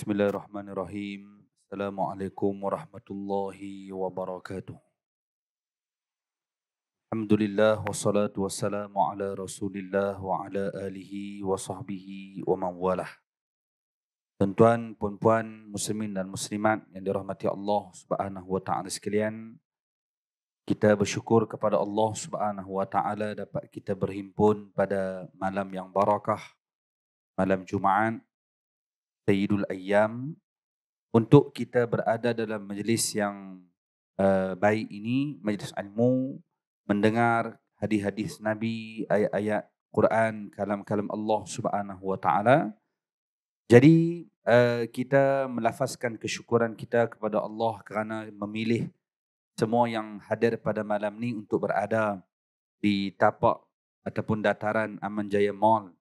Bismillahirrahmanirrahim. Assalamualaikum warahmatullahi wabarakatuh. Alhamdulillah wassalatu wassalamu ala Rasulillah wa ala alihi wa sahbihi wa man walah. Tuan-tuan, puan-puan, muslimin dan muslimat yang dirahmati Allah Subhanahu wa taala sekalian, kita bersyukur kepada Allah Subhanahu wa taala dapat kita berhimpun pada malam yang barakah, malam Jumaat, Sayyidul Ayyam, untuk kita berada dalam majlis yang baik ini, majlis ilmu, mendengar hadis-hadis Nabi, ayat-ayat Quran, kalam-kalam Allah Subhanahu wa taala. Jadi kita melafazkan kesyukuran kita kepada Allah kerana memilih semua yang hadir pada malam ni untuk berada di tapak ataupun dataran Aman Jaya Mall.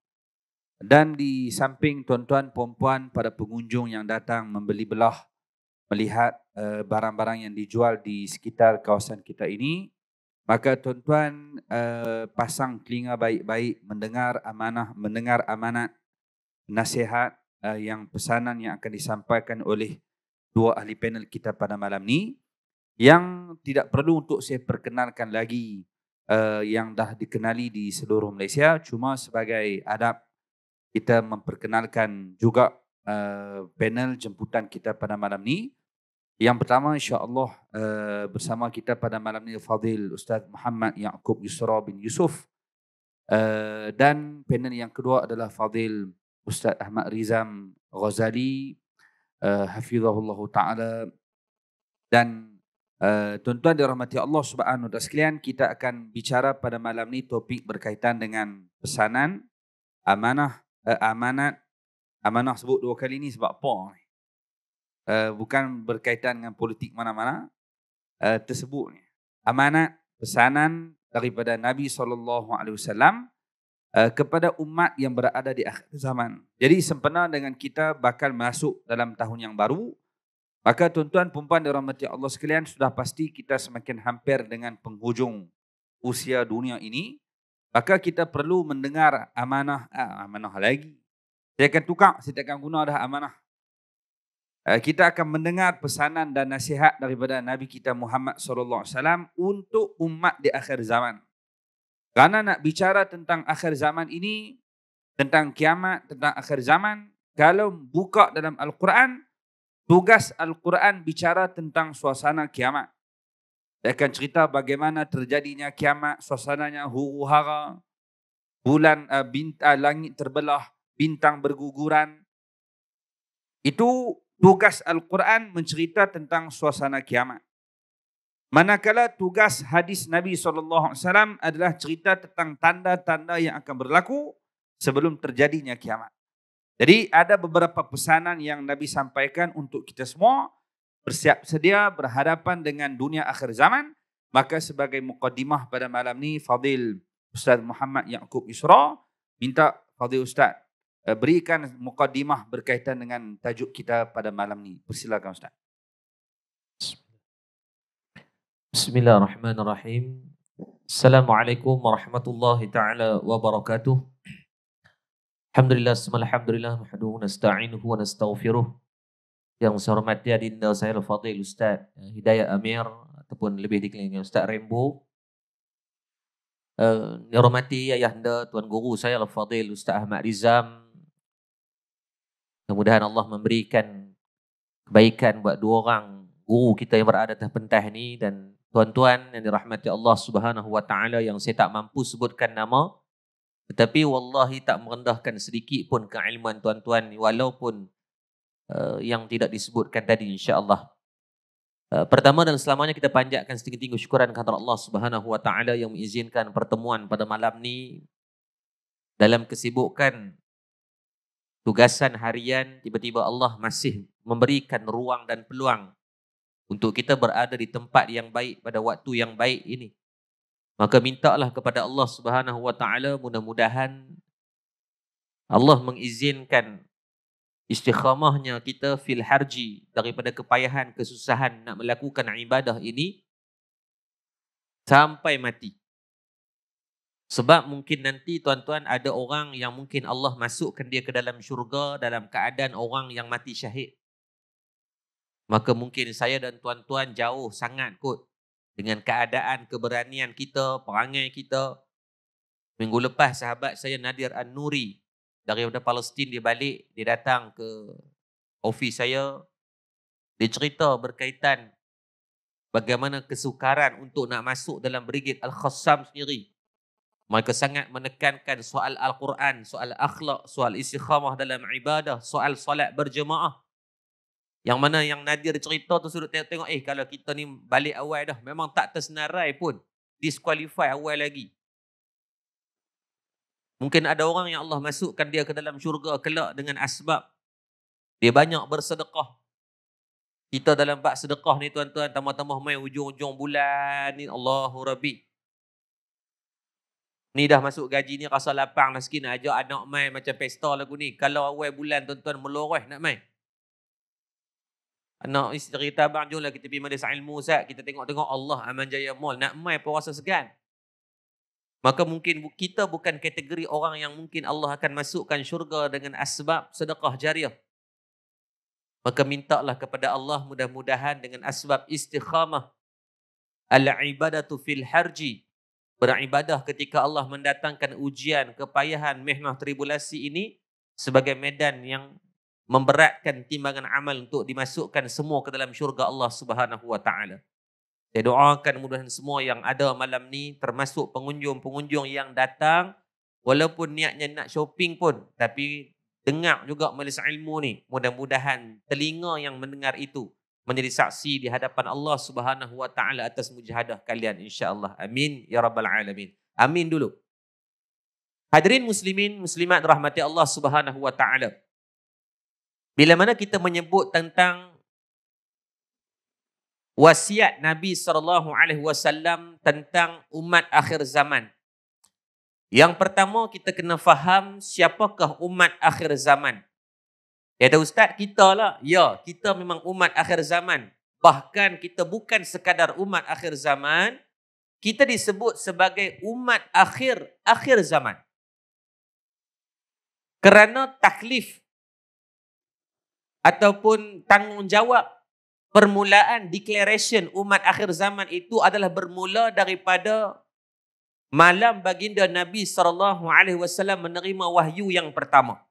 Dan di samping tuan-tuan, puan-puan, para pengunjung yang datang membeli belah, melihat barang-barang yang dijual di sekitar kawasan kita ini, maka tuan-tuan pasang telinga baik-baik mendengar amanat nasihat yang pesanan yang akan disampaikan oleh dua ahli panel kita pada malam ni, yang tidak perlu untuk saya perkenalkan lagi, yang dah dikenali di seluruh Malaysia. Cuma sebagai adab kita memperkenalkan juga panel jemputan kita pada malam ni. Yang pertama, insya-Allah bersama kita pada malam ni Fadil Ustaz Muhammad Yaqub Yusra bin Yusuf, dan panel yang kedua adalah Fadil Ustaz Ahmad Rizam Ghazali, hafizahullah taala. Dan tuan-tuan dirahmati Allah Subhanahu wa taala sekalian, kita akan bicara pada malam ni topik berkaitan dengan pesanan, amanah, amanah sebut dua kali ni sebab apa? Bukan berkaitan dengan politik mana-mana, tersebut ni. Amanat, pesanan daripada Nabi SAW kepada umat yang berada di akhir zaman. Jadi sempena dengan kita bakal masuk dalam tahun yang baru, maka tuan-tuan, puan-puan dirahmati Allah sekalian, sudah pasti kita semakin hampir dengan penghujung usia dunia ini. Maka kita perlu mendengar amanah lagi. Saya akan tukar, saya tak akan guna dah amanah. Kita akan mendengar pesanan dan nasihat daripada Nabi kita Muhammad SAW untuk umat di akhir zaman. Kerana nak bicara tentang akhir zaman ini, tentang kiamat, tentang akhir zaman, kalau buka dalam Al-Quran, tugas Al-Quran bicara tentang suasana kiamat. Dia akan cerita bagaimana terjadinya kiamat, suasananya huru-hara, bulan, langit terbelah, bintang berguguran. Itu tugas Al-Quran mencerita tentang suasana kiamat. Manakala tugas hadis Nabi SAW adalah cerita tentang tanda-tanda yang akan berlaku sebelum terjadinya kiamat. Jadi ada beberapa pesanan yang Nabi sampaikan untuk kita semua bersiap sedia berhadapan dengan dunia akhir zaman. Maka sebagai muqaddimah pada malam ni, Fadil Ustaz Muhammad Yaqub Yusra minta Fadil Ustaz berikan muqaddimah berkaitan dengan tajuk kita pada malam ni. Persilakan Ustaz. Bismillahirrahmanirrahim. Assalamualaikum warahmatullahi taala wabarakatuh. Alhamdulillah, alhamdulillah, nahmaduhu nasta'inuhu wa nastaghfiruh. Yang saya hormati adinda saya Al-Fadhil Ustaz Hidayat Amir ataupun lebih dikenali dengan Ustaz Rembo. Yang hormati ayahanda tuan guru saya Al-Fadhil Ustaz Ahmad Rizam. Mudah-mudahan Allah memberikan kebaikan buat dua orang guru kita yang berada atas pentas ni, dan tuan-tuan yang dirahmati Allah Subhanahu wa taala yang saya tak mampu sebutkan nama, tetapi wallahi tak merendahkan sedikit pun keilmuan tuan-tuan walaupun yang tidak disebutkan tadi, insya-Allah. Pertama dan selamanya kita panjatkan setinggi-tinggi syukuran kepada Allah Subhanahu wa taala yang mengizinkan pertemuan pada malam ni dalam kesibukan tugasan harian. Tiba-tiba Allah masih memberikan ruang dan peluang untuk kita berada di tempat yang baik pada waktu yang baik ini. Maka mintalah kepada Allah Subhanahu wa taala, mudah-mudahan Allah mengizinkan istikhamahnya kita fil harji, daripada kepayahan, kesusahan nak melakukan ibadah ini sampai mati. Sebab mungkin nanti tuan-tuan ada orang yang mungkin Allah masukkan dia ke dalam syurga dalam keadaan orang yang mati syahid. Maka mungkin saya dan tuan-tuan jauh sangat kot dengan keadaan keberanian kita, perangai kita. Minggu lepas sahabat saya Nadir An-Nuri daripada Palestin dia balik, dia datang ke ofis saya. Dia cerita berkaitan bagaimana kesukaran untuk nak masuk dalam Brigade Al-Khassam sendiri. Mereka sangat menekankan soal Al-Quran, soal akhlak, soal istikhamah dalam ibadah, soal solat berjemaah. Yang mana yang Nadir cerita tu suruh tengok-tengok, kalau kita ni balik awal dah, memang tak tersenarai pun. Disqualify awal lagi. Mungkin ada orang yang Allah masukkan dia ke dalam syurga kelak dengan asbab. Dia banyak bersedekah. Kita dalam bab sedekah ni tuan-tuan, tambah-tambah main hujung-hujung bulan ni, Allahu Rabbi. Ni dah masuk gaji ni rasa lapang lah sikit nak ajak anak main macam pesta lagu ni. Kalau awal bulan tuan-tuan meloreh nak main. Anak isteri kita, abang jomlah kita pergi Madrasah Ilmu Ustaz. Kita tengok-tengok Allah Aman Jaya Mall. Nak main pun rasa segan. Maka mungkin kita bukan kategori orang yang mungkin Allah akan masukkan syurga dengan asbab sedekah jariah. Maka mintalah kepada Allah mudah-mudahan dengan asbab istikhamah. Al-ibadatu fil harji. Beribadah ketika Allah mendatangkan ujian, kepayahan, mihnah, tribulasi ini sebagai medan yang memberatkan timbangan amal untuk dimasukkan semua ke dalam syurga Allah Subhanahu wa taala. Saya doakan mudah-mudahan semua yang ada malam ni termasuk pengunjung-pengunjung yang datang walaupun niatnya nak shopping pun tapi dengar juga majlis ilmu ni, mudah-mudahan telinga yang mendengar itu menjadi saksi di hadapan Allah Subhanahu wa taala atas mujahadah kalian insya-Allah. Amin ya rabbal alamin. Amin dulu. Hadirin muslimin muslimat rahmati Allah Subhanahu wa taala. Bila mana kita menyebut tentang wasiat Nabi SAW tentang umat akhir zaman. Yang pertama kita kena faham siapakah umat akhir zaman. Ya Ustaz, kita lah. Ya, kita memang umat akhir zaman. Bahkan kita bukan sekadar umat akhir zaman, kita disebut sebagai umat akhir zaman. Kerana taklif ataupun tanggungjawab permulaan declaration umat akhir zaman itu adalah bermula daripada malam baginda Nabi SAW menerima wahyu yang pertama.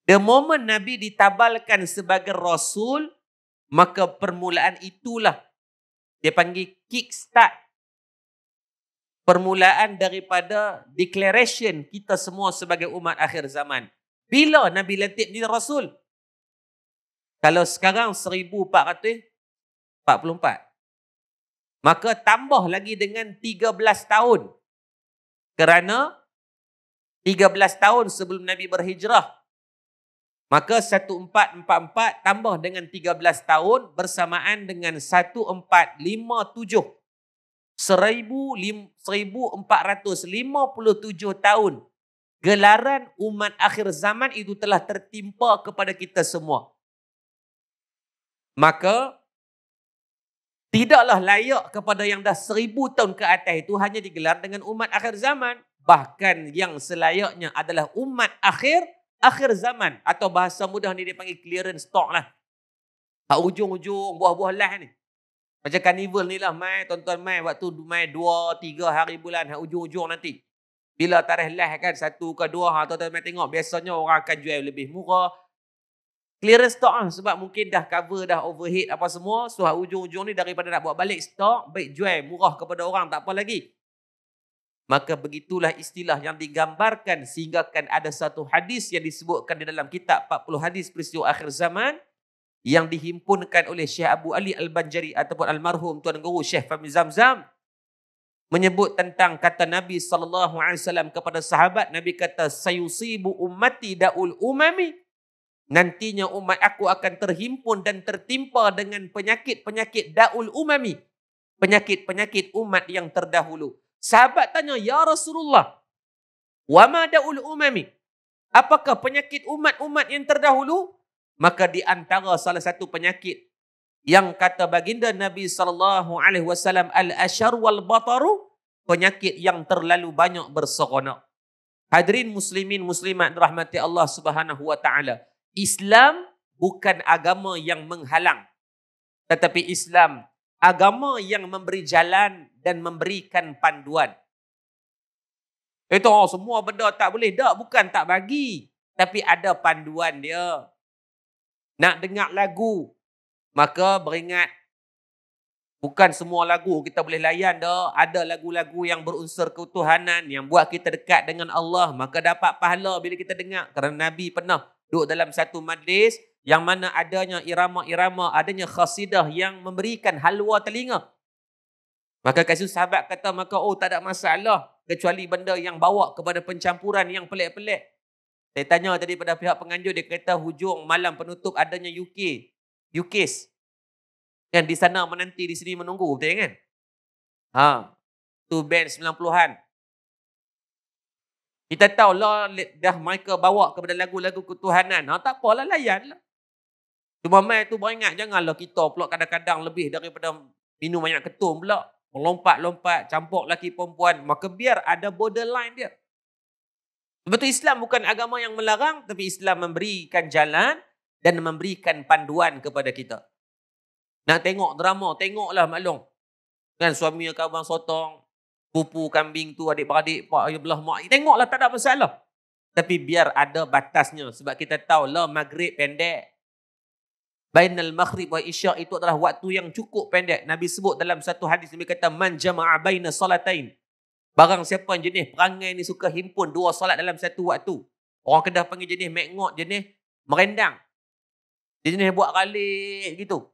The moment Nabi ditabalkan sebagai Rasul, maka permulaan itulah dia panggil kickstart. Permulaan daripada declaration kita semua sebagai umat akhir zaman. Bila Nabi lantik menjadi Rasul? Kalau sekarang 1444. Maka tambah lagi dengan 13 tahun. Kerana 13 tahun sebelum Nabi berhijrah. Maka 1444 tambah dengan 13 tahun bersamaan dengan 1457. 1457 tahun. Gelaran umat akhir zaman itu telah tertimpa kepada kita semua. Maka tidaklah layak kepada yang dah 1000 tahun ke atas itu hanya digelar dengan umat akhir zaman. Bahkan yang selayaknya adalah umat akhir zaman. Atau bahasa mudah ni dia panggil clearance stock lah. Ujung-ujung buah-buah lah ni. Macam karnival ni lah, mai tuan-tuan mai waktu mai 2-3 hari bulan ujung-ujung nanti. Bila tarikh lah kan 1 ke 2 tuan-tuan mai tengok biasanya orang akan jual lebih murah. Clearance stock lah sebab mungkin dah cover dah overhead apa semua. So ujung-ujung ni daripada nak buat balik stok, baik jual murah kepada orang tak apa lagi. Maka begitulah istilah yang digambarkan sehingga kan ada satu hadis yang disebutkan di dalam kitab 40 hadis peristiwa akhir zaman yang dihimpunkan oleh Syekh Abu Ali Al-Banjari ataupun almarhum Tuan Guru Syekh Fahmi Zamzam menyebut tentang kata Nabi SAW kepada sahabat. Nabi kata, sayusibu ummati da'ul umami. Nantinya umat aku akan terhimpun dan tertimpa dengan penyakit-penyakit da'ul umami. Penyakit-penyakit umat yang terdahulu. Sahabat tanya, ya Rasulullah, wa ma da'ul umami? Apakah penyakit umat-umat yang terdahulu? Maka di antara salah satu penyakit yang kata baginda Nabi SAW, al-ashar wal bataru, penyakit yang terlalu banyak berseronok. Hadirin muslimin muslimat rahmati Allah Subhanahu wa taala. Islam bukan agama yang menghalang. Tetapi Islam, agama yang memberi jalan dan memberikan panduan. Itu semua benda tak boleh. Tak, bukan tak bagi. Tapi ada panduan dia. Nak dengar lagu, maka beringat, bukan semua lagu kita boleh layan dah. Ada lagu-lagu yang berunsur ketuhanan, yang buat kita dekat dengan Allah, maka dapat pahala bila kita dengar. Kerana Nabi pernah duduk dalam satu majlis yang mana adanya irama-irama, adanya khasidah yang memberikan halwa telinga. Maka kasih sahabat kata, maka tak ada masalah kecuali benda yang bawa kepada pencampuran yang pelik-pelik. Saya tanya tadi pada pihak penganjur, dia kata hujung malam penutup adanya UKIS. Yang di sana menanti, di sini menunggu, betul kan? Tu band 90-an. Kita tahu lah dah mereka bawa kepada lagu-lagu ketuhanan. Tak apalah, layan lah. Cuma mai tu beringat, janganlah kita pula kadang-kadang lebih daripada minum banyak ketum pula. Melompat-lompat, campur lelaki perempuan. Maka biar ada borderline dia. Sebab tu Islam bukan agama yang melarang, tapi Islam memberikan jalan dan memberikan panduan kepada kita. Nak tengok drama, tengoklah maklum. Kan suami kawan sotong, pupu kambing tu adik-beradik, pak ayah belah mak. Tengoklah, tak ada masalah. Tapi biar ada batasnya. Sebab kita tahu lah maghrib pendek. Bainal maghrib wa isya' itu adalah waktu yang cukup pendek. Nabi sebut dalam satu hadis, Nabi kata, man jama'a baina salatain. Barang siapa yang jenis perangai ni suka himpun dua solat dalam satu waktu. Orang Kedah panggil jenis mekngot, jenis merendang. Dia jenis buat kalik gitu.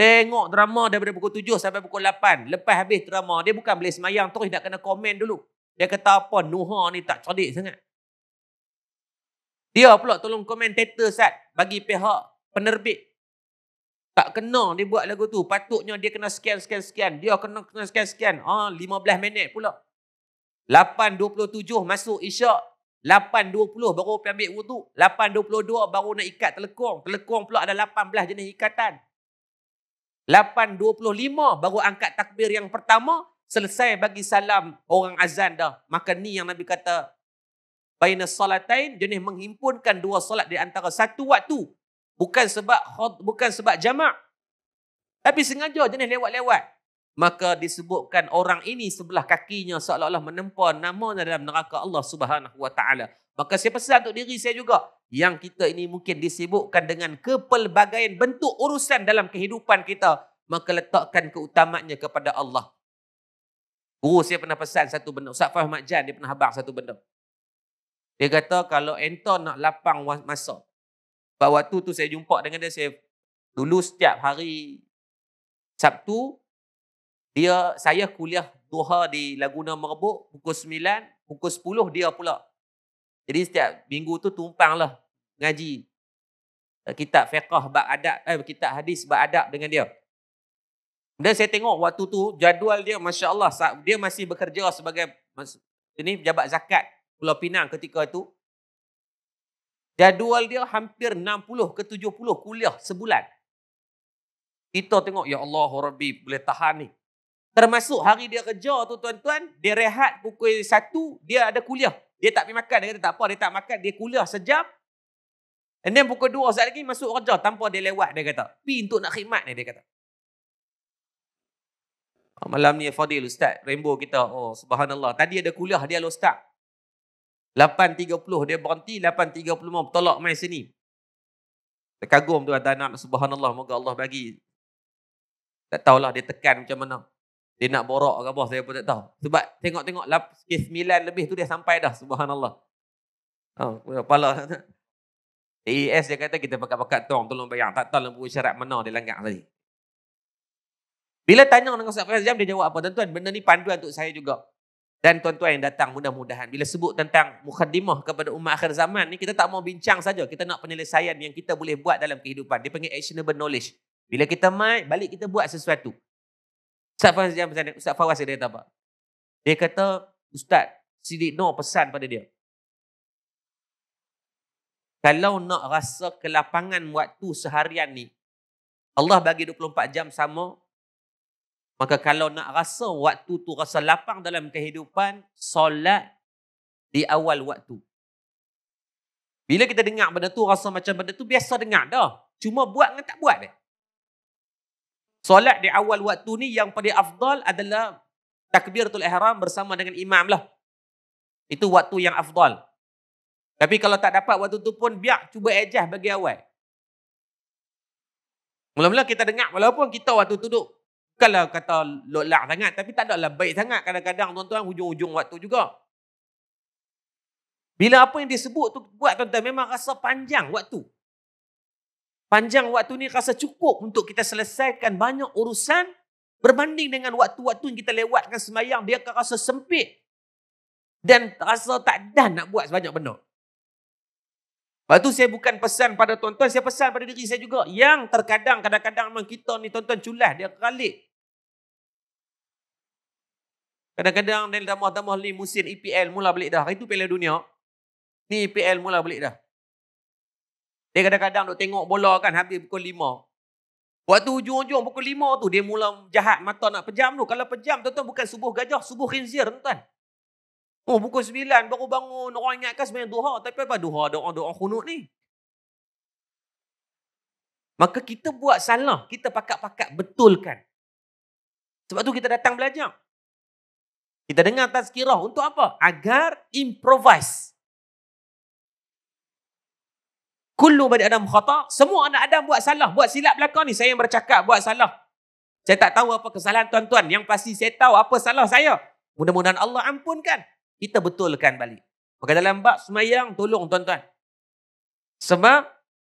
Tengok drama daripada pukul 7 sampai pukul 8. Lepas habis drama, dia bukan boleh semayang terus, nak kena komen dulu. Dia kata apa, Nuha ni tak cerdik sangat. Dia pula tolong komentator Sat bagi pihak penerbit. Tak kena dia buat lagu tu. Patutnya dia kena sekian. Dia kena sekian. 15 minit pula. 8.27 masuk isyak. 8.20 baru pergi ambil wudu. 8.22 baru nak ikat telekung. Telekung pula ada 18 jenis ikatan. 8.25 baru angkat takbir yang pertama. Selesai bagi salam orang azan dah. Maka ni yang Nabi kata, baina salatain, jenis menghimpunkan dua solat di antara satu waktu. Bukan sebab jamak. Tapi sengaja jenis lewat-lewat. Maka disebutkan orang ini sebelah kakinya seolah-olah menempa namanya dalam neraka Allah Subhanahu Wa Taala. Maka saya pesan untuk diri saya juga, yang kita ini mungkin disibukkan dengan kepelbagaian bentuk urusan dalam kehidupan kita, maka letakkan keutamaannya kepada Allah. Guru saya pernah pesan satu benda. Ustaz Fahmat Jan, dia pernah habaq satu benda. Dia kata kalau enta nak lapang masa. Sebab waktu tu saya jumpa dengan dia, dulu setiap hari Sabtu, saya kuliah duha di Laguna Merbuk, pukul 9, pukul 10 dia pula. Jadi setiap minggu tu tumpanglah ngaji kitab fiqh bab adab, kitab hadis bab adab dengan dia. Dan saya tengok waktu tu jadual dia, Masya Allah, dia masih bekerja sebagai pejabat zakat Pulau Pinang ketika itu. Jadual dia hampir 60 ke 70 kuliah sebulan. Kita tengok, ya Allah Rabbi, boleh tahan ni. Termasuk hari dia kerja tu tuan-tuan, dia rehat pukul 1, dia ada kuliah. Dia tak pergi makan, dia kata tak apa, dia tak makan, dia kuliah sejam. And then pukul 2 saat lagi masuk kerja tanpa dia lewat, dia kata. Pi untuk nak khidmat ni, dia kata. Malam ni Fadil Ustaz, Rainbow kita, subhanallah. Tadi ada kuliah, dia Ustaz. 8.30 dia berhenti, 8.35 bertolak main sini. Terkagum tu kata anak, subhanallah, moga Allah bagi. Tak tahulah dia tekan macam mana. Dia nak borak ke apa, saya pun tak tahu. Sebab tengok-tengok 9 lebih tu dia sampai dah, subhanallah. Kepala. AES dia kata kita pakat-pakat tolong bayang. Tak tahu lampu isyarat mana dia langgar tadi. Bila tanya dengan Ustaz Fahaz Jam, dia jawab apa? Tuan-tuan, benda ni panduan untuk saya juga. Dan tuan-tuan yang datang, mudah-mudahan bila sebut tentang mukhaddimah kepada umat akhir zaman ni, kita tak mau bincang saja, kita nak penyelesaian yang kita boleh buat dalam kehidupan. Dia panggil actionable knowledge. Bila kita balik kita buat sesuatu. Ustaz Fawaz dia kata apa? Dia kata, Ustaz Sidik Nur pesan pada dia, kalau nak rasa kelapangan waktu seharian ni, Allah bagi 24 jam sama. Maka kalau nak rasa waktu tu rasa lapang dalam kehidupan, solat di awal waktu. Bila kita dengar benda tu, rasa macam benda tu biasa dengar dah. Cuma buat dengan tak buat dia. Solat di awal waktu ni yang paling afdal adalah takbiratul ihram bersama dengan imam lah. Itu waktu yang afdal. Tapi kalau tak dapat waktu tu pun, biar cuba adjust bagi awal. Mula-mula kita dengar, walaupun kita waktu tu duduk, bukanlah kata lolak sangat, tapi tak adalah baik sangat. Kadang-kadang tuan-tuan hujung-hujung waktu juga. Bila apa yang disebut tu buat tuan-tuan, memang rasa panjang waktu. Panjang waktu ni rasa cukup untuk kita selesaikan banyak urusan berbanding dengan waktu-waktu yang kita lewatkan sembahyang, dia akan rasa sempit. Dan rasa tak dah nak buat sebanyak benda. Lepas tu saya bukan pesan pada tuan-tuan, saya pesan pada diri saya juga. Yang terkadang, kadang-kadang memang kita ni tuan-tuan culas, dia keralik. Kadang-kadang dia tambah-tambah ni musim EPL mula balik dah. Hari tu Piala Dunia. Ni EPL mula balik dah. Dia kadang-kadang duk tengok bola kan, habis pukul 5. Waktu hujung-hujung pukul 5 tu, dia mula jahat mata nak pejam tu. Kalau pejam, tuan-tuan bukan subuh gajah, subuh khinzir, tuan-tuan. Oh, pukul 9 baru bangun, orang ingatkan sebenarnya duha. Tapi apa duha, doa-doa khunut ni? Maka kita buat salah, kita pakat-pakat betulkan. Sebab tu kita datang belajar. Kita dengar tazkirah untuk apa? Agar improvise. Kullu bani Adam khata, semua anak Adam buat salah, buat silap belakang ni. Saya yang bercakap buat salah. Saya tak tahu apa kesalahan tuan-tuan. Yang pasti saya tahu apa salah saya. Mudah-mudahan Allah ampunkan. Kita betulkan balik. Maka dalam bab semayang, tolong tuan-tuan. Sebab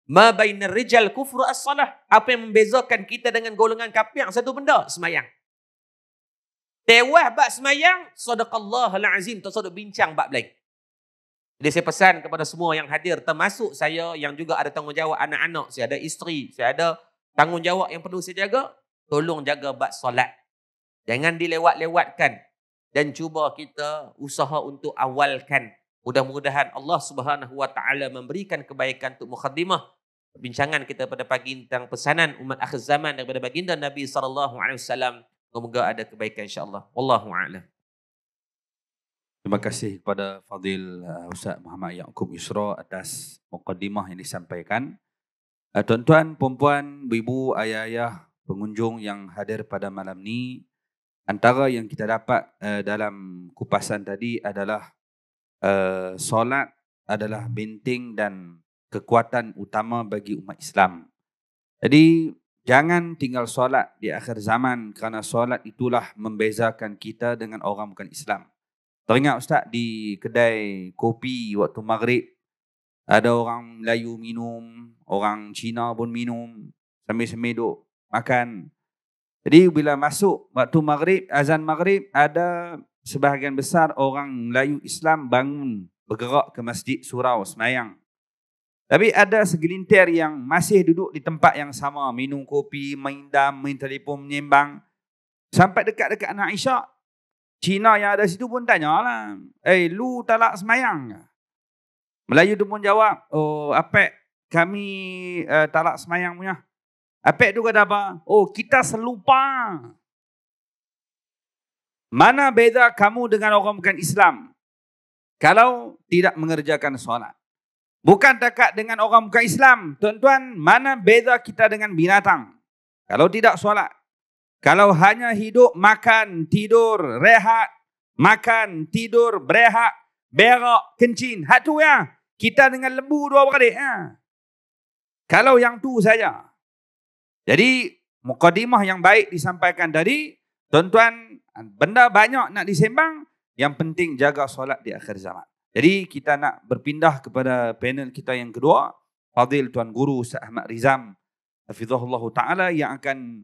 ma bainar rijal kufru as-salah. Apa yang membezakan kita dengan golongan kafir? Satu benda, semayang. Tewas bab semayang, sadaqallahul azim. Tak bincang bab lain. Jadi saya pesan kepada semua yang hadir, termasuk saya yang juga ada tanggungjawab anak-anak, saya ada isteri, saya ada tanggungjawab yang perlu saya jaga, tolong jaga bab solat. Jangan dilewat-lewatkan dan cuba kita usaha untuk awalkan. Mudah-mudahan Allah Subhanahu Wa Taala memberikan kebaikan untuk mukhaddimah perbincangan kita pada pagi tentang pesanan umat akhir zaman daripada baginda Nabi sallallahu alaihi wasallam. Semoga ada kebaikan insya-Allah. Wallahu a'lam. Terima kasih kepada Fadil Ustaz Muhammad Yaakob Yusra atas mukaddimah yang disampaikan. Tuan-tuan, puan-puan, ibu, ayah-ayah, pengunjung yang hadir pada malam ni, antara yang kita dapat dalam kupasan tadi adalah solat adalah benteng dan kekuatan utama bagi umat Islam. Jadi jangan tinggal solat di akhir zaman kerana solat itulah membezakan kita dengan orang bukan Islam. Teringat Ustaz di kedai kopi waktu maghrib, ada orang Melayu minum, orang Cina pun minum, sambil-sambil duk makan. Jadi bila masuk waktu maghrib, azan maghrib, ada sebahagian besar orang Melayu Islam bangun bergerak ke masjid surau semayang. Tapi ada segelintir yang masih duduk di tempat yang sama, minum kopi, main dam, main telefon, menyembang. Sampai dekat-dekat anak Isyak, Cina yang ada situ pun tanya lah, lu tak semayang? Melayu tu pun jawab, oh apek kami tak semayang punya. Apek tu kata apa? Oh kita selupa. Mana beza kamu dengan orang bukan Islam kalau tidak mengerjakan solat? Bukan dekat dengan orang bukan Islam. Tuan-tuan, mana beza kita dengan binatang kalau tidak solat? Kalau hanya hidup, makan, tidur, rehat, makan, tidur, berehat, berak, kencing. Hak tu ya. Kita dengan lembu dua beradik. Ya. Kalau yang tu saja. Jadi, mukadimah yang baik disampaikan tadi, tuan-tuan, benda banyak nak disembang, yang penting jaga solat di akhir zaman. Jadi, kita nak berpindah kepada panel kita yang kedua, Fadil Tuan Guru Ustaz Ahmad Rizam, hafizahullah ta'ala, yang akan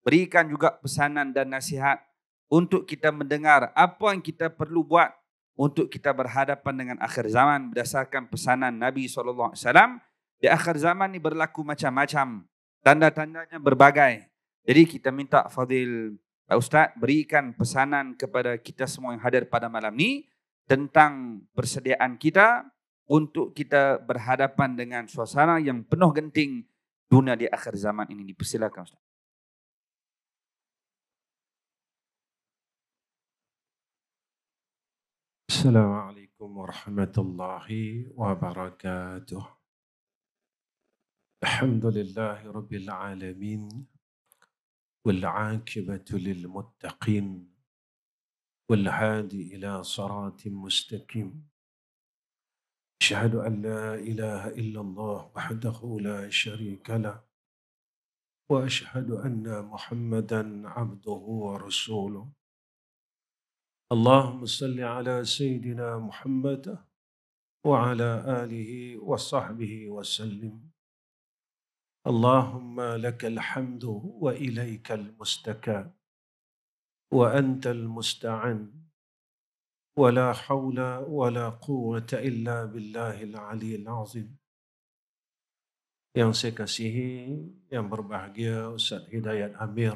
berikan juga pesanan dan nasihat untuk kita mendengar apa yang kita perlu buat untuk kita berhadapan dengan akhir zaman berdasarkan pesanan Nabi SAW. Di akhir zaman ni berlaku macam-macam. Tanda-tandanya berbagai. Jadi kita minta Fadil Ustaz berikan pesanan kepada kita semua yang hadir pada malam ni tentang persediaan kita untuk kita berhadapan dengan suasana yang penuh genting dunia di akhir zaman ini. Dipersilakan Ustaz. Assalamualaikum عليكم ورحمة الله وبركاته. الحمد لله رب العالمين والعاقبة للمتقين والهادي إلى صراط مستقيم. أشهد أن لا إله إلا الله وحده لا شريك له وأشهد أن محمدا عبده ورسوله. اللهم صل على سيدنا محمد وعلى آله وصحبه وسلم. اللهم لك الحمد وإليك المستكى وأنت المستعان ولا حول ولا قوة إلا بالله العلي العظيم. Yang saya kasihi, yang berbahagia Ustaz Hidayat Amir,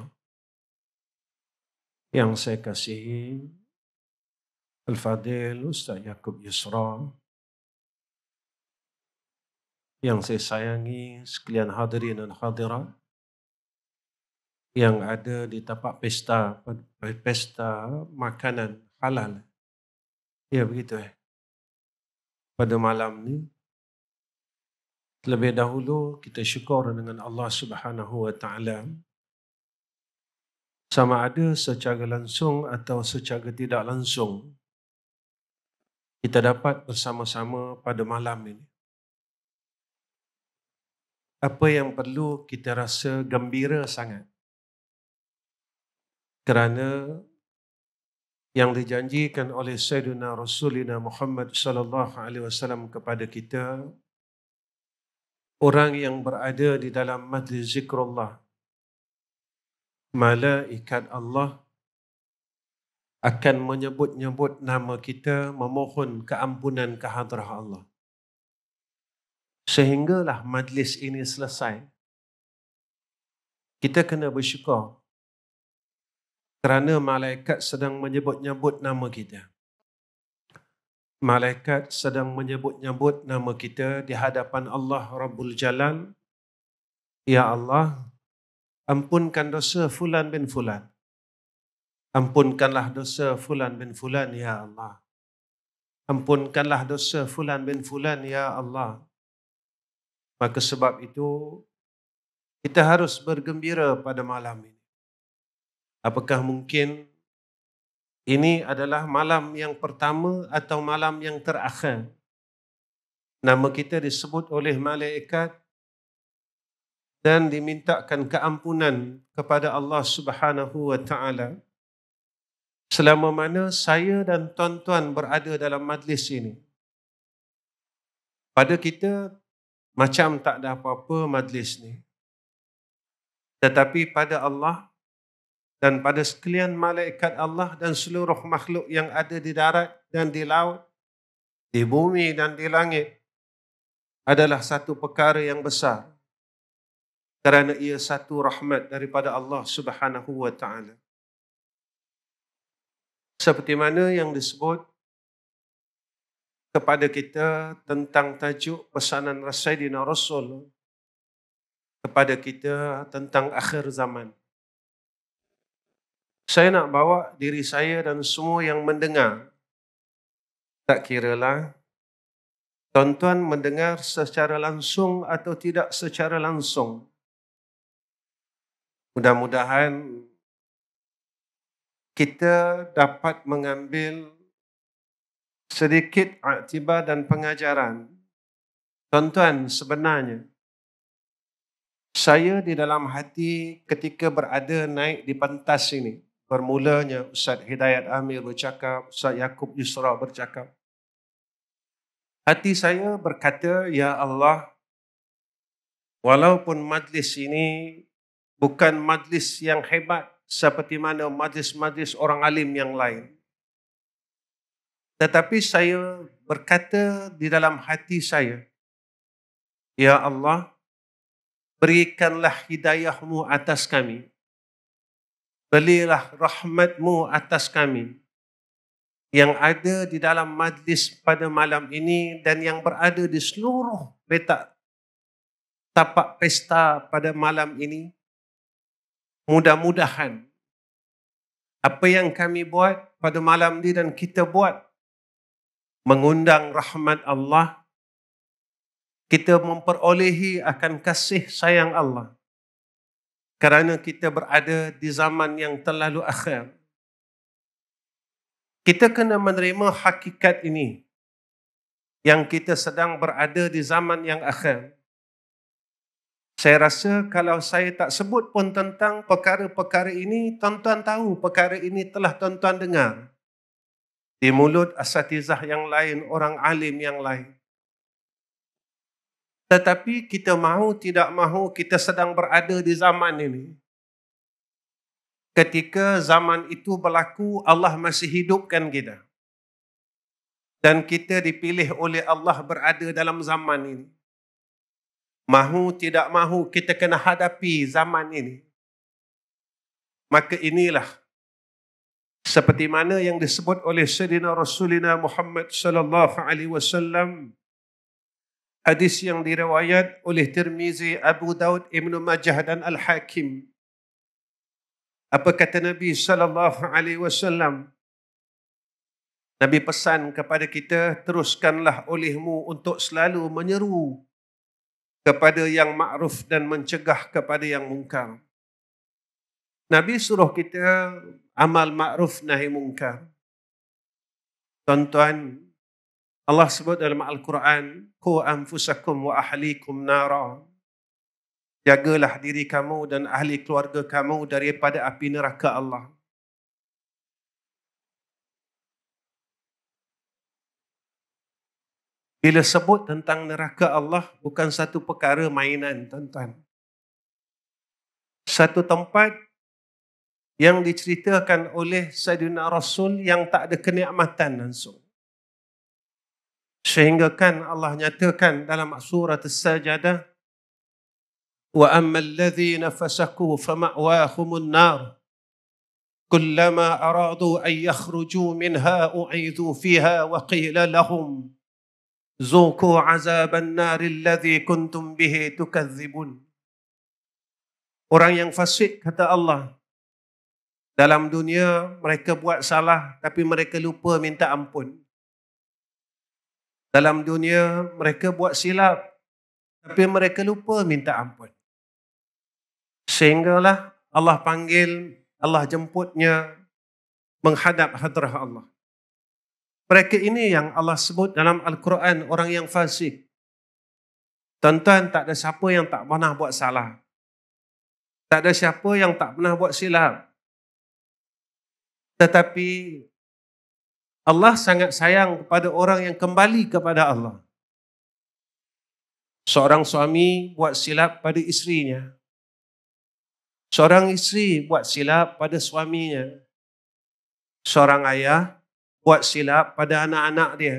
yang saya kasihi Al-Fadil Ustaz Yaakob Yusra, yang saya sayangi sekalian hadirin dan hadirat yang ada di tapak pesta makanan halal. Ya begitu pada malam ni, terlebih dahulu kita syukur dengan Allah Subhanahu wa taala, sama ada secara langsung atau secara tidak langsung kita dapat bersama-sama pada malam ini. Apa yang perlu kita rasa gembira sangat, kerana yang dijanjikan oleh Sayyidina Rasulina Muhammad sallallahu alaihi wasallam kepada kita, orang yang berada di dalam majlis zikrullah, malaikat Allah akan menyebut-nyebut nama kita, memohon keampunan ke hadrah Allah. Sehinggalah majlis ini selesai. Kita kena bersyukur kerana malaikat sedang menyebut-nyebut nama kita. Malaikat sedang menyebut-nyebut nama kita di hadapan Allah Rabbul Jalal. Ya Allah, ampunkan dosa fulan bin fulan. Ampunkanlah dosa fulan bin fulan, ya Allah. Ampunkanlah dosa fulan bin fulan, ya Allah. Maka sebab itu, kita harus bergembira pada malam ini. Apakah mungkin ini adalah malam yang pertama atau malam yang terakhir nama kita disebut oleh malaikat dan dimintakan keampunan kepada Allah Subhanahu wa taala selama mana saya dan tuan-tuan berada dalam majlis ini. Pada kita macam tak ada apa-apa majlis ni, tetapi pada Allah dan pada sekalian malaikat Allah dan seluruh makhluk yang ada di darat dan di laut, di bumi dan di langit, adalah satu perkara yang besar, kerana ia satu rahmat daripada Allah Subhanahu wa taala. Seperti mana yang disebut kepada kita tentang tajuk pesanan Sayyidina Rasul kepada kita tentang akhir zaman. Saya nak bawa diri saya dan semua yang mendengar, tak kiralah tuan-tuan mendengar secara langsung atau tidak secara langsung. Mudah-mudahan kita dapat mengambil sedikit iktibar dan pengajaran. Tuan-tuan, sebenarnya saya di dalam hati ketika berada naik di pentas ini, bermulanya Ustaz Hidayat Amir bercakap, Ustaz Yaakob Yusra bercakap, hati saya berkata, ya Allah, walaupun majlis ini bukan majlis yang hebat seperti mana majlis-majlis orang alim yang lain, tetapi saya berkata di dalam hati saya, ya Allah, berikanlah hidayahmu atas kami. Berilah rahmatmu atas kami yang ada di dalam majlis pada malam ini dan yang berada di seluruh petak tapak pesta pada malam ini. Mudah-mudahan apa yang kami buat pada malam ini dan kita buat mengundang rahmat Allah, kita memperolehi akan kasih sayang Allah. Kerana kita berada di zaman yang terlalu akhir. Kita kena menerima hakikat ini. Yang kita sedang berada di zaman yang akhir. Saya rasa kalau saya tak sebut pun tentang perkara-perkara ini, tuan-tuan tahu perkara ini telah tuan-tuan dengar. Di mulut asatizah yang lain, orang alim yang lain. Tetapi kita mahu tidak mahu kita sedang berada di zaman ini. Ketika zaman itu berlaku, Allah masih hidupkan kita. Dan kita dipilih oleh Allah berada dalam zaman ini. Mahu tidak mahu kita kena hadapi zaman ini. Maka inilah seperti mana yang disebut oleh Sayyidina Rasulina Muhammad sallallahu alaihi wasallam, hadis yang diriwayat oleh Tirmizi, Abu Daud, Ibn Majah dan Al-Hakim. Apa kata Nabi sallallahu alaihi wasallam? Nabi pesan kepada kita, teruskanlah olehmu untuk selalu menyeru kepada yang ma'ruf dan mencegah kepada yang mungkar. Nabi suruh kita amal ma'ruf nahi mungkar. Tuan-tuan, Allah sebut dalam Al-Quran, Qu anfusakum wa ahlikum nara. Jagalah diri kamu dan ahli keluarga kamu daripada api neraka Allah. Bila sebut tentang neraka Allah, bukan satu perkara mainan, tuan-tuan. Satu tempat yang diceritakan oleh Sayyidina Rasul yang tak ada kenikmatan langsung. Sehingga kan Allah nyatakan dalam surat As-Sajadah, wa ammal ladzina fasaku fama'wahumun nar kullama aradu an yakhruju minha u'idhu fiha wa qila lahum zuqu 'azaban nar alladhi kuntum bihi tukadzibun. Orang yang fasik, kata Allah, dalam dunia mereka buat salah tapi mereka lupa minta ampun. Dalam dunia mereka buat silap tapi mereka lupa minta ampun. Sehinggalah Allah panggil, Allah jemputnya menghadap hadrah Allah. Mereka ini yang Allah sebut dalam Al-Quran orang yang fasik. Tuan-tuan, tak ada siapa yang tak pernah buat salah. Tak ada siapa yang tak pernah buat silap. Tetapi Allah sangat sayang kepada orang yang kembali kepada Allah. Seorang suami buat silap pada isterinya. Seorang isteri buat silap pada suaminya. Seorang ayah buat silap pada anak-anak dia.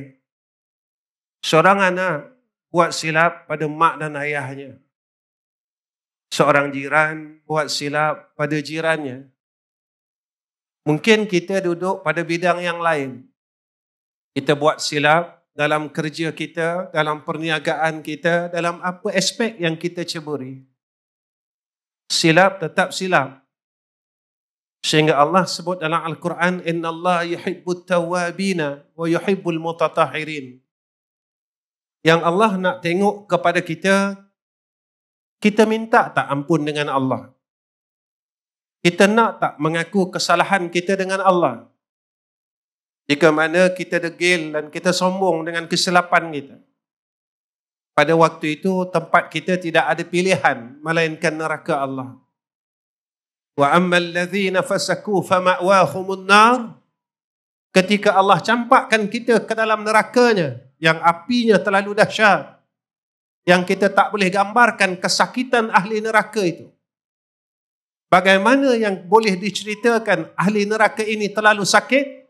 Seorang anak buat silap pada mak dan ayahnya. Seorang jiran buat silap pada jirannya. Mungkin kita duduk pada bidang yang lain. Kita buat silap dalam kerja kita, dalam perniagaan kita, dalam apa aspek yang kita ceburi. Silap tetap silap. Sehingga Allah sebut dalam Al-Quran, Inna Allah yuhibbut tawabina wa yuhibbul mutatahirin. Yang Allah nak tengok kepada kita, kita minta tak ampun dengan Allah. Kita nak tak mengaku kesalahan kita dengan Allah. Jika mana kita degil dan kita sombong dengan kesilapan kita, pada waktu itu tempat kita tidak ada pilihan melainkan neraka Allah. Wa ammal ladzina fasaku fama'wahumun nar. Ketika Allah campakkan kita ke dalam nerakanya yang apinya terlalu dahsyat, yang kita tak boleh gambarkan kesakitan ahli neraka itu. Bagaimana yang boleh diceritakan ahli neraka ini terlalu sakit?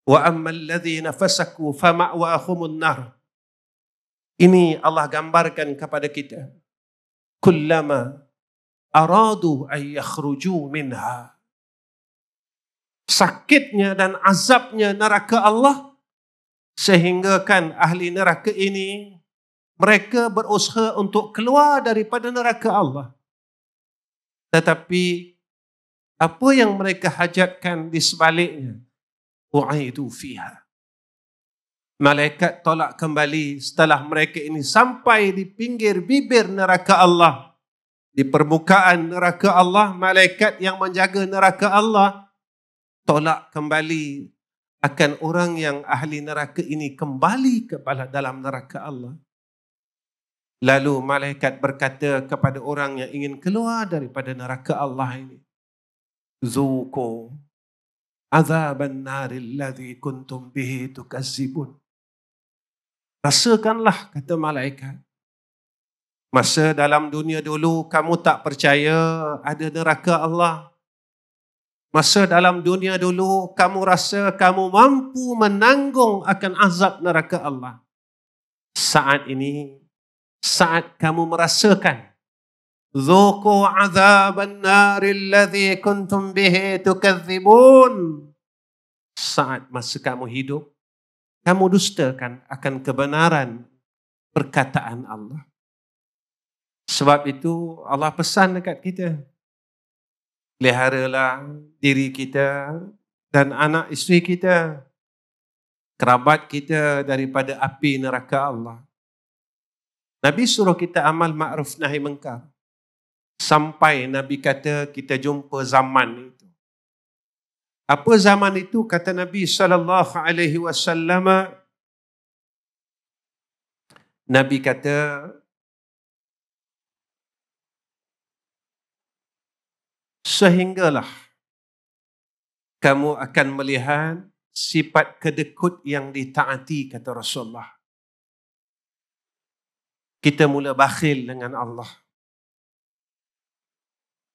Wa ammal ladzina fasaku fama'wahumun nar. Ini Allah gambarkan kepada kita. Kullama aradu ay yakhruju minha. Sakitnya dan azabnya neraka Allah sehinggakan ahli neraka ini mereka berusaha untuk keluar daripada neraka Allah. Tetapi apa yang mereka hajatkan di sebaliknya, u'idu fiha. Malaikat tolak kembali setelah mereka ini sampai di pinggir bibir neraka Allah. Di permukaan neraka Allah, malaikat yang menjaga neraka Allah tolak kembali akan orang yang ahli neraka ini kembali kepada dalam neraka Allah. Lalu malaikat berkata kepada orang yang ingin keluar daripada neraka Allah ini, Zuqu azaban naril ladzi kuntum bihi tukazzibun. Rasakanlah, kata malaikat. Masa dalam dunia dulu kamu tak percaya ada neraka Allah. Masa dalam dunia dulu kamu rasa kamu mampu menanggung akan azab neraka Allah. Saat ini, saat kamu merasakan Zuqu azaban naril ladzi kuntum bihi tukadzibun. Saat masa kamu hidup, kamu dustakan akan kebenaran perkataan Allah. Sebab itu Allah pesan dekat kita, peliharalah diri kita dan anak isteri kita, kerabat kita daripada api neraka Allah. Nabi suruh kita amal ma'ruf nahi munkar. Sampai Nabi kata kita jumpa zaman itu. Apa zaman itu? Kata Nabi SAW. Nabi kata, sehinggalah kamu akan melihat sifat kedekut yang ditaati, kata Rasulullah. Kita mula bakhil dengan Allah.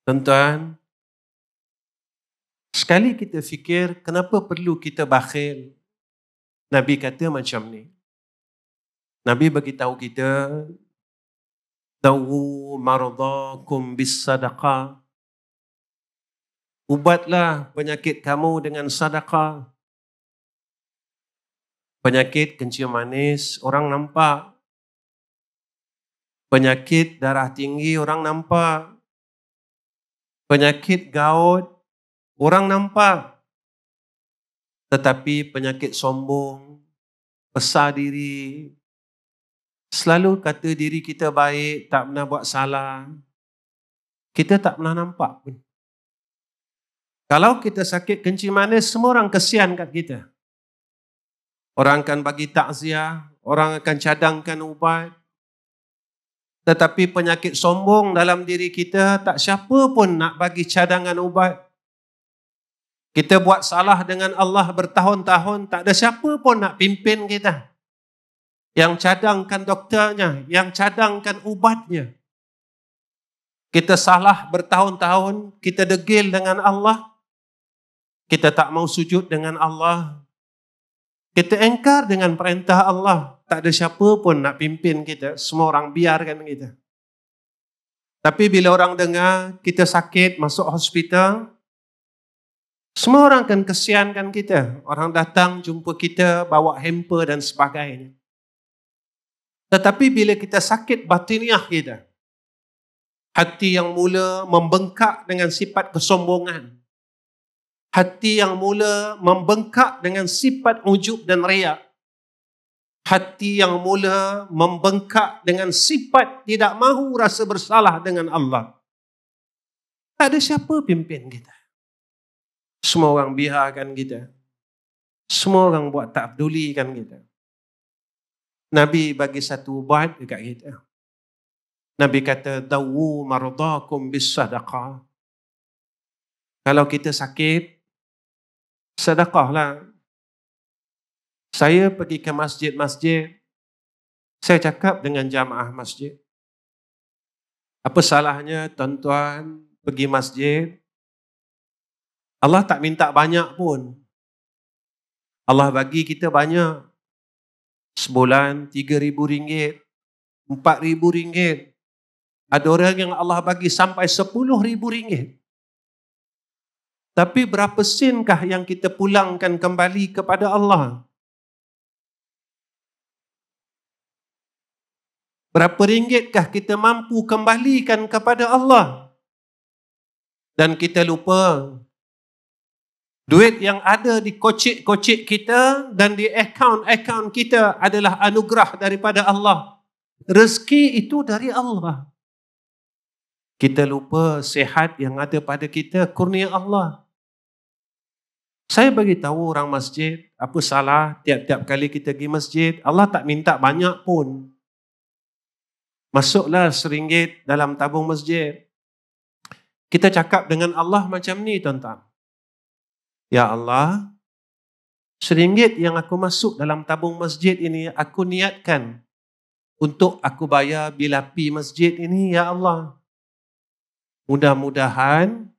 Tuan-tuan, sekali kita fikir, kenapa perlu kita bakhil? Nabi kata macam ni. Nabi bagi tahu kita, dawu maradakum bis sadaqah. Ubatlah penyakit kamu dengan sedekah. Penyakit kencing manis orang nampak. Penyakit darah tinggi orang nampak. Penyakit gout orang nampak. Tetapi penyakit sombong, besar diri, selalu kata diri kita baik, tak pernah buat salah, kita tak pernah nampak pun. Kalau kita sakit kencing manis, semua orang kesian kat kita. Orang akan bagi takziah, orang akan cadangkan ubat. Tetapi penyakit sombong dalam diri kita, tak siapa pun nak bagi cadangan ubat. Kita buat salah dengan Allah bertahun-tahun, tak ada siapa pun nak pimpin kita. Yang cadangkan doktornya, yang cadangkan ubatnya. Kita salah bertahun-tahun, kita degil dengan Allah. Kita tak mau sujud dengan Allah. Kita engkar dengan perintah Allah. Tak ada siapa pun nak pimpin kita. Semua orang biarkan kita. Tapi bila orang dengar kita sakit, masuk hospital, semua orang akan kesiankan kita. Orang datang jumpa kita, bawa hamper dan sebagainya. Tetapi bila kita sakit batiniah kita, hati yang mula membengkak dengan sifat kesombongan, hati yang mula membengkak dengan sifat ujub dan riak, hati yang mula membengkak dengan sifat tidak mahu rasa bersalah dengan Allah, tak ada siapa pimpin kita. Semua orang biarkan kita. Semua orang buat tak pedulikan kita. Nabi bagi satu ubat dekat kita. Nabi kata, dawu maradakum bis sadaqah. Kalau kita sakit, sedekahlah. Saya pergi ke masjid-masjid, saya cakap dengan jamaah masjid. Apa salahnya tuan-tuan pergi masjid? Allah tak minta banyak pun. Allah bagi kita banyak. Sebulan RM3,000, RM4,000. Ada orang yang Allah bagi sampai RM10,000. Tapi berapa senkah yang kita pulangkan kembali kepada Allah? Berapa ringgitkah kita mampu kembalikan kepada Allah? Dan kita lupa, Duit yang ada di kocik-kocik kita dan di akaun-akaun kita adalah anugerah daripada Allah. Rezeki itu dari Allah. Kita lupa sihat yang ada pada kita kurnia Allah. Saya bagi tahu orang masjid, apa salah tiap-tiap kali kita pergi masjid, Allah tak minta banyak pun. Masuklah RM1 dalam tabung masjid. Kita cakap dengan Allah macam ni, tuan-tuan. Ya Allah, RM1 yang aku masuk dalam tabung masjid ini, aku niatkan untuk aku bayar bil api masjid ini, ya Allah. Mudah-mudahan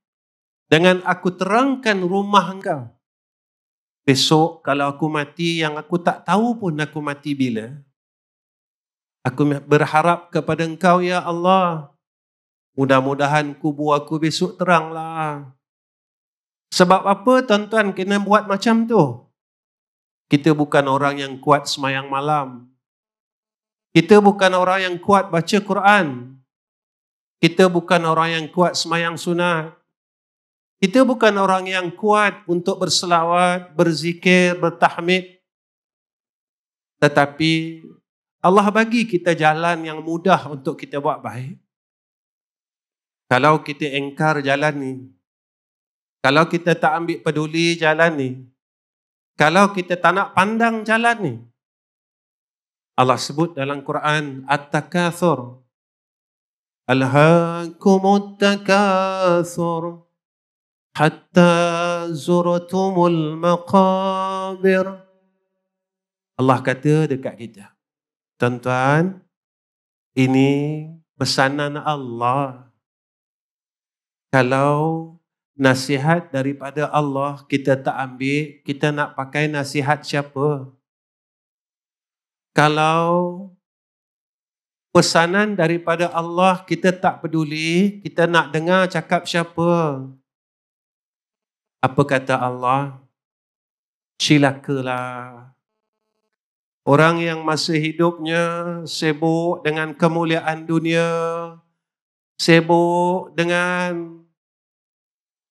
dengan aku terangkan rumah engkau, besok kalau aku mati yang aku tak tahu pun aku mati bila, aku berharap kepada engkau, ya Allah, mudah-mudahan kubur aku besok teranglah. Sebab apa tuan-tuan kena buat macam tu? Kita bukan orang yang kuat semayang malam. Kita bukan orang yang kuat baca Quran. Kita bukan orang yang kuat semayang sunat. Kita bukan orang yang kuat untuk berselawat, berzikir, bertahmid. Tetapi Allah bagi kita jalan yang mudah untuk kita buat baik. Kalau kita engkar jalan ni, kalau kita tak ambil peduli jalan ni, kalau kita tak nak pandang jalan ni, Allah sebut dalam Quran, At-Takathur. Alhaakumut takathur hatta zurtumul maqabir. Allah kata dekat kita, tuan-tuan, ini pesanan Allah. Kalau nasihat daripada Allah kita tak ambil, kita nak pakai nasihat siapa? Kalau pesanan daripada Allah kita tak peduli, kita nak dengar cakap siapa? Apa kata Allah? Cilakalah orang yang masa hidupnya sibuk dengan kemuliaan dunia, sibuk dengan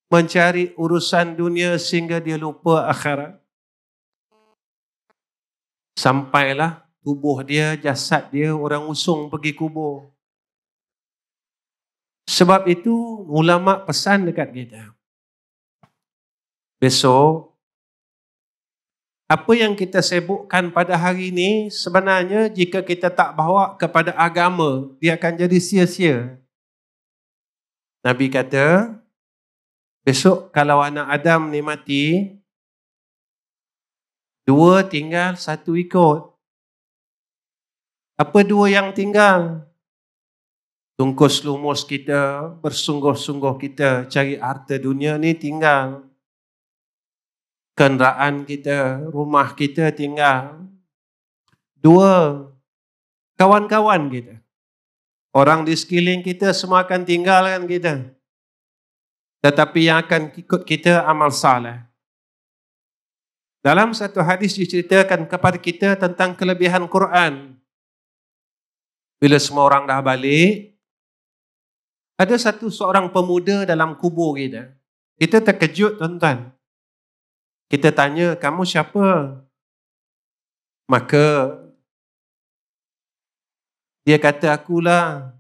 mencari urusan dunia sehingga dia lupa akhirat. Sampailah tubuh dia, jasad dia, orang usung pergi kubur. Sebab itu ulama pesan dekat kita, besok apa yang kita sibukkan pada hari ini sebenarnya jika kita tak bawa kepada agama, dia akan jadi sia-sia. Nabi kata, besok kalau anak Adam ni mati, 2 tinggal, 1 ikut. Apa 2 yang tinggal? Tungkus lumus kita, bersungguh-sungguh kita cari harta dunia ni tinggal. Kenderaan kita, rumah kita tinggal. 2, kawan-kawan kita. Orang di sekeliling kita semua akan tinggalkan kita. Tetapi yang akan ikut kita amal saleh. Dalam satu hadis diceritakan kepada kita tentang kelebihan Quran. Bila semua orang dah balik, ada seorang pemuda dalam kubur kita. Kita terkejut, tuan-tuan. Kita tanya, kamu siapa? Maka dia kata, akulah.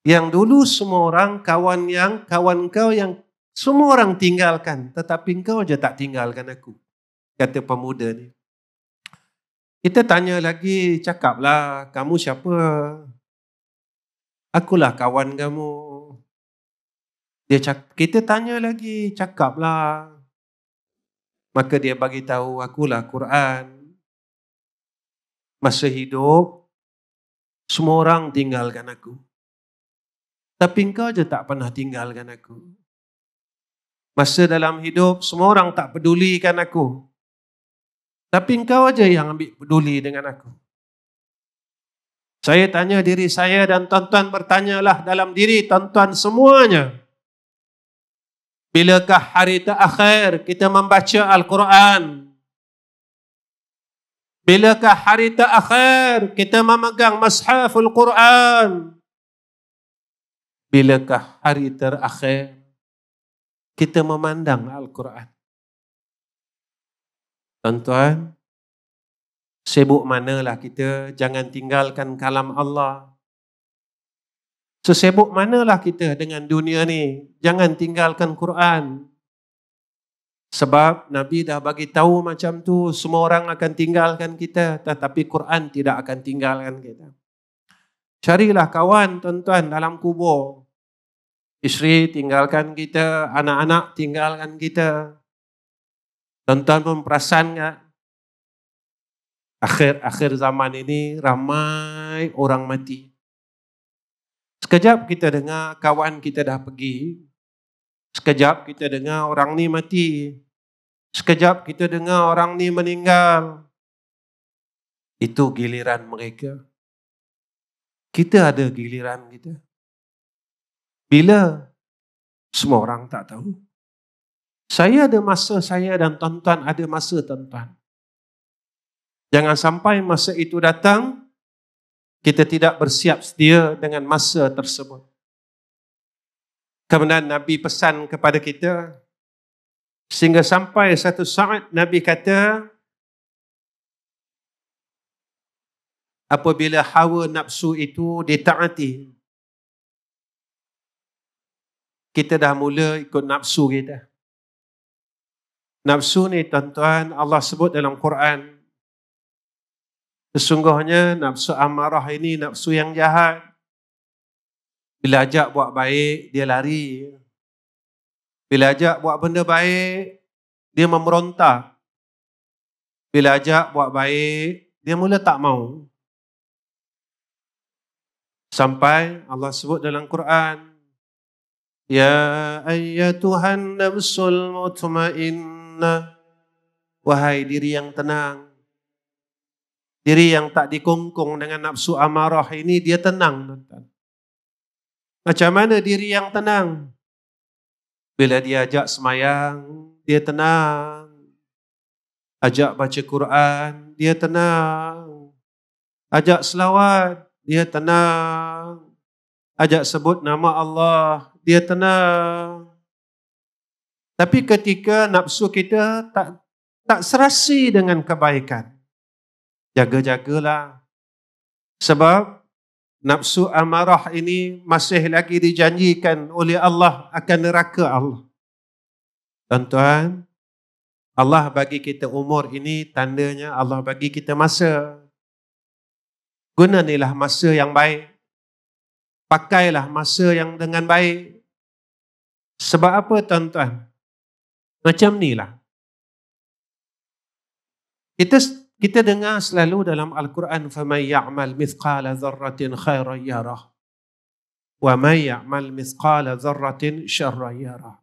Yang dulu semua orang kawan kau yang semua orang tinggalkan, tetapi engkau je tak tinggalkan aku. Kata pemuda ni. Kita tanya lagi, cakaplah, kamu siapa? Akulah kawan kamu. Kita tanya lagi, cakaplah. Maka dia bagi tahu, akulah Quran. Masa hidup, semua orang tinggalkan aku. Tapi engkau je tak pernah tinggalkan aku. Masa dalam hidup, semua orang tak pedulikan aku. Tapi engkau aja yang ambil peduli dengan aku. Saya tanya diri saya dan tuan-tuan bertanyalah dalam diri tuan-tuan semuanya. Bilakah hari terakhir kita membaca Al-Quran? Bilakah hari terakhir kita memegang Mashaful Quran? Bilakah hari terakhir kita memandang Al-Quran. Tuan-tuan, sibuk manalah kita, jangan tinggalkan kalam Allah. Sesibuk manalah kita dengan dunia ni, jangan tinggalkan Quran. Sebab Nabi dah bagi tahu macam tu, semua orang akan tinggalkan kita, tetapi Quran tidak akan tinggalkan kita. Carilah kawan, tuan-tuan, dalam kubur. Isteri tinggalkan kita, anak-anak tinggalkan kita. Tuan-tuan pun perasan tak? Akhir zaman ini ramai orang mati. Sekejap kita dengar kawan kita dah pergi. Sekejap kita dengar orang ni mati. Sekejap kita dengar orang ni meninggal. Itu giliran mereka. Kita ada giliran kita. Bila? Semua orang tak tahu. Saya ada masa saya dan tuan-tuan ada masa tuan-tuan. Jangan sampai masa itu datang, kita tidak bersiap sedia dengan masa tersebut. Kemudian Nabi pesan kepada kita, sehingga sampai satu saat Nabi kata, apabila hawa nafsu itu ditaati, kita dah mula ikut nafsu kita. Nafsu ni tuan-tuan, Allah sebut dalam Quran, sesungguhnya nafsu amarah ini nafsu yang jahat. Bila ajak buat baik, dia lari. Bila ajak buat benda baik, dia memberontak. Bila ajak buat baik, dia mula tak mau. Sampai Allah sebut dalam Quran, ya ayyatuhan nafsul mutmainnah, wahai diri yang tenang. Diri yang tak dikongkong dengan nafsu amarah ini, dia tenang. Macam mana diri yang tenang? Bila dia ajak semayang, dia tenang. Ajak baca Quran, dia tenang. Ajak selawat, dia tenang. Ajak sebut nama Allah, dia tenang. Tapi ketika nafsu kita tak serasi dengan kebaikan, jaga-jagalah. Sebab nafsu amarah ini masih lagi dijanjikan oleh Allah akan neraka Allah. Tuan-tuan, Allah bagi kita umur ini, tandanya Allah bagi kita masa. Gunailah masa yang baik. Pakailah masa yang dengan baik. Sebab apa tuan-tuan? Macam inilah. Kita dengar selalu dalam Al-Quran, فَمَنْ يَعْمَلْ مِثْقَالَ ذَرَّةٍ خَيْرًا يَرَهُ وَمَنْ يَعْمَلْ مِثْقَالَ ذَرَّةٍ شَرًّا يَرَهُ.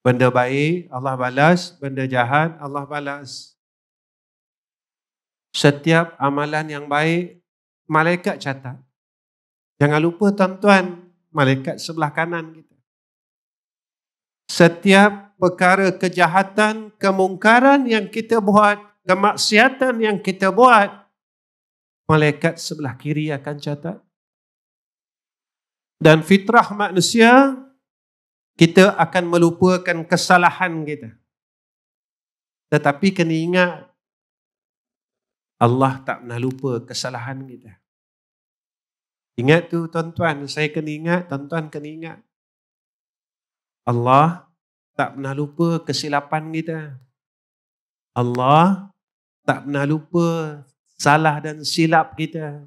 Benda baik Allah balas, benda jahat Allah balas. Setiap amalan yang baik, malaikat catat. Jangan lupa tuan-tuan, malaikat sebelah kanan kita. Setiap perkara kejahatan, kemungkaran yang kita buat, kemaksiatan yang kita buat, malaikat sebelah kiri akan catat. Dan fitrah manusia, kita akan melupakan kesalahan kita. Tetapi kena ingat, Allah tak pernah lupa kesalahan kita. Ingat tu tuan-tuan, saya kena ingat, tuan-tuan kena ingat. Allah tak pernah lupa kesilapan kita. Allah tak pernah lupa salah dan silap kita.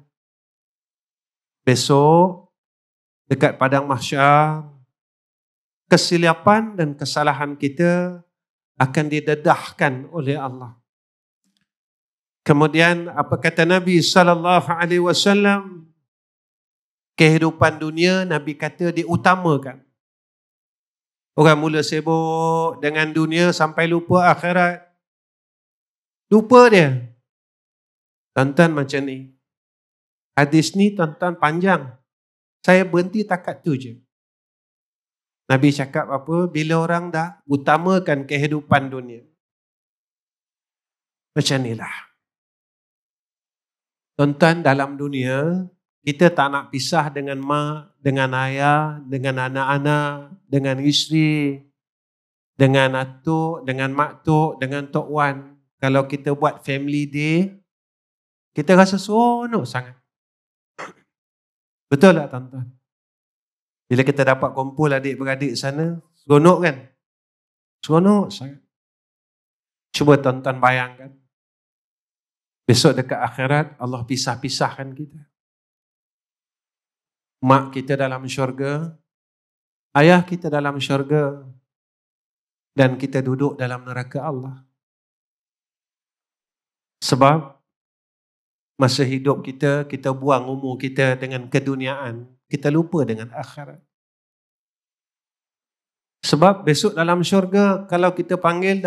Besok, dekat padang mahsyar, kesilapan dan kesalahan kita akan didedahkan oleh Allah. Kemudian apa kata Nabi SAW? Kehidupan dunia, Nabi kata diutamakan. Orang mula sibuk dengan dunia sampai lupa akhirat. Lupa dia. Tuan-tuan macam ni. Hadis ni tuan-tuan panjang. Saya berhenti takat tu je. Nabi cakap apa? Bila orang dah utamakan kehidupan dunia. Macam inilah. Tuan-tuan, dalam dunia, kita tak nak pisah dengan mak, dengan ayah, dengan anak-anak, dengan isteri, dengan atuk, dengan maktuk, dengan tok wan. Kalau kita buat family day, kita rasa seronok sangat. Betul tak tuan-tuan? Bila kita dapat kumpul adik-beradik sana, seronok kan? Seronok sangat. Cuba tuan-tuan bayangkan. Besok dekat akhirat, Allah pisah-pisahkan kita. Mak kita dalam syurga, ayah kita dalam syurga, dan kita duduk dalam neraka Allah. Sebab masa hidup kita, kita buang umur kita dengan keduniaan, kita lupa dengan akhirat. Sebab besok dalam syurga, kalau kita panggil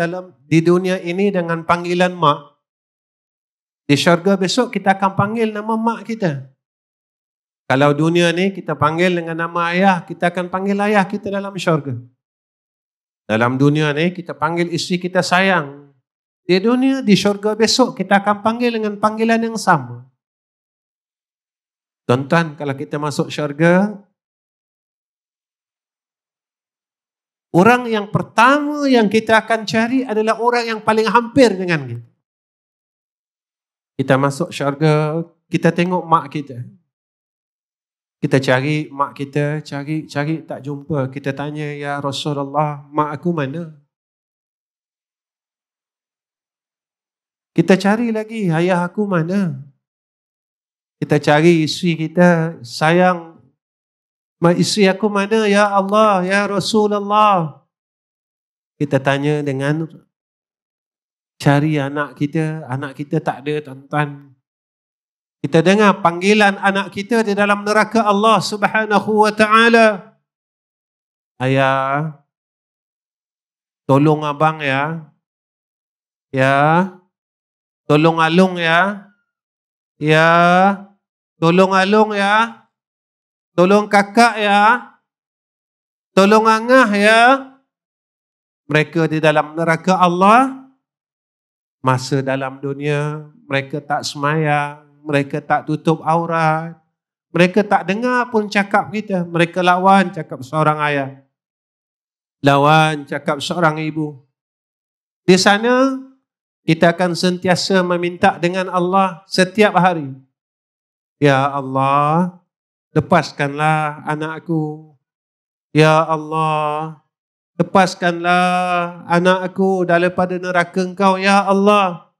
di dunia ini dengan panggilan mak, di syurga besok kita akan panggil nama mak kita. Kalau dunia ni kita panggil dengan nama ayah, kita akan panggil ayah kita dalam syurga. Dalam dunia ni kita panggil isteri kita sayang. Di dunia, di syurga besok kita akan panggil dengan panggilan yang sama. Tuan-tuan, kalau kita masuk syurga, orang yang pertama yang kita akan cari adalah orang yang paling hampir dengan kita. Kita masuk syurga, kita tengok mak kita. Kita cari mak kita, cari tak jumpa. Kita tanya, ya Rasulullah, mak aku mana? Kita cari lagi, ayah aku mana? Kita cari isteri kita, sayang, isteri aku mana? Ya Allah, ya Rasulullah. Kita tanya dengan cari anak kita tak ada tuan-tuan. Kita dengar panggilan anak kita di dalam neraka Allah Subhanahu wa ta'ala. Ayah, tolong abang ya. Ya, tolong alung ya. Ya, tolong alung ya. Tolong kakak ya. Tolong angah ya. Mereka di dalam neraka Allah. Masa dalam dunia, mereka tak semayang, mereka tak tutup aurat, mereka tak dengar pun cakap kita. Mereka lawan cakap seorang ayah, lawan cakap seorang ibu. Di sana, kita akan sentiasa meminta dengan Allah setiap hari. Ya Allah, lepaskanlah anakku. Ya Allah, lepaskanlah anak aku daripada neraka Engkau, ya Allah.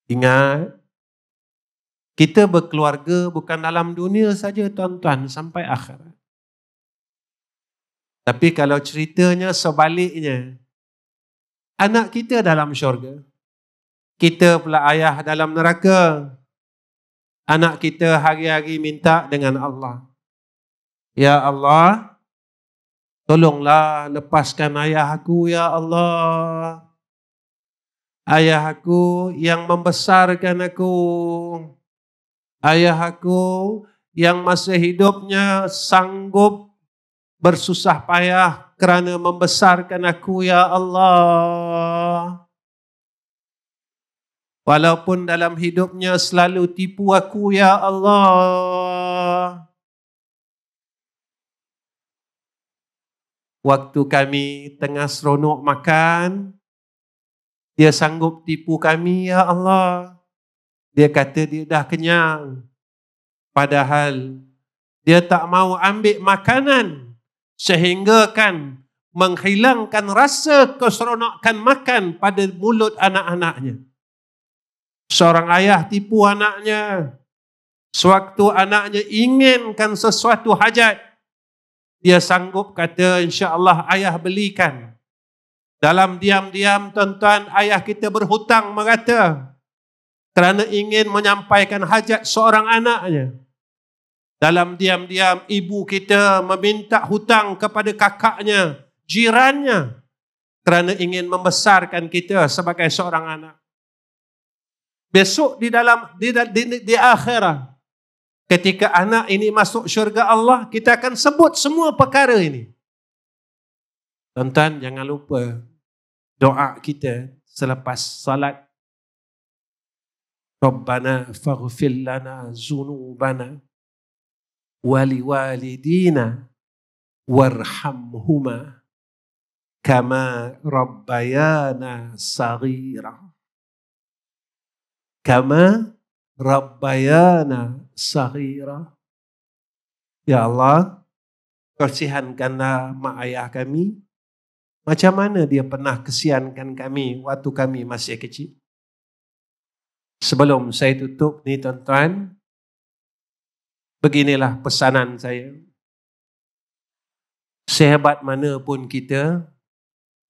Ingat, kita berkeluarga bukan dalam dunia saja tuan-tuan, sampai akhirat. Tapi kalau ceritanya sebaliknya, anak kita dalam syurga, kita pula ayah dalam neraka. Anak kita hari-hari minta dengan Allah. Ya Allah, tolonglah lepaskan ayah aku, ya Allah. Ayah aku yang membesarkan aku. Ayah aku yang masa hidupnya sanggup bersusah payah kerana membesarkan aku, ya Allah. Walaupun dalam hidupnya selalu tipu aku, ya Allah. Waktu kami tengah seronok makan, dia sanggup tipu kami, ya Allah. Dia kata dia dah kenyang. Padahal dia tak mau ambil makanan sehingga kan menghilangkan rasa keseronokan makan pada mulut anak-anaknya. Seorang ayah tipu anaknya. Sewaktu anaknya inginkan sesuatu hajat, dia sanggup kata, insya-Allah ayah belikan. Dalam diam-diam tuan-tuan, ayah kita berhutang merata kerana ingin menyampaikan hajat seorang anaknya. Dalam diam-diam ibu kita meminta hutang kepada kakaknya, jirannya, kerana ingin membesarkan kita sebagai seorang anak. Besok di akhirat, ketika anak ini masuk syurga Allah, kita akan sebut semua perkara ini. Tuan-tuan, jangan lupa doa kita selepas salat. Rabbana faghfir lana zunubana waliwalidina warhamhuma kama rabbayana saghira. Kama rabbayana saghira. Ya Allah, kasihankanlah mak ayah kami macam mana dia pernah kesiankan kami waktu kami masih kecil. Sebelum saya tutup ni tuan-tuan, beginilah pesanan saya. Sehebat mana pun kita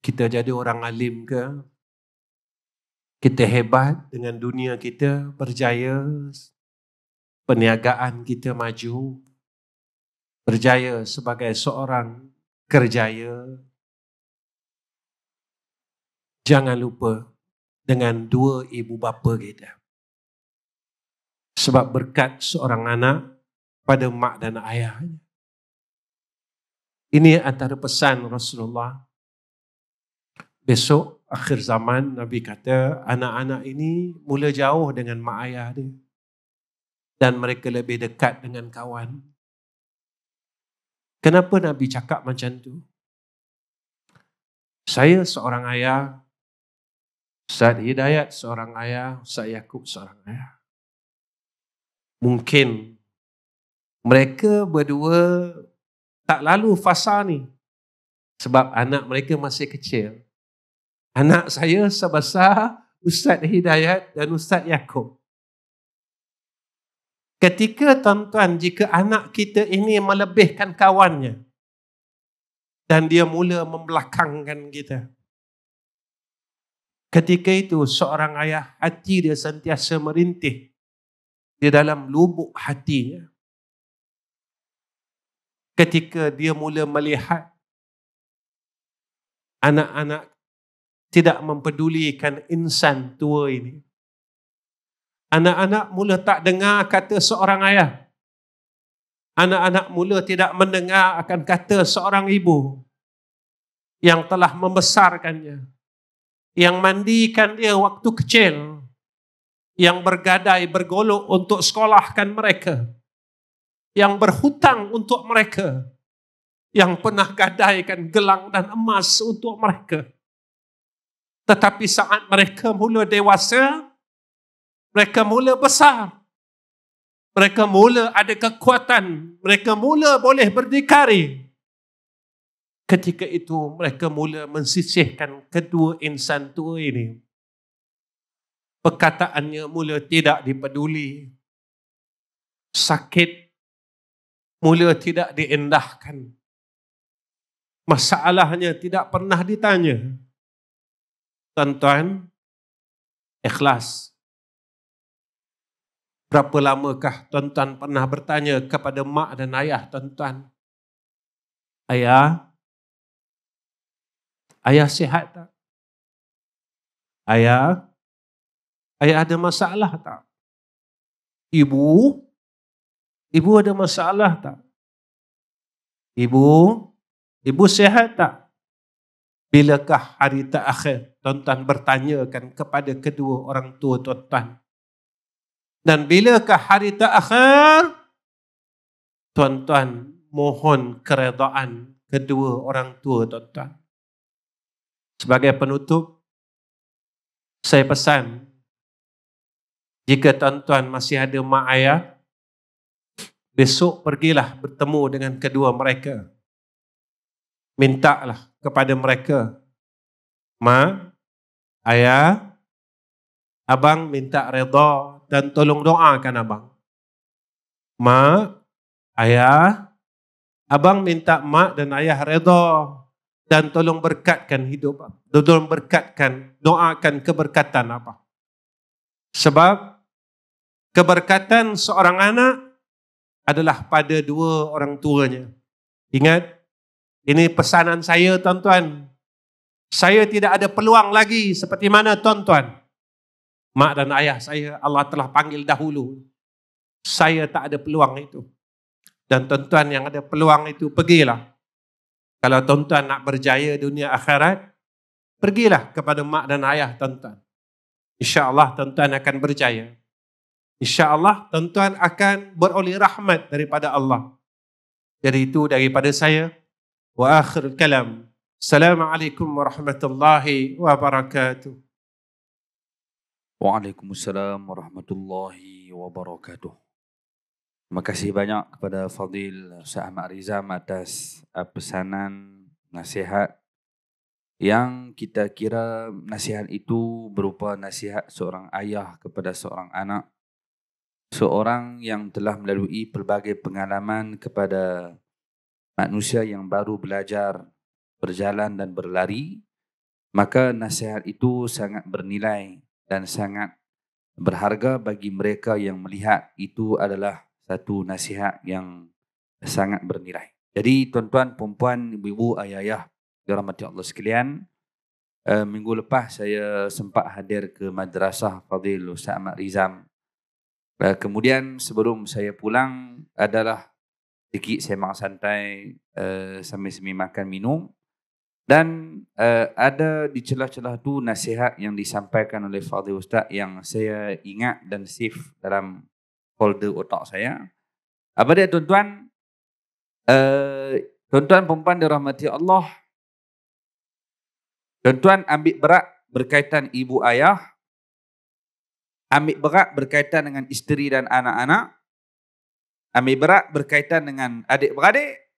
jadi orang alim ke, kita hebat dengan dunia kita berjaya, perniagaan kita maju, berjaya sebagai seorang kerjaya, jangan lupa dengan dua ibu bapa kita. Sebab berkat seorang anak pada mak dan ayahnya. Ini antara pesan Rasulullah. Besok akhir zaman Nabi kata anak-anak ini mula jauh dengan mak ayah dia. Dan mereka lebih dekat dengan kawan. Kenapa Nabi cakap macam tu? Saya seorang ayah, Ustaz Hidayat seorang ayah, Ustaz Yaakob seorang ayah. Mungkin mereka berdua tak lalu fasa ni. Sebab anak mereka masih kecil. Anak saya sebesar Ustaz Hidayat dan Ustaz Yaakob. Ketika tuan-tuan, jika anak kita ini melebihkan kawannya dan dia mula membelakangkan kita, ketika itu seorang ayah hati dia sentiasa merintih di dalam lubuk hatinya. Ketika dia mula melihat anak-anak tidak mempedulikan insan tua ini. Anak-anak mula tak dengar kata seorang ayah. Anak-anak mula tidak mendengar akan kata seorang ibu yang telah membesarkannya, yang mandikan dia waktu kecil, yang bergadai bergolok untuk sekolahkan mereka, yang berhutang untuk mereka, yang pernah gadaikan gelang dan emas untuk mereka. Tetapi saat mereka mula dewasa, mereka mula besar, mereka mula ada kekuatan, mereka mula boleh berdikari. Ketika itu mereka mula mensisihkan kedua insan tua ini. Perkataannya mula tidak dipeduli. Sakit mula tidak diendahkan. Masalahnya tidak pernah ditanya. Tuan-tuan, ikhlas. Berapa lamakah tuan-tuan pernah bertanya kepada mak dan ayah tuan-tuan? Ayah sihat tak? Ayah ada masalah tak? Ibu ada masalah tak? Ibu sihat tak? Bilakah hari terakhir tuan-tuan bertanyakan kepada kedua orang tua tuan-tuan? Dan bilakah hari terakhir tuan-tuan mohon keredaan kedua orang tua tuan-tuan? Sebagai penutup, saya pesan, jika tuan-tuan masih ada mak ayah, besok pergilah bertemu dengan kedua mereka. Mintalah kepada mereka, mak, ayah, abang minta redha dan tolong doakan abang. Mak, ayah, abang minta mak dan ayah redha dan tolong berkatkan hidup, tolong berkatkan, doakan keberkatan abang. Sebab keberkatan seorang anak adalah pada dua orang tuanya. Ingat, ini pesanan saya tuan-tuan. Saya tidak ada peluang lagi seperti mana tuan-tuan. Mak dan ayah saya Allah telah panggil dahulu. Saya tak ada peluang itu. Dan tuan-tuan yang ada peluang itu, pergilah. Kalau tuan-tuan nak berjaya dunia akhirat, pergilah kepada mak dan ayah tuan-tuan. InsyaAllah tuan-tuan akan berjaya. InsyaAllah tuan-tuan akan beroleh rahmat daripada Allah. Jadi itu daripada saya. Wa akhirul kalam. Assalamualaikum warahmatullahi wabarakatuh. Waalaikumsalam warahmatullahi wabarakatuh. Terima kasih banyak kepada Fadil Ustaz Ahmad Rizam atas pesanan nasihat yang kita kira nasihat itu berupa nasihat seorang ayah kepada seorang anak, seorang yang telah melalui pelbagai pengalaman kepada manusia yang baru belajar berjalan dan berlari, maka nasihat itu sangat bernilai dan sangat berharga bagi mereka yang melihat itu adalah satu nasihat yang sangat bernilai. Jadi tuan-tuan, puan-puan, ibu-ibu, ayah-ayah dirahmati Allah sekalian, minggu lepas saya sempat hadir ke madrasah Fadil Ustaz Ahmad Rizam. Kemudian sebelum saya pulang adalah sedikit sembang santai sambil makan minum. Dan ada di celah-celah tu nasihat yang disampaikan oleh Fadil Ustaz yang saya ingat dan save dalam folder otak saya. Apa dia tuan-tuan? Tuan-tuan perempuan dirahmati Allah, tuan-tuan ambil berat berkaitan ibu ayah, ambil berat berkaitan dengan isteri dan anak-anak, ambil berat berkaitan dengan adik-beradik,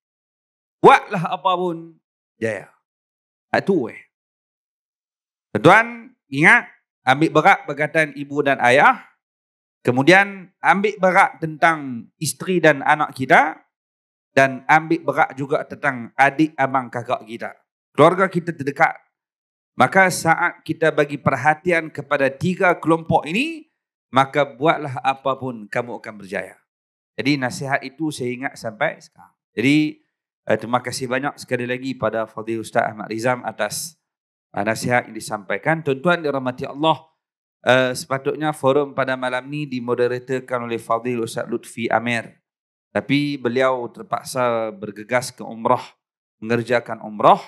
buatlah apa pun jaya. Itu tuan-tuan ingat, ambil berat berkaitan ibu dan ayah, kemudian ambil berat tentang isteri dan anak kita, dan ambil berat juga tentang adik, abang, kakak kita, keluarga kita terdekat. Maka saat kita bagi perhatian kepada tiga kelompok ini, maka buatlah apapun kamu akan berjaya. Jadi nasihat itu saya ingat sampai sekarang. Jadi terima kasih banyak sekali lagi pada Fadil Ustaz Ahmad Rizam atas nasihat yang disampaikan. Tuan-tuan dirahmati Allah, sepatutnya forum pada malam ni dimoderatorkan oleh Fadil Ustaz Lutfi Amir. Tapi beliau terpaksa bergegas ke umrah, mengerjakan umrah.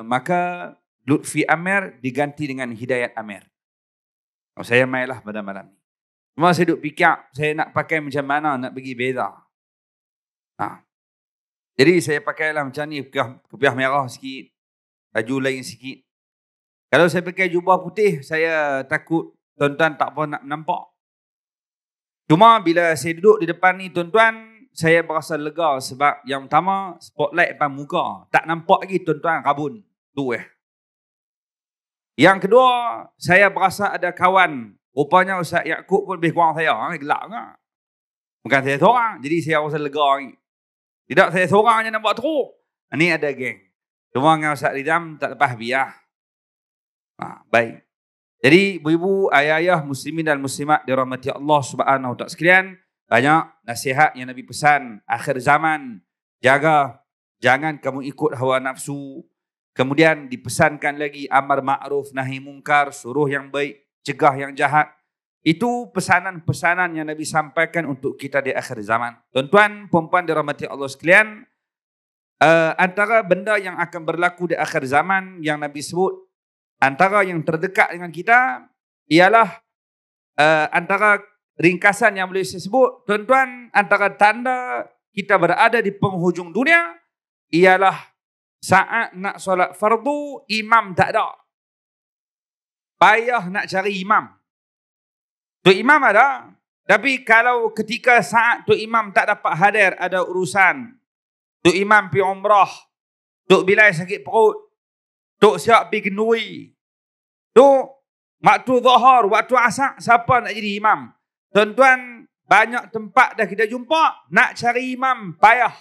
Maka Lutfi Amir diganti dengan Hidayat Amir. Saya mainlah pada malam ni. Cuma saya duk fikir, saya nak pakai macam mana, nak bagi beza. Jadi saya pakailah macam ni, kepiah merah sikit, baju lain sikit. Kalau saya pakai jubah putih, saya takut tuan-tuan tak apa nak nampak. Cuma bila saya duduk di depan ni tuan-tuan, saya berasa lega sebab yang pertama, spotlight depan muka. Tak nampak lagi tuan-tuan rabun. Tu Yang kedua, saya berasa ada kawan. Rupanya Ustaz Yaakob pun lebih kurang saya. Gelap kan? Bukan saya seorang. Jadi saya rasa lega lagi. Tidak saya seorang je nampak teruk. Ini ada geng. Cuma dengan Ustaz Rizam tak lepas biar. Baik. Jadi ibu-ibu, ayah-ayah, muslimin dan muslimat dirahmati Allah Subhanahu wa taala sekalian, banyak nasihat yang Nabi pesan akhir zaman. Jaga, jangan kamu ikut hawa nafsu. Kemudian dipesankan lagi amar ma'ruf nahi mungkar, suruh yang baik, cegah yang jahat. Itu pesanan-pesanan yang Nabi sampaikan untuk kita di akhir zaman. Tuan-tuan, puan-puan dirahmati Allah sekalian, antara benda yang akan berlaku di akhir zaman yang Nabi sebut, antara yang terdekat dengan kita ialah antara ringkasan yang boleh saya sebut, tuan-tuan, antara tanda kita berada di penghujung dunia ialah saat nak solat fardu, imam tak ada. Payah nak cari imam. Tok Imam ada, tapi kalau ketika saat Tok Imam tak dapat hadir, ada urusan, Tok Imam pergi umrah, Tok Bilal sakit perut, Tok siap pergi kenduri, Tok waktu zuhur, waktu asar, siapa nak jadi imam? Tuan-tuan, banyak tempat dah kita jumpa, nak cari imam payah,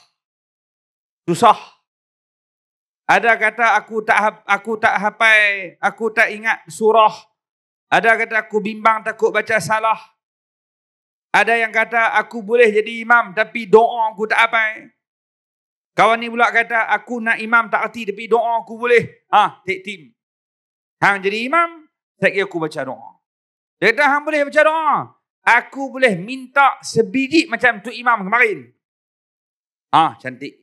susah. Ada kata aku tak hafal, aku tak ingat surah. Ada kata aku bimbang takut baca salah. Ada yang kata aku boleh jadi imam tapi doa aku tak hafal. Kawan ni pula kata aku nak imam tak erti tapi doa aku boleh. Take team. Hang jadi imam, saya kira aku baca doa. Dia kata hang boleh baca doa. Aku boleh minta sebiji macam tu imam kemarin. Cantik.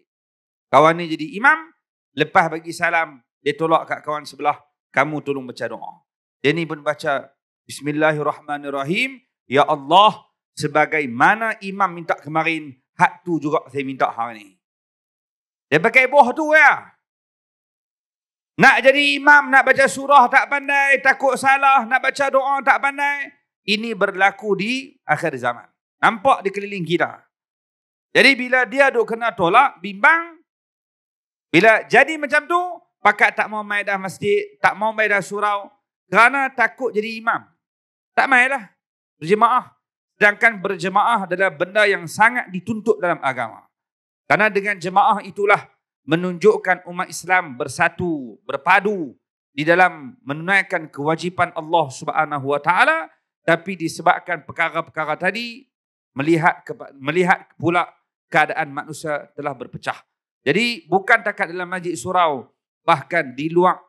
Kawan ni jadi imam, lepas bagi salam, dia tolak kat kawan sebelah, kamu tolong baca doa. Dia ni pun baca Bismillahirrahmanirrahim. Ya Allah, sebagaimana imam minta kemarin, hak tu juga saya minta hari ni. Dia pakai boh tu ya. Nak jadi imam, nak baca surah tak pandai, takut salah, nak baca doa tak pandai. Ini berlaku di akhir zaman. Nampak di keliling kita. Jadi bila dia duk kena tolak, bimbang. Bila jadi macam tu, pakat tak mau mai dah masjid, tak mau mai dah surau. Kerana takut jadi imam. Tak mai lah. Berjemaah. Sedangkan berjemaah adalah benda yang sangat dituntut dalam agama. Karena dengan jemaah itulah menunjukkan umat Islam bersatu, berpadu di dalam menunaikan kewajipan Allah Subhanahu Wa Taala, tapi disebabkan perkara-perkara tadi melihat pula keadaan manusia telah berpecah. Jadi bukan takat dalam majlis surau, bahkan di luar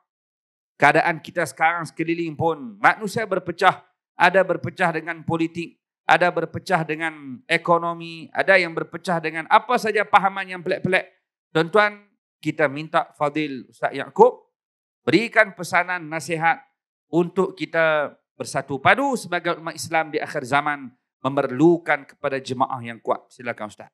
keadaan kita sekarang sekeliling pun manusia berpecah. Ada berpecah dengan politik, ada berpecah dengan ekonomi, ada yang berpecah dengan apa saja pahaman yang pelik-pelik. Tuan-tuan, kita minta Fadil Ustaz Yaakob berikan pesanan nasihat untuk kita bersatu padu sebagai umat Islam di akhir zaman, memerlukan kepada jemaah yang kuat. Silakan Ustaz.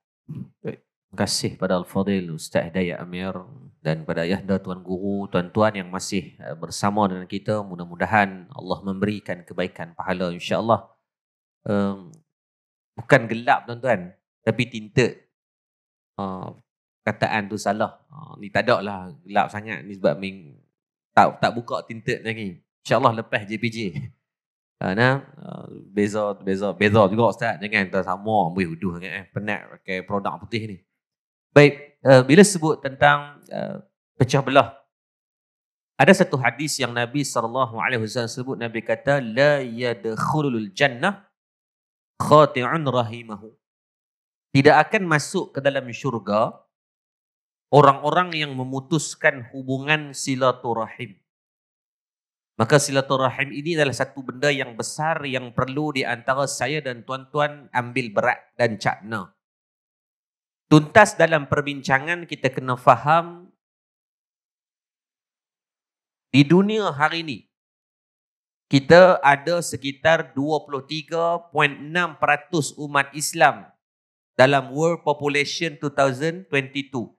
Baik. Terima kasih pada Al-Fadil Ustaz Hidayat Amir dan pada Yahda Tuan Guru, tuan-tuan yang masih bersama dengan kita. Mudah-mudahan Allah memberikan kebaikan pahala insya-Allah. Bukan gelap tuan-tuan, tapi tinted. Kataan tu salah. Ni tak ada lah gelap sangat ni sebab tak buka tinted lagi. InsyaAllah lepas JPJ. Beza juga Ustaz. Jangan tersama. Penat pakai produk putih ni. Baik, bila sebut tentang pecah belah, ada satu hadis yang Nabi SAW sebut. Nabi kata, la yadkhulul jannah khati'un rahimahu. Tidak akan masuk ke dalam syurga orang-orang yang memutuskan hubungan silaturahim. Maka silaturahim ini adalah satu benda yang besar yang perlu di antara saya dan tuan-tuan ambil berat dan cakna. Tuntas dalam perbincangan kita kena faham di dunia hari ini kita ada sekitar 23.6% umat Islam dalam World Population 2022.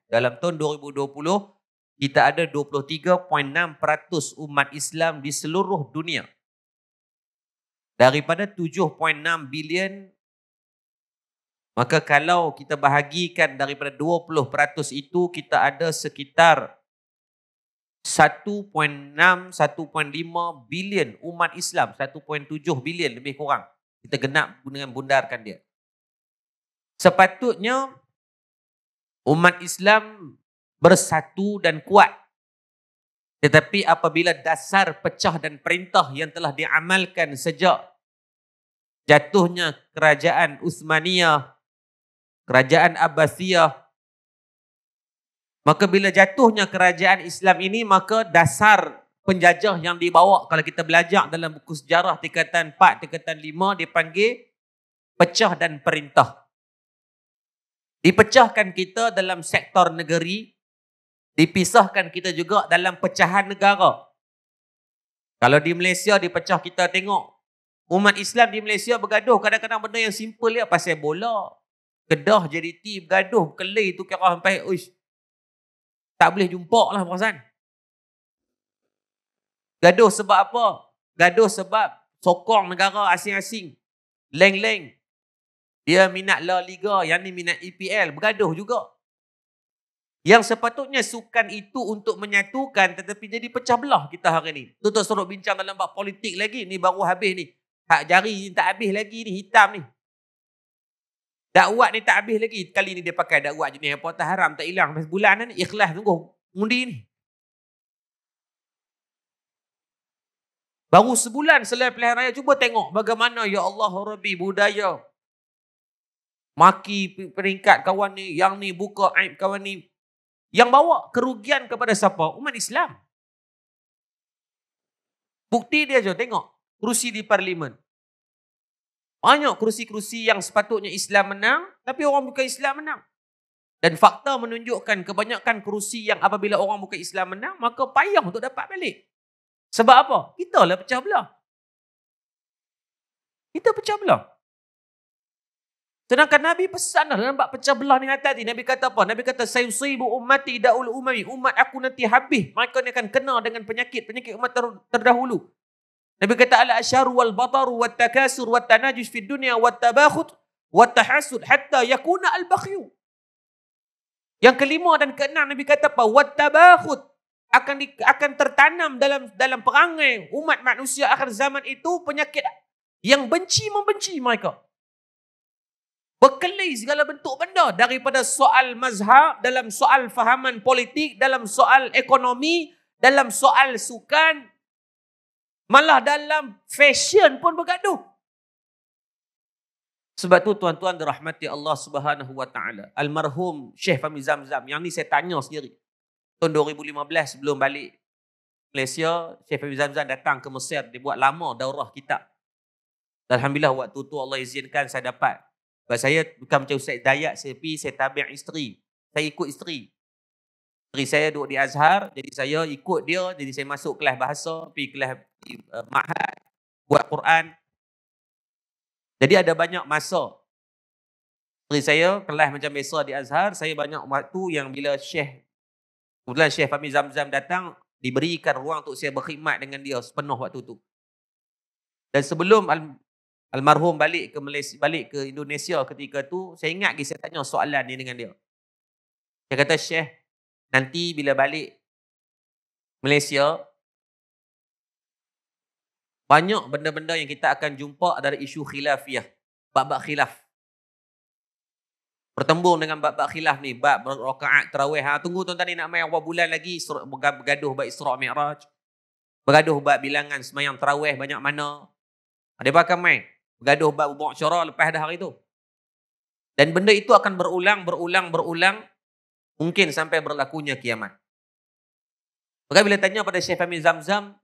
Dalam tahun 2020 kita ada 23.6% umat Islam di seluruh dunia. Daripada 7.6 bilion, maka kalau kita bahagikan daripada 20% itu, kita ada sekitar 1.6, 1.5 bilion umat Islam. 1.7 bilion lebih kurang. Kita genap dengan bundarkan dia. Sepatutnya umat Islam bersatu dan kuat. Tetapi apabila dasar pecah dan perintah yang telah diamalkan sejak jatuhnya kerajaan Uthmaniyah, kerajaan Abbasiyah, maka bila jatuhnya kerajaan Islam ini, maka dasar penjajah yang dibawa, kalau kita belajar dalam buku sejarah tingkatan 4, tingkatan 5, dipanggil pecah dan perintah. Dipecahkan kita dalam sektor negeri, dipisahkan kita juga dalam pecahan negara. Kalau di Malaysia dipecah, kita tengok umat Islam di Malaysia bergaduh kadang-kadang benda yang simple ya, pasal bola. Kedah JDT bergaduh, kelai tu kira sampai tak boleh jumpa lah perasan. Gaduh sebab apa? Gaduh sebab sokong negara asing-asing. Leng-leng. Dia minat La Liga, yang ni minat EPL, bergaduh juga. Yang sepatutnya sukan itu untuk menyatukan, tetapi jadi pecah belah kita hari ni. Tuan-tuan suruh bincang dalam bab politik lagi, ni baru habis ni. Hak jari ni tak habis lagi ni, hitam ni. Dakwat ni tak habis lagi. Kali ni dia pakai dakwat jenis apa, tak haram, tak hilang. Sebulan ni, ikhlas tunggu. Undi ni. Baru sebulan selepas pilihan raya, cuba tengok bagaimana, ya Allah Rabbi, budaya. Maki peringkat kawan ni, yang ni buka aib kawan ni. Yang bawa kerugian kepada siapa? Umat Islam. Bukti dia je, tengok. Kerusi di parlimen. Banyak kerusi-kerusi yang sepatutnya Islam menang, tapi orang bukan Islam menang. Dan fakta menunjukkan kebanyakan kerusi yang apabila orang bukan Islam menang, maka payah untuk dapat balik. Sebab apa? Kita lah pecah belah. Kita pecah belah. Sedangkan Nabi pesan dah dalam bab pecah belah ni hati. Nabi kata apa? Nabi kata sayusibu ummati daul umami. Umat aku nanti habis. Mereka ni akan kena dengan penyakit umat terdahulu. Nabi kata ala asyaru wal bataru wat takasur wat tanajus fid dunya wat tabakhut wat tahasud hatta yakuna al bakhyu. Yang kelima dan keenam Nabi kata apa? Wat tabakhut akan tertanam dalam perangai umat manusia akhir zaman itu penyakit yang membenci mereka. Berkelahi segala bentuk benda daripada soal mazhab, dalam soal fahaman politik, dalam soal ekonomi, dalam soal sukan, malah dalam fashion pun bergaduh. Sebab tu tuan-tuan dirahmati Allah Subhanahu wa taala. Almarhum Syekh Fahmi Zamzam, yang ni saya tanya sendiri. Tahun 2015 sebelum balik Malaysia, Syekh Fahmi Zamzam datang ke Mesir, dia buat lama daurah kitab. Alhamdulillah waktu tu Allah izinkan saya dapat. Sebab saya bukan macam Ustaz Dayak, saya pergi, saya tabi' isteri. Saya ikut isteri. Isteri saya duduk di Azhar, jadi saya ikut dia, jadi saya masuk kelas bahasa, pergi kelas ma'had, buat Quran. Jadi ada banyak masa. Isteri saya kelas macam biasa di Azhar, saya banyak waktu yang bila kebetulan Syekh Fahmi Zamzam datang, diberikan ruang untuk saya berkhidmat dengan dia sepenuh waktu tu. Dan sebelum almarhum balik ke Malaysia, balik ke Indonesia ketika tu, saya ingat lagi saya tanya soalan ni dengan dia. Dia kata, Syekh, nanti bila balik Malaysia, banyak benda-benda yang kita akan jumpa dari isu khilafiyah, bab-bab khilaf. Bertembung dengan bab-bab khilaf ni, bab rakaat tarawih. Tunggu tuan-tuan ni nak main awal bulan lagi, bergaduh bab Isra' Mi'raj, bergaduh bab bilangan semayang tarawih banyak mana. Dia bakal main. Bergaduh bab mu'asyarah lepas dah hari tu. Dan benda itu akan berulang, mungkin sampai berlakunya kiamat. Maka bila tanya pada Syekh Fahmi Zamzam,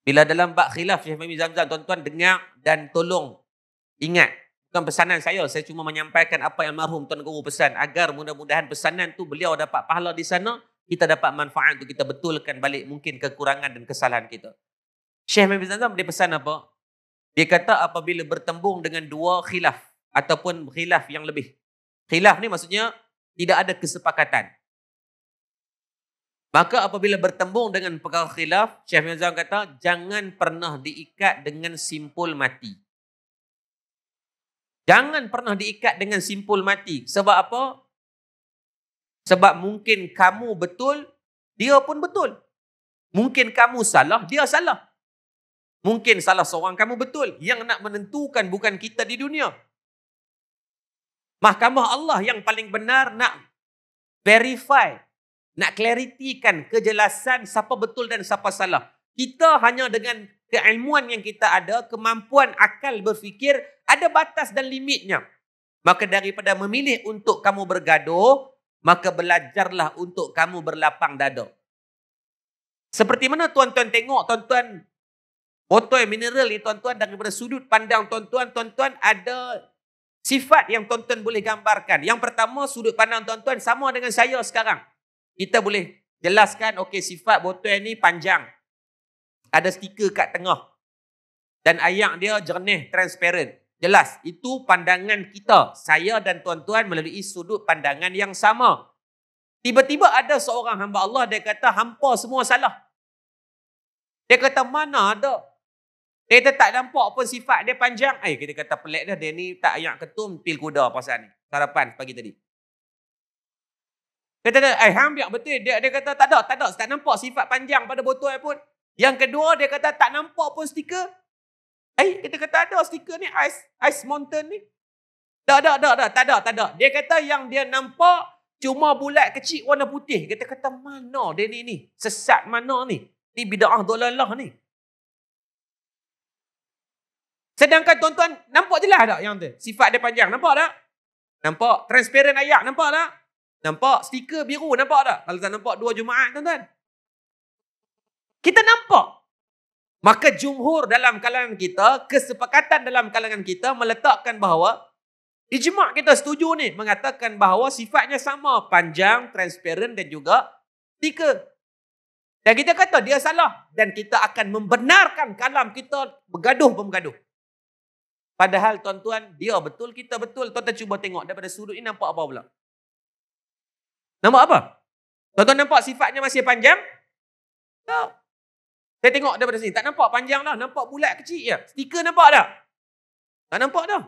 bila dalam bab khilaf Syekh Fahmi Zamzam, tuan-tuan dengar dan tolong ingat. Bukan pesanan saya cuma menyampaikan apa yang almarhum Tuan Guru pesan, agar mudah-mudahan pesanan tu beliau dapat pahala di sana, kita dapat manfaat untuk kita betulkan balik mungkin kekurangan dan kesalahan kita. Syekh Fahmi Zamzam dia pesan apa? Dia kata apabila bertembung dengan dua khilaf ataupun khilaf yang lebih. Khilaf ni maksudnya tidak ada kesepakatan. Maka apabila bertembung dengan perkara khilaf, Syekh Fahmi Zamzam kata jangan pernah diikat dengan simpul mati. Jangan pernah diikat dengan simpul mati. Sebab apa? Sebab mungkin kamu betul, dia pun betul. Mungkin kamu salah, dia salah. Mungkin salah seorang kamu betul. Yang nak menentukan bukan kita di dunia. Mahkamah Allah yang paling benar nak verify, nak claritikan kejelasan siapa betul dan siapa salah. Kita hanya dengan keilmuan yang kita ada, kemampuan akal berfikir, ada batas dan limitnya. Maka daripada memilih untuk kamu bergaduh, maka belajarlah untuk kamu berlapang dada. Seperti mana tuan-tuan tengok, tuan-tuan, botol mineral ni tuan-tuan, daripada sudut pandang tuan-tuan ada sifat yang tuan-tuan boleh gambarkan. Yang pertama, sudut pandang tuan-tuan sama dengan saya sekarang. Kita boleh jelaskan, okey, sifat botol ni panjang. Ada stiker kat tengah. Dan air dia jernih, transparent. Jelas, itu pandangan kita. Saya dan tuan-tuan melalui sudut pandangan yang sama. Tiba-tiba ada seorang hamba Allah, dia kata, hampa semua salah. Dia kata, mana ada? Dia kata, tak nampak pun sifat dia panjang. Kita kata, pelik dah. Dia ni tak ayak ketum, pil kuda pasal ni. Sarapan pagi tadi. Dia kata, hang biar betul. Dia kata, tak ada. Tak nampak sifat panjang pada botol pun. Yang kedua, dia kata, tak nampak pun stiker. Kita kata, ada stiker ni, Ice Mountain ni. Tak ada. Dia kata, yang dia nampak, cuma bulat kecil warna putih. Kita kata, mana dia ni? Sesat mana ni? Ni bid'ah dolalah ni. Sedangkan tuan-tuan, nampak jelas tak yang tu? Sifat dia panjang, nampak tak? Nampak. Transparent ayak, nampak tak? Nampak. Stiker biru, nampak tak? Kalau tak nampak 2 Jumaat, tuan-tuan. Kita nampak. Maka jumhur dalam kalangan kita, kesepakatan dalam kalangan kita meletakkan bahawa ijma' kita setuju ni, mengatakan bahawa sifatnya sama, panjang, transparent dan juga stiker. Dan kita kata dia salah. Dan kita akan membenarkan kalam kita bergaduh. Padahal tuan-tuan, dia betul, kita betul. Tuan-tuan cuba tengok daripada sudut ini nampak apa pula? Nampak apa? Tuan-tuan nampak sifatnya masih panjang? Tak. Saya tengok daripada sini, tak nampak panjang dah. Nampak bulat kecil je. Stiker nampak tak? Tak nampak dah.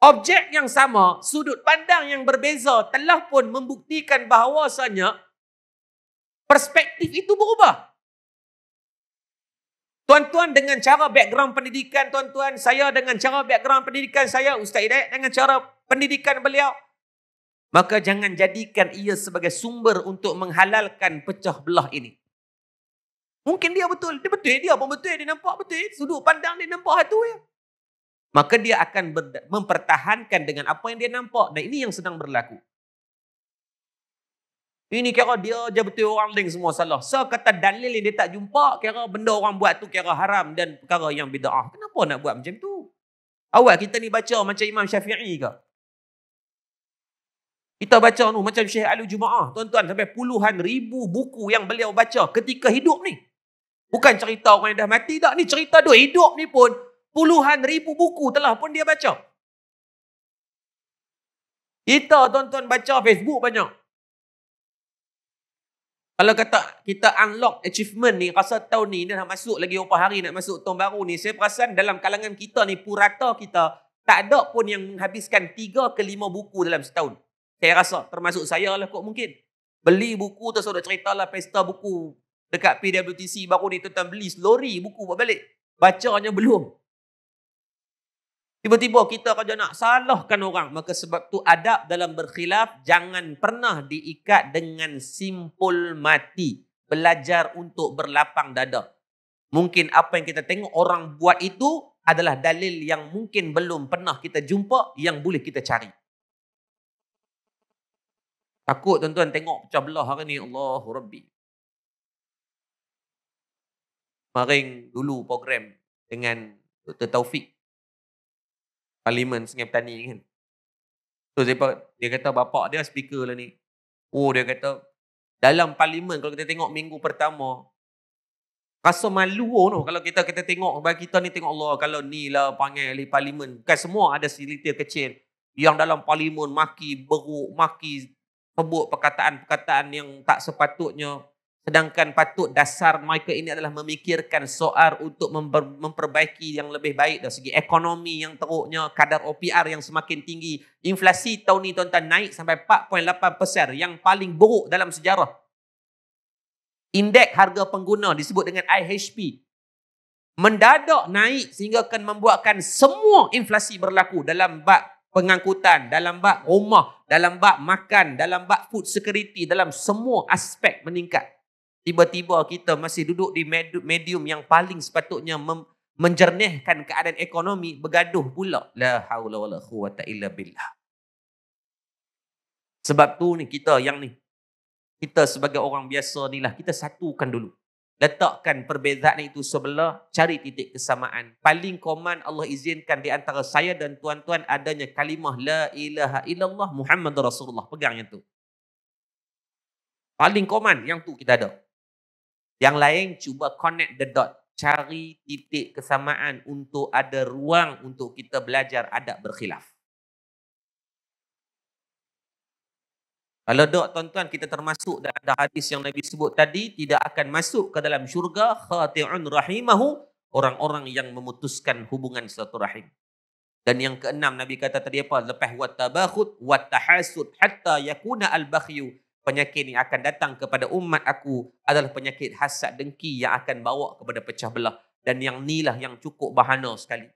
Objek yang sama, sudut pandang yang berbeza telah pun membuktikan bahawasanya perspektif itu berubah. Tuan-tuan dengan cara background pendidikan tuan-tuan, saya dengan cara background pendidikan saya, Ustaz Hidayat dengan cara pendidikan beliau, maka jangan jadikan ia sebagai sumber untuk menghalalkan pecah belah ini. Mungkin dia betul, dia pun betul, dia nampak betul, sudut pandang dia nampak satu ya. Maka dia akan mempertahankan dengan apa yang dia nampak. Dan ini yang sedang berlaku. Ini kira dia je betul, orang lain semua salah. So kata dalil yang dia tak jumpa, kira benda orang buat tu kira haram dan perkara yang bid'ah. Kenapa nak buat macam tu? Awal kita ni baca macam Imam Syafi'i ke? Kita baca tu macam Syekh Al-Jum'ah. Tuan-tuan, sampai puluhan ribu buku yang beliau baca ketika hidup ni. Bukan cerita orang yang dah mati tak. Ni cerita dia hidup ni pun puluhan ribu buku telah pun dia baca. Kita tuan-tuan baca Facebook banyak. Kalau kata kita unlock achievement ni, rasa tahun ni dah masuk lagi berapa hari nak masuk tahun baru ni, saya perasan dalam kalangan kita ni, purata kita, tak ada pun yang menghabiskan 3 ke 5 buku dalam setahun. Saya rasa, termasuk saya lah kot mungkin. Beli buku tu sudah cerita lah pesta buku dekat PWTC baru ni, tuan-tuan beli lori buku buat balik. Bacanya belum. Tiba-tiba kita kerja nak salahkan orang. Maka sebab tu adab dalam berkhilaf jangan pernah diikat dengan simpul mati. Belajar untuk berlapang dada. Mungkin apa yang kita tengok orang buat itu adalah dalil yang mungkin belum pernah kita jumpa yang boleh kita cari. Takut tuan-tuan tengok pecah belah hari ni. Allahu Rabbi. Kemarin dulu program dengan Dr. Taufik. Parlimen Sungai Petani kan. So dia kata bapak dia speaker lah ni. Oh dia kata dalam parlimen kalau kita tengok minggu pertama rasa malu no kalau kita tengok bagi kita ni tengok Allah kalau ni lah panggil ahli parlimen. Bukan semua ada selitir kecil yang dalam parlimen maki beruk, maki sebut perkataan-perkataan yang tak sepatutnya. Sedangkan patut dasar mereka ini adalah memikirkan soal untuk memperbaiki yang lebih baik dari segi ekonomi yang teruknya, kadar OPR yang semakin tinggi. Inflasi tahun ini tuan-tuan naik sampai 4.8%, yang paling buruk dalam sejarah. Indeks harga pengguna disebut dengan IHP. Mendadak naik sehingga akan membuatkan semua inflasi berlaku dalam bab pengangkutan, dalam bab rumah, dalam bab makan, dalam bab food security, dalam semua aspek meningkat. Tiba-tiba kita masih duduk di medium yang paling sepatutnya menjernihkan keadaan ekonomi, bergaduh pula. La haula wala quwwata illa billah. Sebab tu ni kita sebagai orang biasa ni lah, kita satukan dulu. Letakkan perbezaan itu sebelah, cari titik kesamaan. Paling common Allah izinkan di antara saya dan tuan-tuan adanya kalimah la ilaha illallah Muhammad Rasulullah. Pegang yang tu. Paling common yang tu kita ada. Yang lain cuba connect the dot. Cari titik kesamaan untuk ada ruang untuk kita belajar adab berkhilaf. Kalau dok tuan-tuan kita termasuk dalam hadis yang Nabi sebut tadi, tidak akan masuk ke dalam syurga khati'un rahimahu, orang-orang yang memutuskan hubungan silaturahim. Dan yang keenam Nabi kata tadi apa? Lepas wat tabakhut wat tahasud hatta yakuna al-bakhyu. Penyakit yang akan datang kepada umat aku adalah penyakit hasad dengki yang akan bawa kepada pecah belah. Dan yang inilah yang cukup bahana sekali.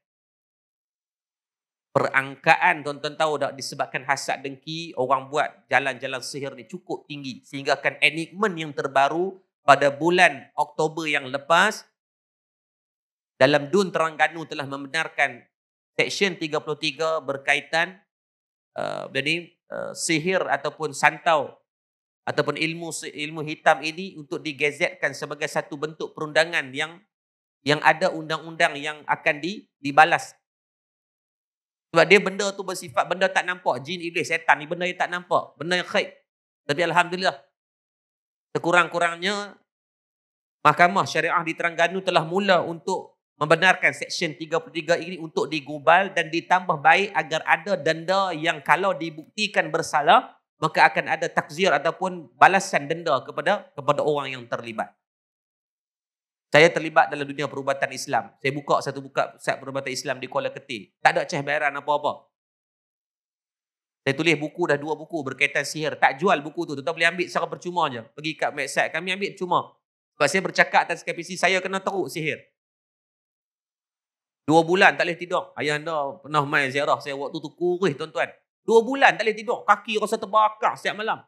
Perangkaan tuan-tuan tahu tak, disebabkan hasad dengki, orang buat jalan-jalan sihir ni cukup tinggi. Sehingga akan enigmen yang terbaru pada bulan Oktober yang lepas, dalam DUN Terengganu telah membenarkan Seksyen 33 berkaitan sihir ataupun santau ataupun ilmu hitam ini untuk digazetkan sebagai satu bentuk perundangan yang ada undang-undang yang akan dibalas. Sebab dia benda tu bersifat benda tak nampak, jin, iblis, setan ni benda yang tak nampak, benda yang khaib. Tapi alhamdulillah sekurang-kurangnya Mahkamah Syariah di Terengganu telah mula untuk membenarkan Seksyen 33 ini untuk digubal dan ditambah baik agar ada denda yang kalau dibuktikan bersalah, maka akan ada takzir ataupun balasan denda kepada orang yang terlibat. Saya terlibat dalam dunia perubatan Islam. Saya buka satu pusat perubatan Islam di Kuala Ketir. Tak ada cas bayaran apa-apa. Saya tulis buku, dah 2 buku berkaitan sihir. Tak jual buku tu. Tuan boleh ambil secara percuma je. Pergi kat website kami ambil cuma. Sebab saya bercakap atas KPC, saya kena teruk sihir. 2 bulan tak boleh tidur. Ayah anda pernah main ziarah saya waktu tu kurih tuan-tuan. 2 bulan tak boleh tidur. Kaki rasa terbakar setiap malam.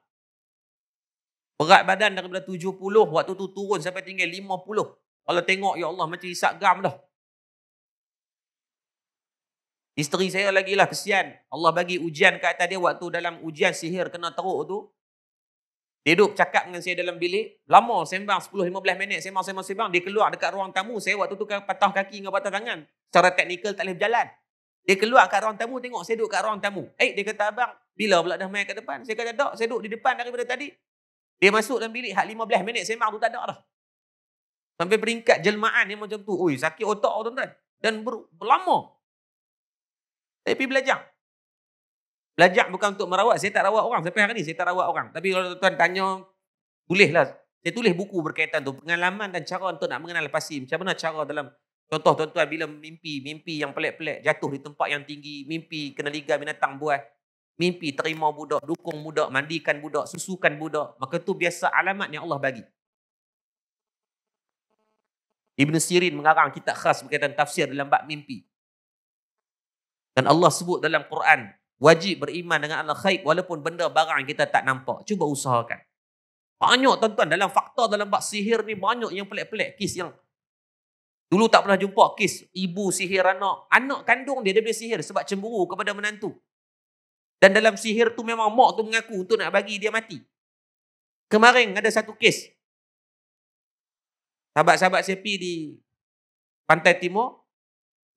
Berat badan daripada 70, waktu tu turun sampai tinggal 50. Kalau tengok, ya Allah, macam isap gam dah. Isteri saya lagi lah, kesian. Allah bagi ujian ke atas dia waktu dalam ujian sihir kena teruk tu. Dia duduk cakap dengan saya dalam bilik. Lama sembang, 10-15 minit sembang. Dia keluar dekat ruang tamu. Saya waktu tu patah kaki dengan patah tangan. Secara teknikal tak boleh berjalan. Dia keluar kat ruang tamu, tengok saya duduk kat ruang tamu. Dia kata, abang, bila pula dah main kat depan? Saya kata, tak, saya duduk di depan daripada tadi. Dia masuk dalam bilik, 15 minit sembang tu tak ada dah. Sampai peringkat jelmaan yang macam tu. Ui, sakit otak tuan-tuan. Dan berlama. Saya pergi belajar. Belajar bukan untuk merawat. Saya tak rawat orang. Sampai hari ni saya tak rawat orang. Tapi kalau tuan-tuan tanya, bolehlah. Saya tulis buku berkaitan tu. Pengalaman dan cara untuk nak mengenal pasti. Macam mana cara dalam, contoh tuan-tuan bila mimpi yang pelik-pelik. Jatuh di tempat yang tinggi. Mimpi kena liga binatang buas. Mimpi terima budak. Dukung budak. Mandikan budak. Susukan budak. Maka tu biasa alamat yang Allah bagi. Ibn Sirin mengarang kitab khas berkaitan tafsir dalam bab mimpi. Dan Allah sebut dalam Quran, wajib beriman dengan alam ghaib walaupun benda barang kita tak nampak. Cuba usahakan. Banyak tuan-tuan dalam fakta dalam bab sihir ni, banyak yang pelik-pelik. Kes yang dulu tak pernah jumpa. Kes ibu sihir anak. Anak kandung dia boleh sihir sebab cemburu kepada menantu. Dan dalam sihir tu memang mak tu mengaku untuk nak bagi dia mati. Kemarin ada satu kes. Sahabat-sahabat saya pergi di Pantai Timur.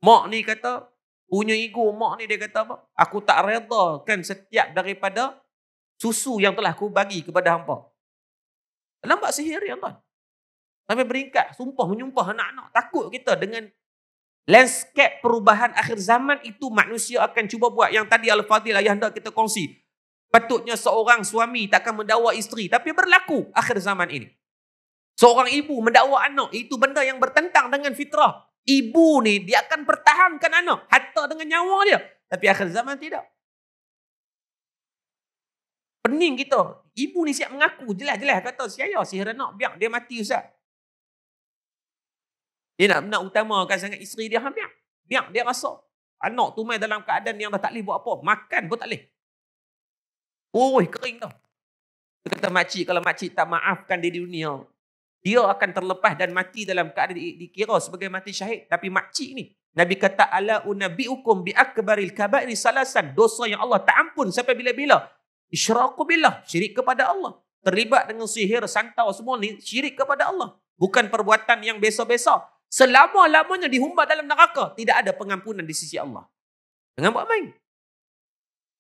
Mak ni kata, punya ego mak ni dia kata apa? Aku tak reda kan setiap daripada susu yang telah aku bagi kepada hampa. Nampak sihir ya tuan. Sampai beringkat, sumpah menyumpah anak-anak. Takut kita dengan landscape perubahan akhir zaman itu manusia akan cuba buat. Yang tadi Al-Fadhil ayah anda kita kongsi. Patutnya seorang suami takkan mendakwa isteri. Tapi berlaku akhir zaman ini. Seorang ibu mendakwa anak, itu benda yang bertentang dengan fitrah. Ibu ni, dia akan pertahankan anak, hatta dengan nyawa dia. Tapi akhir zaman tidak. Pening kita. Ibu ni siap mengaku, jelas-jelas kata, saya sihir anak, biar dia mati Ustaz. Dia nak utamakan sangat isteri dia, biar dia rasa. Anak tu main dalam keadaan yang dah tak boleh buat apa. Makan pun tak boleh. Oh, kering dah. Dia kata makcik, kalau makcik tak maafkan dia di dunia, dia akan terlepas dan mati dalam keadaan dikira sebagai mati syahid. Tapi makcik ni, Nabi kata, ala unabbiukum bi akbaril kabairi salasan. Dosa yang Allah tak ampun sampai bila-bila. Isyraku billah, syirik kepada Allah. Terlibat dengan sihir, santau semua ni, syirik kepada Allah. Bukan perbuatan yang biasa-biasa. Selama-lamanya dihumbat dalam neraka, tidak ada pengampunan di sisi Allah. Jangan buat main.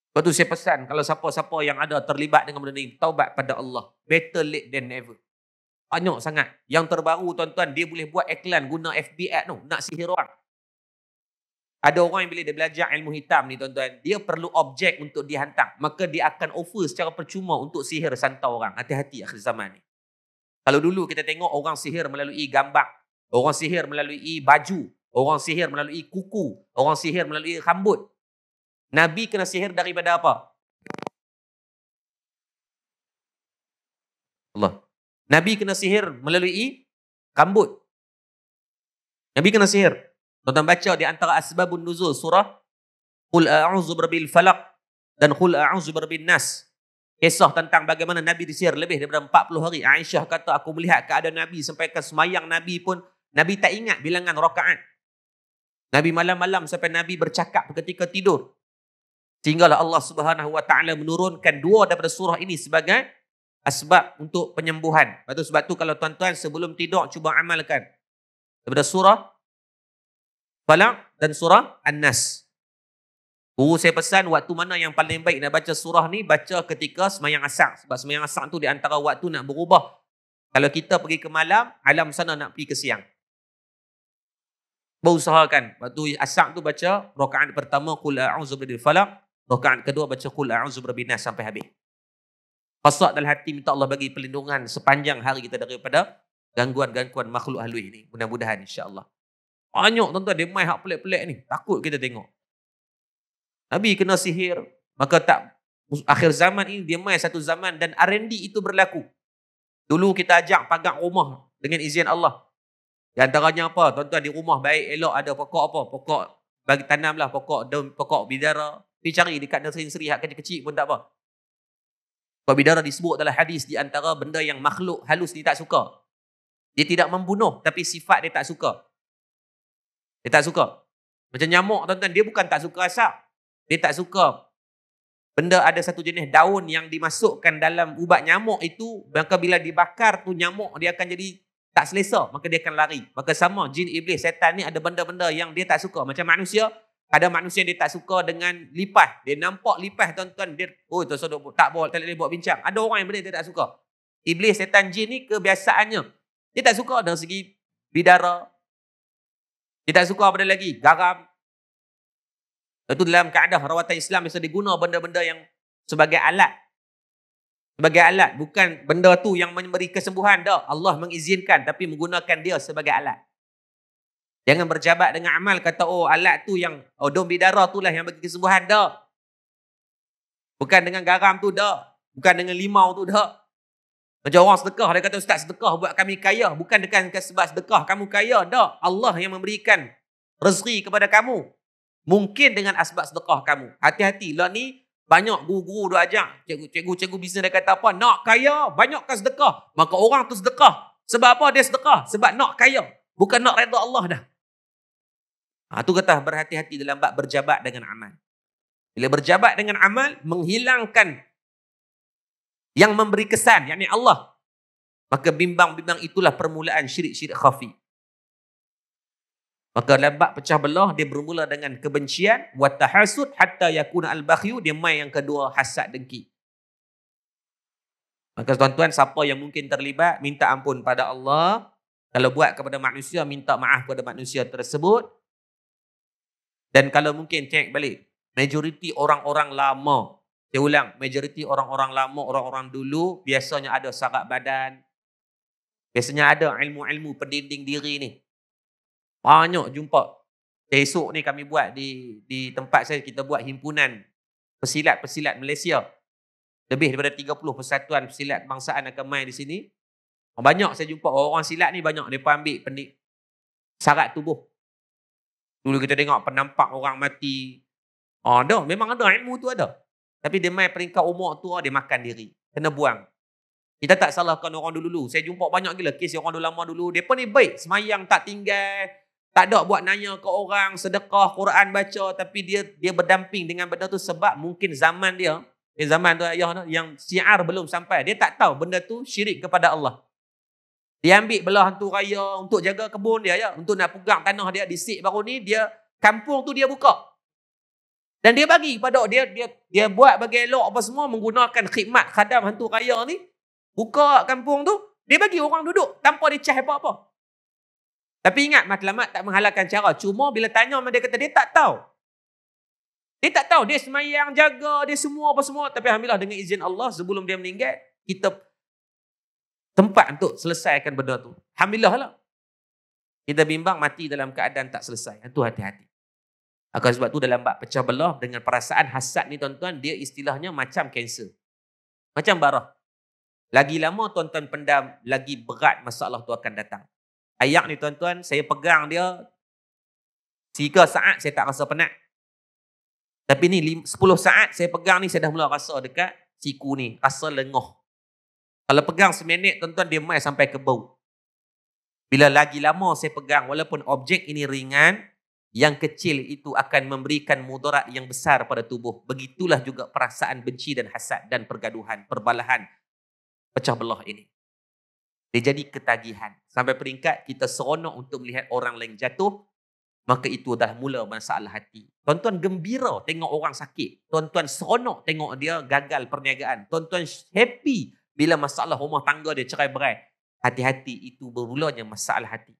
Lepas tu saya pesan, kalau siapa-siapa yang ada terlibat dengan benda ni, taubat pada Allah. Better late than never. Banyak sangat. Yang terbaru tuan-tuan, dia boleh buat iklan guna FB ad tu, nak sihir orang. Ada orang yang bila dia belajar ilmu hitam ni tuan-tuan, dia perlu objek untuk dihantar. Maka dia akan offer secara percuma untuk sihir santau orang. Hati-hati akhir zaman ni. Kalau dulu kita tengok orang sihir melalui gambar, orang sihir melalui baju, orang sihir melalui kuku, orang sihir melalui rambut. Nabi kena sihir daripada apa? Allah. Nabi kena sihir melalui rambut. Nabi kena sihir. Tuan-tuan baca di antara asbabun nuzul surah Qul a'udzu birabbil falaq dan Qul a'udzu birabbin nas. Kisah tentang bagaimana Nabi disihir lebih daripada 40 hari. Aisyah kata, aku melihat keadaan Nabi sampai ke semayang Nabi pun, Nabi tak ingat bilangan rakaat. Nabi malam-malam sampai Nabi bercakap ketika tidur. Sehinggalah Allah Subhanahu wa taala menurunkan 2 daripada surah ini sebagai asbab untuk penyembuhan. Sebab tu kalau tuan-tuan sebelum tidur cuba amalkan daripada surah Falaq dan surah An-Nas. Guru saya pesan waktu mana yang paling baik nak baca surah ni, baca ketika semayang asar. Sebab semayang asar tu di antara waktu nak berubah. Kalau kita pergi ke malam, alam sana nak pergi ke siang. Berusahakan waktu asar tu baca rakaat pertama qul a'udzu birabbil falaq, rakaat kedua baca qul a'udzu birabbin nas sampai habis. Qasad dalam hati minta Allah bagi perlindungan sepanjang hari kita daripada gangguan-gangguan makhluk halus ini. Mudah-mudahan insya-Allah. Banyak tuan-tuan dia main hak pelik-pelik ni. Takut kita tengok. Nabi kena sihir, maka tak akhir zaman ini dia main satu zaman dan R&D itu berlaku. Dulu kita ajak pagar rumah dengan izin Allah. Di antaranya apa? Tuan-tuan di rumah baik elok ada pokok apa? Pokok bagi tanamlah pokok daun, pokok bidara. Pergi cari dekat nursery hak kecil-kecil pun tak apa. Pokok bidara disebut dalam hadis di antara benda yang makhluk halus dia tak suka. Dia tidak membunuh tapi sifat dia tak suka. Dia tak suka. Macam nyamuk tuan-tuan, dia bukan tak suka asap. Dia tak suka benda ada satu jenis daun yang dimasukkan dalam ubat nyamuk itu, maka bila dibakar tu nyamuk dia akan jadi tak selesa, maka dia akan lari. Maka sama jin, iblis, setan ni ada benda-benda yang dia tak suka. Macam manusia, ada manusia dia tak suka dengan lipas. Dia nampak lipas tuan-tuan, dia tu tak boleh buat bincang. Ada orang yang benda dia tak suka. Iblis, setan, jin ni kebiasaannya dia tak suka dari segi bidara. Dia tak suka apa lagi? Garam. Itu dalam kaedah rawatan Islam biasa diguna benda-benda yang sebagai alat. Sebagai alat. Bukan benda tu yang memberi kesembuhan. Tak. Allah mengizinkan tapi menggunakan dia sebagai alat. Jangan berjabat dengan amal kata alat tu yang daun bidara tu lah yang bagi kesembuhan. Tak. Bukan dengan garam tu. Tak. Bukan dengan limau tu. Tak. Macam orang sedekah, dia kata ustaz sedekah buat kami kaya. Bukan dengan sebab sedekah kamu kaya. Tak. Allah yang memberikan rezeki kepada kamu. Mungkin dengan asbab sedekah kamu. Hati-hati. Lah ni banyak guru-guru dia ajak. Cikgu-cikgu bisnes dia kata apa? Nak kaya, banyakkan sedekah. Maka orang tu sedekah. Sebab apa dia sedekah? Sebab nak kaya. Bukan nak redha Allah dah. Tu kata berhati-hati dalam bab berjabat dengan amal. Bila berjabat dengan amal, menghilangkan yang memberi kesan, yakni Allah. Maka bimbang-bimbang itulah permulaan syirik-syirik khafi. Maka dalam bab pecah belah, dia bermula dengan kebencian, wa tahasud hatta yakuna al-bakhyu, dia main yang kedua, hasad dengki. Maka tuan-tuan, siapa yang mungkin terlibat, minta ampun pada Allah. Kalau buat kepada manusia, minta maaf kepada manusia tersebut. Dan kalau mungkin cek balik, majoriti orang-orang lama, saya ulang, majoriti orang-orang lama, orang-orang dulu, biasanya ada sarak badan. Biasanya ada ilmu-ilmu pendinding diri ni. Banyak jumpa. Esok ni kami buat di tempat saya, kita buat himpunan pesilat-pesilat Malaysia. Lebih daripada 30 persatuan pesilat kebangsaan akan main di sini. Banyak saya jumpa orang silat ni banyak. Mereka ambil syarat tubuh. Dulu kita tengok penampak orang mati. Ada, memang ada ilmu tu ada. Tapi dia main peringkat umur tua, dia makan diri. Kena buang. Kita tak salahkan orang dulu. Saya jumpa banyak gila kes orang dulu lama dulu. Mereka ni baik. Semayang tak tinggal. Tak ada buat nanya ke orang. Sedekah, Quran baca. Tapi dia berdamping dengan benda tu sebab mungkin zaman dia. Zaman tu ayah yang syiar belum sampai. Dia tak tahu benda tu syirik kepada Allah. Dia ambil belah hantu raya untuk jaga kebun dia. Ya. Untuk nak pegang tanah dia. Disik baru ni. Kampung tu dia buka. Dan dia bagi pada dia buat bagi elok apa semua menggunakan khidmat khadam hantu raya ni. Buka kampung tu, dia bagi orang duduk tanpa dia cah apa-apa. Tapi ingat matlamat tak menghalalkan cara. Cuma bila tanya dia kata dia tak tahu. Dia tak tahu, dia semayang, jaga, dia semua apa semua. Tapi alhamdulillah dengan izin Allah sebelum dia meninggal, kita tempat untuk selesaikan benda tu. Alhamdulillah lah. Kita bimbang mati dalam keadaan tak selesai. Itu hati-hati. Akan sebab tu dalam bab pecah belah dengan perasaan hasad ni tuan-tuan, dia istilahnya macam kanser. Macam barah. Lagi lama tuan-tuan pendam, lagi berat masalah tu akan datang. Ayak ni tuan-tuan, saya pegang dia 3 saat saya tak rasa penat. Tapi ni 10 saat saya pegang ni saya dah mula rasa dekat siku ni, rasa lengoh. Kalau pegang seminit tuan-tuan dia mai sampai ke bau. Bila lagi lama saya pegang, walaupun objek ini ringan, yang kecil itu akan memberikan mudarat yang besar pada tubuh. Begitulah juga perasaan benci dan hasad dan pergaduhan, perbalahan, pecah belah ini. Dia jadi ketagihan. Sampai peringkat kita seronok untuk melihat orang lain jatuh, maka itu dah mula masalah hati. Tuan-tuan gembira tengok orang sakit. Tuan-tuan seronok tengok dia gagal perniagaan. Tuan-tuan happy bila masalah rumah tangga dia cerai-berai. Hati-hati itu bermulanya masalah hati.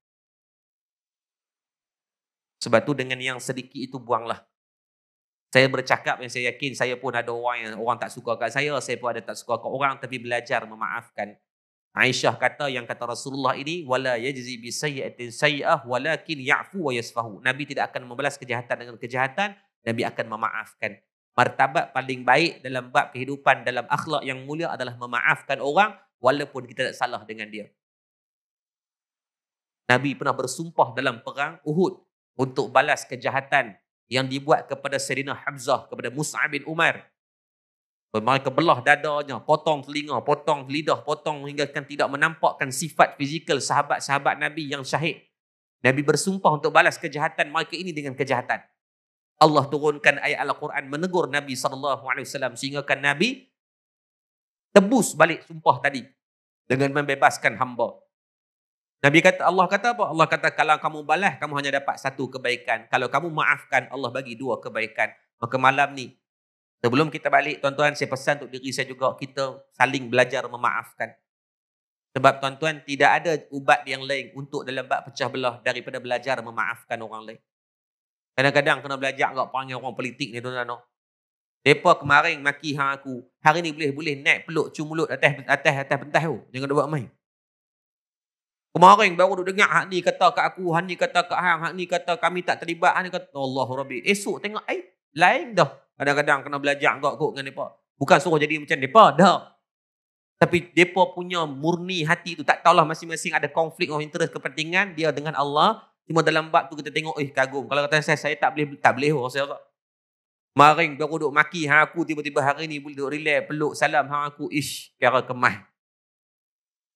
Sebab tu dengan yang sedikit itu buanglah. Saya bercakap yang saya yakin saya pun ada orang yang orang tak suka kat saya pun ada tak suka kat orang, tapi belajar memaafkan. Aisyah kata yang kata Rasulullah ini wala yajzi bi sayyi'atin sayyi'ah walakin ya'fu wa yasfahu. Nabi tidak akan membalas kejahatan dengan kejahatan, Nabi akan memaafkan. Martabat paling baik dalam bab kehidupan, dalam akhlak yang mulia adalah memaafkan orang walaupun kita tak salah dengan dia. Nabi pernah bersumpah dalam perang Uhud untuk balas kejahatan yang dibuat kepada Sayyidina Hamzah, kepada Mus'ab bin Umar. Mereka belah dadanya, potong telinga, potong lidah, potong hingga kan tidak menampakkan sifat fizikal sahabat-sahabat Nabi yang syahid. Nabi bersumpah untuk balas kejahatan mereka ini dengan kejahatan. Allah turunkan ayat Al-Quran menegur Nabi SAW sehingga kan Nabi tebus balik sumpah tadi dengan membebaskan hamba. Nabi kata, Allah kata apa? Allah kata kalau kamu balas, kamu hanya dapat satu kebaikan. Kalau kamu maafkan, Allah bagi dua kebaikan. Maka malam ni, sebelum kita balik, tuan-tuan, saya pesan untuk diri saya juga, kita saling belajar memaafkan. Sebab tuan-tuan, tidak ada ubat yang lain untuk dalam bab pecah belah daripada belajar memaafkan orang lain. Kadang-kadang kena belajar agak panggil orang politik ni, tuan-tuan. Mereka kemarin maki hang aku, hari ni boleh naik peluk cium mulut atas pentas tu. Jangan buat main. Kemarin baru duk dengar hak ni kata kat aku, hak ni kata kat hang, hak ni kata kami tak terlibat, hak ni kata Allah Rabbi. Esok tengok lain dah. Kadang-kadang kena belajar kot dengan depa. Bukan suruh jadi macam depa dah. Tapi depa punya murni hati tu tak tahulah masing-masing ada konflik of interest kepentingan dia dengan Allah. Cuma dalam bab tu kita tengok kagum. Kalau kata saya tak boleh saya tak. Kemarin baru duk maki hang aku, tiba-tiba hari ni boleh duk relax peluk salam hang aku, kira kemas.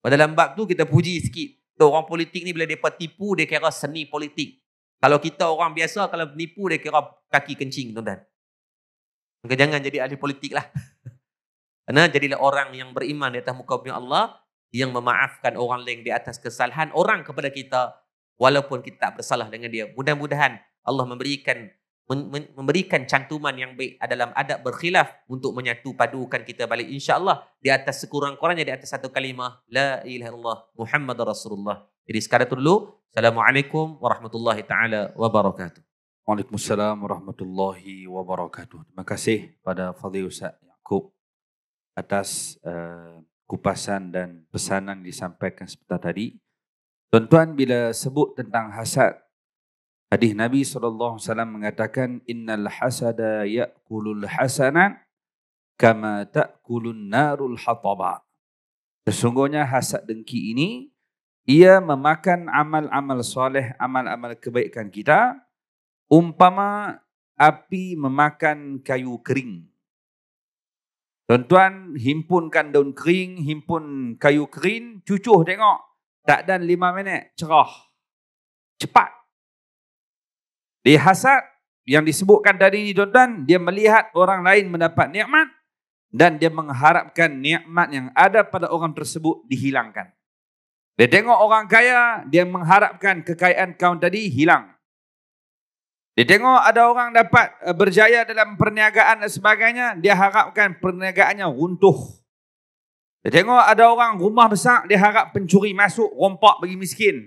Dalam bab tu kita puji sikit. Orang politik ni bila mereka tipu, dia kira seni politik. Kalau kita orang biasa, kalau nipu, dia kira kaki kencing, tuan-tuan. Maka jangan jadi ahli politik lah. Karena jadilah orang yang beriman di atas muka bumi Allah, yang memaafkan orang lain di atas kesalahan orang kepada kita, walaupun kita tak bersalah dengan dia. Mudah-mudahan Allah memberikan cantuman yang baik dalam adab berkhilaf untuk menyatu padukan kita balik insya-Allah di atas sekurang-kurangnya di atas satu kalimah la ilaha illallah Muhammadar Rasulullah. Jadi sekarang itu dulu. Assalamualaikum warahmatullahi taala wabarakatuh. Waalaikumsalam warahmatullahi wabarakatuh. Terima kasih pada Fadhil Ustaz Yaakob atas kupasan dan pesanan disampaikan sebentar tadi. Tuan-tuan, bila sebut tentang hasad, hadis Nabi SAW mengatakan innal hasada ya'kulul hasanat kama ta'kulun narul hataba. Sesungguhnya hasad dengki ini ia memakan amal-amal soleh, amal-amal kebaikan kita umpama api memakan kayu kering. Tuan-tuan, himpunkan daun kering, himpun kayu kering, cucuh tengok. Tak dan 5 minit, cerah. Cepat. Dia hasad yang disebutkan tadi ni tuan-tuan, dia melihat orang lain mendapat nikmat dan dia mengharapkan nikmat yang ada pada orang tersebut dihilangkan. Dia tengok orang kaya, dia mengharapkan kekayaan kaum tadi hilang. Dia tengok ada orang dapat berjaya dalam perniagaan dan sebagainya, dia harapkan perniagaannya runtuh. Dia tengok ada orang rumah besar, dia harap pencuri masuk, rompak bagi miskin.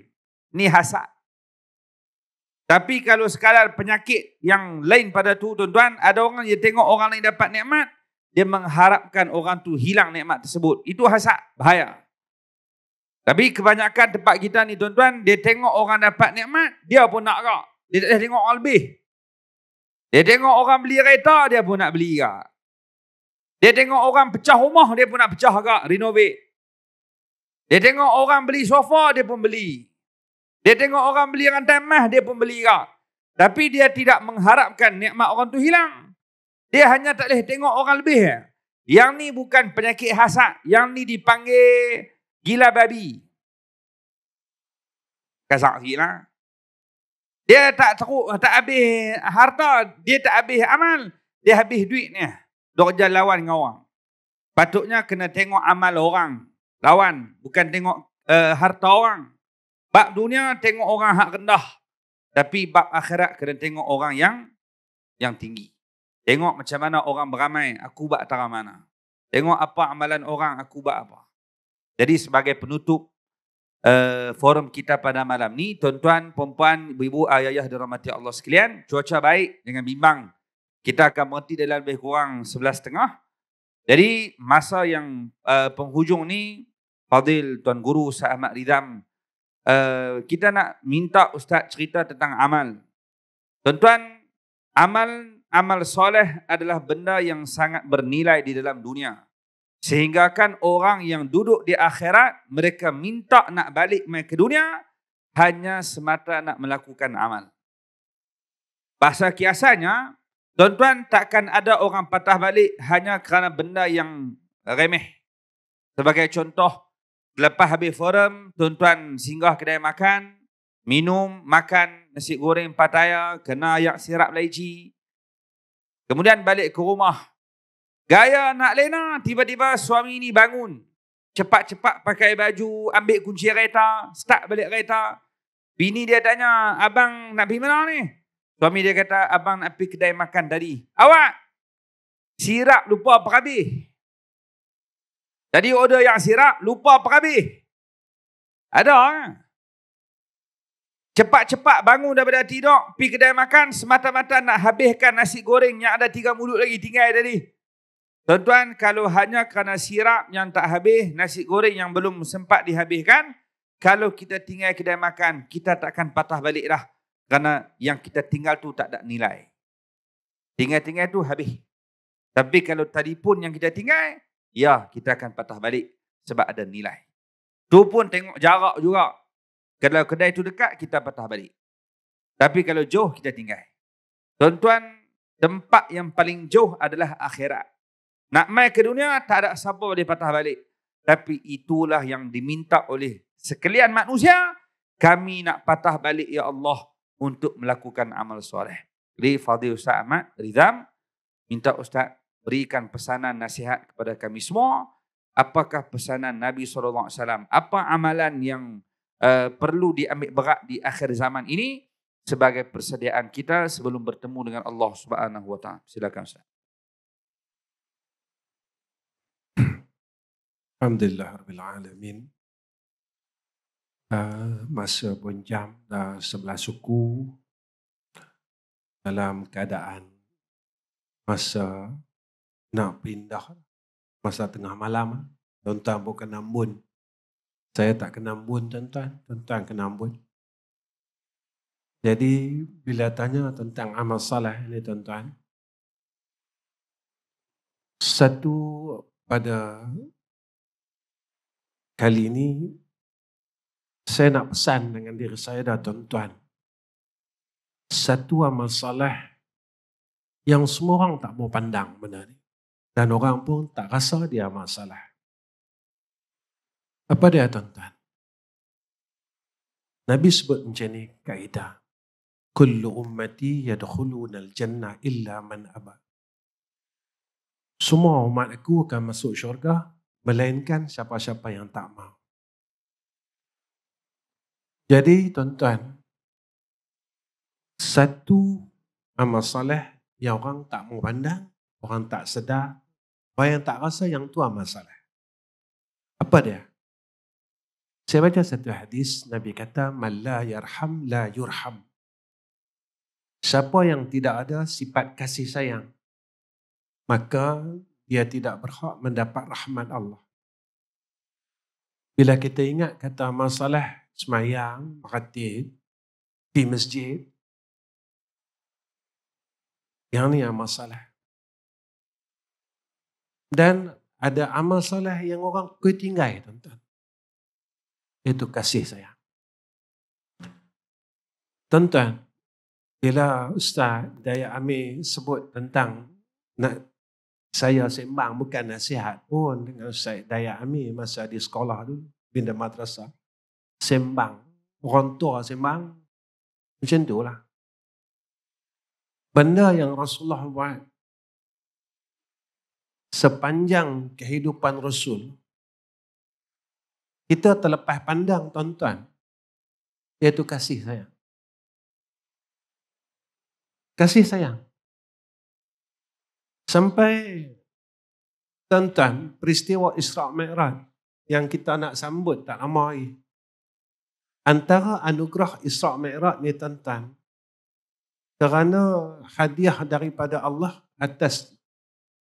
Ni hasad. Tapi kalau sekadar penyakit yang lain pada tu tuan-tuan, ada orang dia tengok orang lain dapat nikmat, dia mengharapkan orang tu hilang nikmat tersebut. Itu hasad, bahaya. Tapi kebanyakan tempat kita ni tuan-tuan, dia tengok orang dapat nikmat, dia pun nak agak. Dia tak tengok orang lebih. Dia tengok orang beli kereta, dia pun nak beli agak. Dia tengok orang pecah rumah, dia pun nak pecah agak, renovate. Dia tengok orang beli sofa, dia pun beli. Dia tengok orang beli rantai emas, dia pun beli agak. Tapi dia tidak mengharapkan nikmat orang tu hilang. Dia hanya tak boleh tengok orang lebih. Yang ni bukan penyakit hasad. Yang ni dipanggil gila babi. Kasar sikit lah. Dia tak habis harta, dia tak habis amal, dia habis duit ni. Dia kerja lawan dengan orang. Patutnya kena tengok amal orang. Lawan, bukan tengok harta orang. Bab dunia tengok orang hak rendah. Tapi bab akhirat kena tengok orang yang tinggi. Tengok macam mana orang beramai, aku buat tara mana. Tengok apa amalan orang, aku buat apa. Jadi sebagai penutup, forum kita pada malam ni. Tuan-tuan, perempuan, ibu-ibu, ayah-ayah dirahmati Allah sekalian, cuaca baik dengan bimbang. Kita akan berhenti dalam lebih kurang 11.30. Jadi masa yang penghujung ni, Fadil Tuan Guru Ustaz Ahmad Ridham, kita nak minta Ustaz cerita tentang amal. Tuan-tuan, amal soleh adalah benda yang sangat bernilai di dalam dunia. Sehingga kan orang yang duduk di akhirat, mereka minta nak balik mai ke dunia hanya semata nak melakukan amal. Bahasa kiasannya, tuan-tuan, takkan ada orang patah balik hanya kerana benda yang remeh. Sebagai contoh, lepas habis forum, tuan-tuan singgah kedai makan, minum, makan nasi goreng Pattaya, kena ayak sirap laici. Kemudian balik ke rumah. Gaya nak lena, tiba-tiba suami ni bangun. Cepat-cepat pakai baju, ambil kunci kereta, start balik kereta. Bini dia tanya, abang nak pergi mana ni? Suami dia kata, abang nak pergi kedai makan tadi. Awak, sirap lupa apa habis. Tadi order yang sirap, lupa apa habis. Ada kan? Cepat-cepat bangun daripada tidur, pergi kedai makan, semata-mata nak habiskan nasi goreng yang ada 3 mulut lagi tinggal tadi. Tuan-tuan, kalau hanya kerana sirap yang tak habis, nasi goreng yang belum sempat dihabiskan, kalau kita tinggal kedai makan, kita takkan patah balik dah. Kerana yang kita tinggal tu tak ada nilai. Tinggal-tinggal tu habis. Tapi kalau tadi pun yang kita tinggal, ya kita akan patah balik sebab ada nilai. Tu pun tengok jarak juga. Kalau kedai tu dekat, kita patah balik. Tapi kalau jauh, kita tinggal. Tuan-tuan, tempat yang paling jauh adalah akhirat. Nak mai ke dunia, tak ada siapa boleh patah balik. Tapi itulah yang diminta oleh sekalian manusia. Kami nak patah balik, ya Allah, untuk melakukan amal soleh. Jadi Fadil Ustaz Ahmad Ridham, minta Ustaz berikan pesanan nasihat kepada kami semua. Apakah pesanan Nabi SAW? Apa amalan yang perlu diambil berat di akhir zaman ini sebagai persediaan kita sebelum bertemu dengan Allah Subhanahu Wa Taala. Silakan Ustaz. Alhamdulillahirabbil alamin. Masa pun jam dah 11 suku dalam keadaan masa nak pindah, masa tengah malam. Tuan-tuan bukan ambun. Saya tak kena ambun, tuan-tuan. Tuan-tuan kena ambun. Jadi bila tanya tentang amal salah ini, tuan-tuan, satu pada kali ini saya nak pesan dengan diri saya dah, tuan-tuan. Satu amal salah yang semua orang tak mau pandang benda ni. Dan orang pun tak rasa dia amal salah. Apa dia, tuan-tuan? Nabi sebut macam ni kaedah. Kullu ummati yadkhuluna al-jannah illa man aba. Semua umat aku akan masuk syurga melainkan siapa-siapa yang tak mau. Jadi, tuan-tuan, satu amal saleh yang orang tak mau pandang, orang tak sedar, orang yang tak rasa yang tu amal saleh. Apa dia? Saya baca satu hadis, Nabi kata, "Man la yarham la yurham." Siapa yang tidak ada sifat kasih sayang, maka dia tidak berhak mendapat rahmat Allah. Bila kita ingat kata masalah semayang, meratib, di masjid, yang ni amal salah. Dan ada amal salah yang orang ketinggai, tuan-tuan. Itu kasih sayang. Tuan-tuan, bila Ustaz Daya Amir sebut tentang saya sembang bukan nasihat pun dengan Ustaz Daya Amir masa di sekolah dulu, bina madrasah. Sembang, orang tua sembang, macam tu lah. Benda yang Rasulullah buat sepanjang kehidupan Rasul, kita terlepas pandang, tuan-tuan, iaitu kasih sayang. Kasih sayang. Sampai, tuan-tuan, peristiwa Isra' Mi'raj yang kita nak sambut tak lama lagi. Antara anugerah Isra' Mi'raj ni tuan-tuan, kerana hadiah daripada Allah atas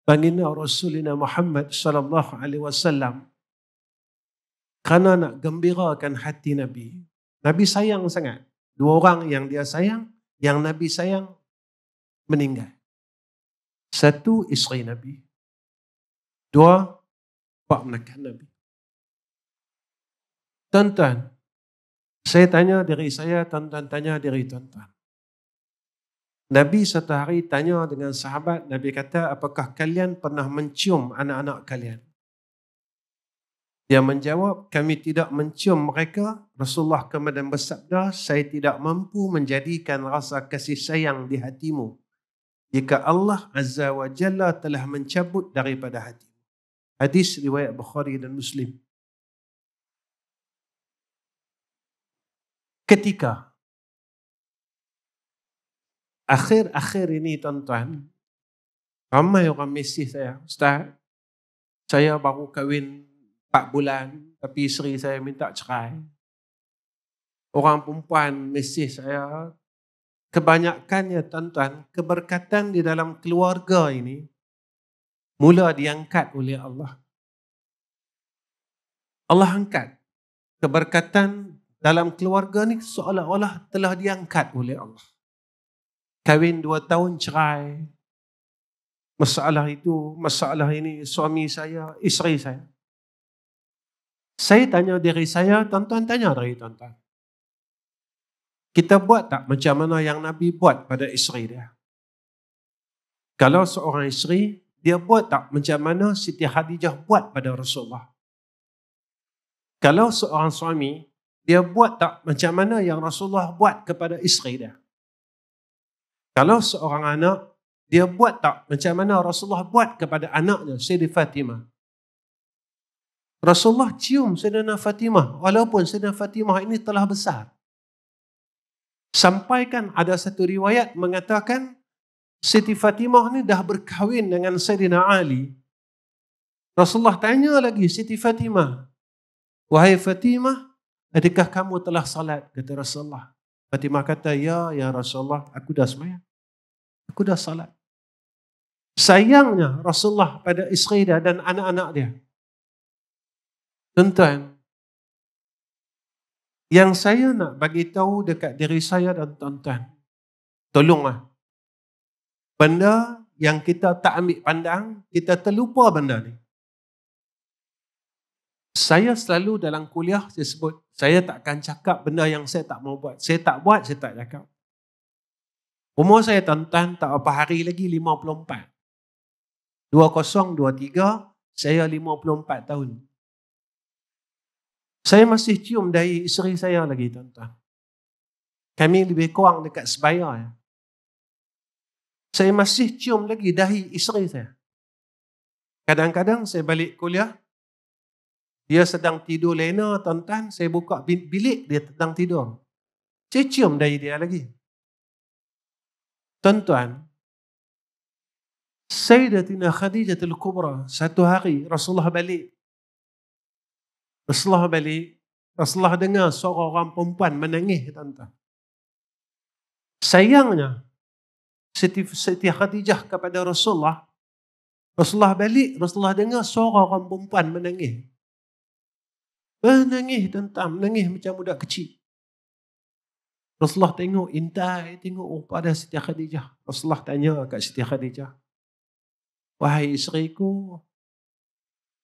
baginda Rasulina Muhammad sallallahu alaihi wasallam, kerana nak gembirakan hati Nabi. Nabi sayang sangat. Dua orang yang dia sayang, yang Nabi sayang, meninggal. Satu, isteri Nabi. Dua, pak menakan Nabi. Tuan-tuan, saya tanya diri saya, tuan-tuan tanya diri tuan-tuan. Nabi satu hari tanya dengan sahabat, Nabi kata, apakah kalian pernah mencium anak-anak kalian? Dia menjawab, kami tidak mencium mereka. Rasulullah kemudian bersabda, saya tidak mampu menjadikan rasa kasih sayang di hatimu jika Allah Azza wa Jalla telah mencabut daripada hatimu. Hadis riwayat Bukhari dan Muslim. Ketika akhir-akhir ini tuan-tuan, ramai orang mesej saya, Ustaz, saya baru kahwin 4 bulan, tapi isteri saya minta cerai. Orang perempuan mesej saya, kebanyakannya tuan-tuan, keberkatan di dalam keluarga ini mula diangkat oleh Allah. Allah angkat keberkatan dalam keluarga ni seolah-olah telah diangkat oleh Allah. Kahwin 2 tahun cerai. Masalah ini suami saya, isteri saya. Saya tanya diri saya, tuan-tuan tanya dari tuan-tuan. Kita buat tak macam mana yang Nabi buat pada isteri dia? Kalau seorang isteri, dia buat tak macam mana Siti Khadijah buat pada Rasulullah? Kalau seorang suami, dia buat tak macam mana yang Rasulullah buat kepada isteri dia? Kalau seorang anak, dia buat tak macam mana Rasulullah buat kepada anaknya, Siti Fatimah? Rasulullah cium Sayyidina Fatimah, walaupun Sayyidina Fatimah ini telah besar. Sampaikan ada satu riwayat mengatakan, Siti Fatimah ni dah berkahwin dengan Sayyidina Ali. Rasulullah tanya lagi Siti Fatimah, wahai Fatimah, adakah kamu telah salat? Kata Rasulullah. Fatimah kata, ya Rasulullah, aku dah sembahyang. Aku dah salat. Sayangnya Rasulullah pada isteri dia dan anak-anak dia. Tuan-tuan, yang saya nak bagi tahu dekat diri saya dan tuan-tuan, tolonglah. Benda yang kita tak ambil pandang, kita terlupa benda ni. Saya selalu dalam kuliah, saya sebut, saya takkan cakap benda yang saya tak mau buat. Saya tak buat, saya tak cakap. Umur saya tuan-tuan tak apa hari lagi 54. 2023, saya 54 tahun. Saya masih cium dahi isteri saya lagi tuan-tuan. Kami lebih kurang dekat sebaya. Ya. Saya masih cium lagi dahi isteri saya. Kadang-kadang saya balik kuliah, dia sedang tidur lena tuan-tuan, saya buka bilik, dia sedang tidur. Saya cium dahi dia lagi. Tuan-tuan, Sayyidatina Khadijatul Kubra, satu hari Rasulullah balik. Rasulullah dengar suara orang perempuan menangis, tuan-tuan. Sayangnya, Siti Khadijah kepada Rasulullah balik, Rasulullah dengar suara orang perempuan menangis. Menangis, tuan-tuan, menangis macam budak kecil. Rasulullah tengok, intai, tengok pada Siti Khadijah. Rasulullah tanya kat Siti Khadijah, wahai isteriku,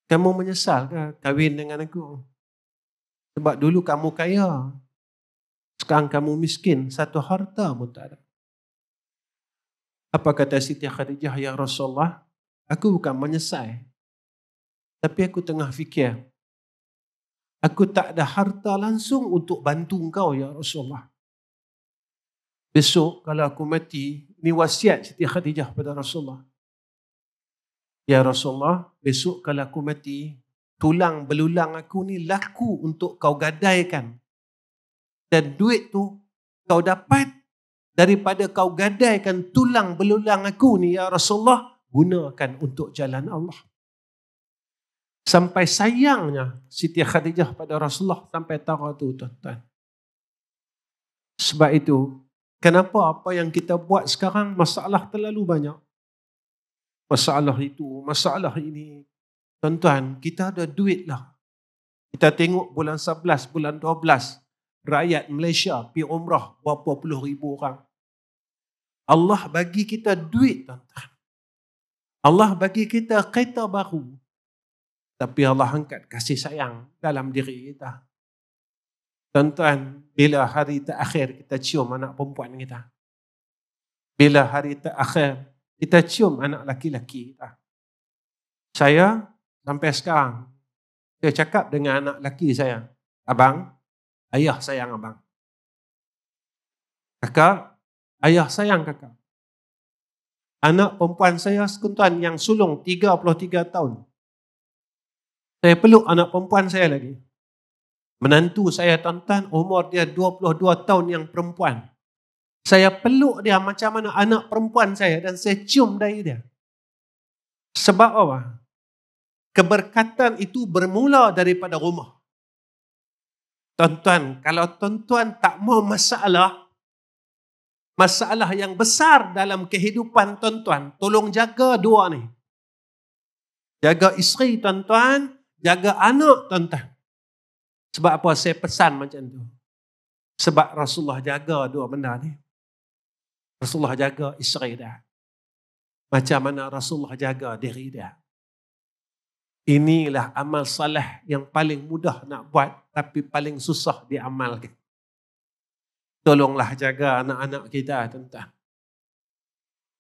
kamu menyesal ke kahwin dengan aku? Sebab dulu kamu kaya, sekarang kamu miskin, satu harta pun tak ada. Apa kata Siti Khadijah, ya Rasulullah, aku bukan menyesal, tapi aku tengah fikir, aku tak ada harta langsung untuk bantu engkau, ya Rasulullah. Besok kalau aku mati, ini wasiat Siti Khadijah pada Rasulullah. Ya Rasulullah, besok kalau aku mati, tulang belulang aku ni laku untuk kau gadaikan. Dan duit tu kau dapat daripada kau gadaikan tulang belulang aku ni, ya Rasulullah, gunakan untuk jalan Allah. Sampai sayangnya Siti Khadijah pada Rasulullah sampai tahu tu, tuan-tuan. Sebab itu, kenapa apa yang kita buat sekarang masalah terlalu banyak? Masalah itu, masalah ini. Tuan-tuan, kita ada duit lah. Kita tengok bulan 11, bulan 12, rakyat Malaysia pergi umrah berapa puluh ribu orang. Allah bagi kita duit, tuan-tuan. Allah bagi kita kereta baru. Tapi Allah angkat kasih sayang dalam diri kita. Tuan-tuan, bila hari terakhir kita cium anak perempuan kita? Bila hari terakhir kita cium anak laki-laki kita? Saya sampai sekarang, saya cakap dengan anak laki saya, abang, ayah sayang abang. Kakak, ayah sayang kakak. Anak perempuan saya sekutuan yang sulung 33 tahun. Saya peluk anak perempuan saya lagi. Menantu saya, tuan-tuan, umur dia 22 tahun yang perempuan. Saya peluk dia macam mana anak perempuan saya dan saya cium dahi dia. Sebab apa? Keberkatan itu bermula daripada rumah. Tuan-tuan, kalau tuan-tuan tak mau masalah yang besar dalam kehidupan tuan-tuan, tolong jaga dua ni. Jaga isteri tuan-tuan, jaga anak tuan-tuan. Sebab apa saya pesan macam tu? Sebab Rasulullah jaga dua benda ni. Rasulullah jaga isteri dia. Macam mana Rasulullah jaga diri dia. Inilah amal saleh yang paling mudah nak buat tapi paling susah diamalkan. Tolonglah jaga anak-anak kita, tuan-tuan.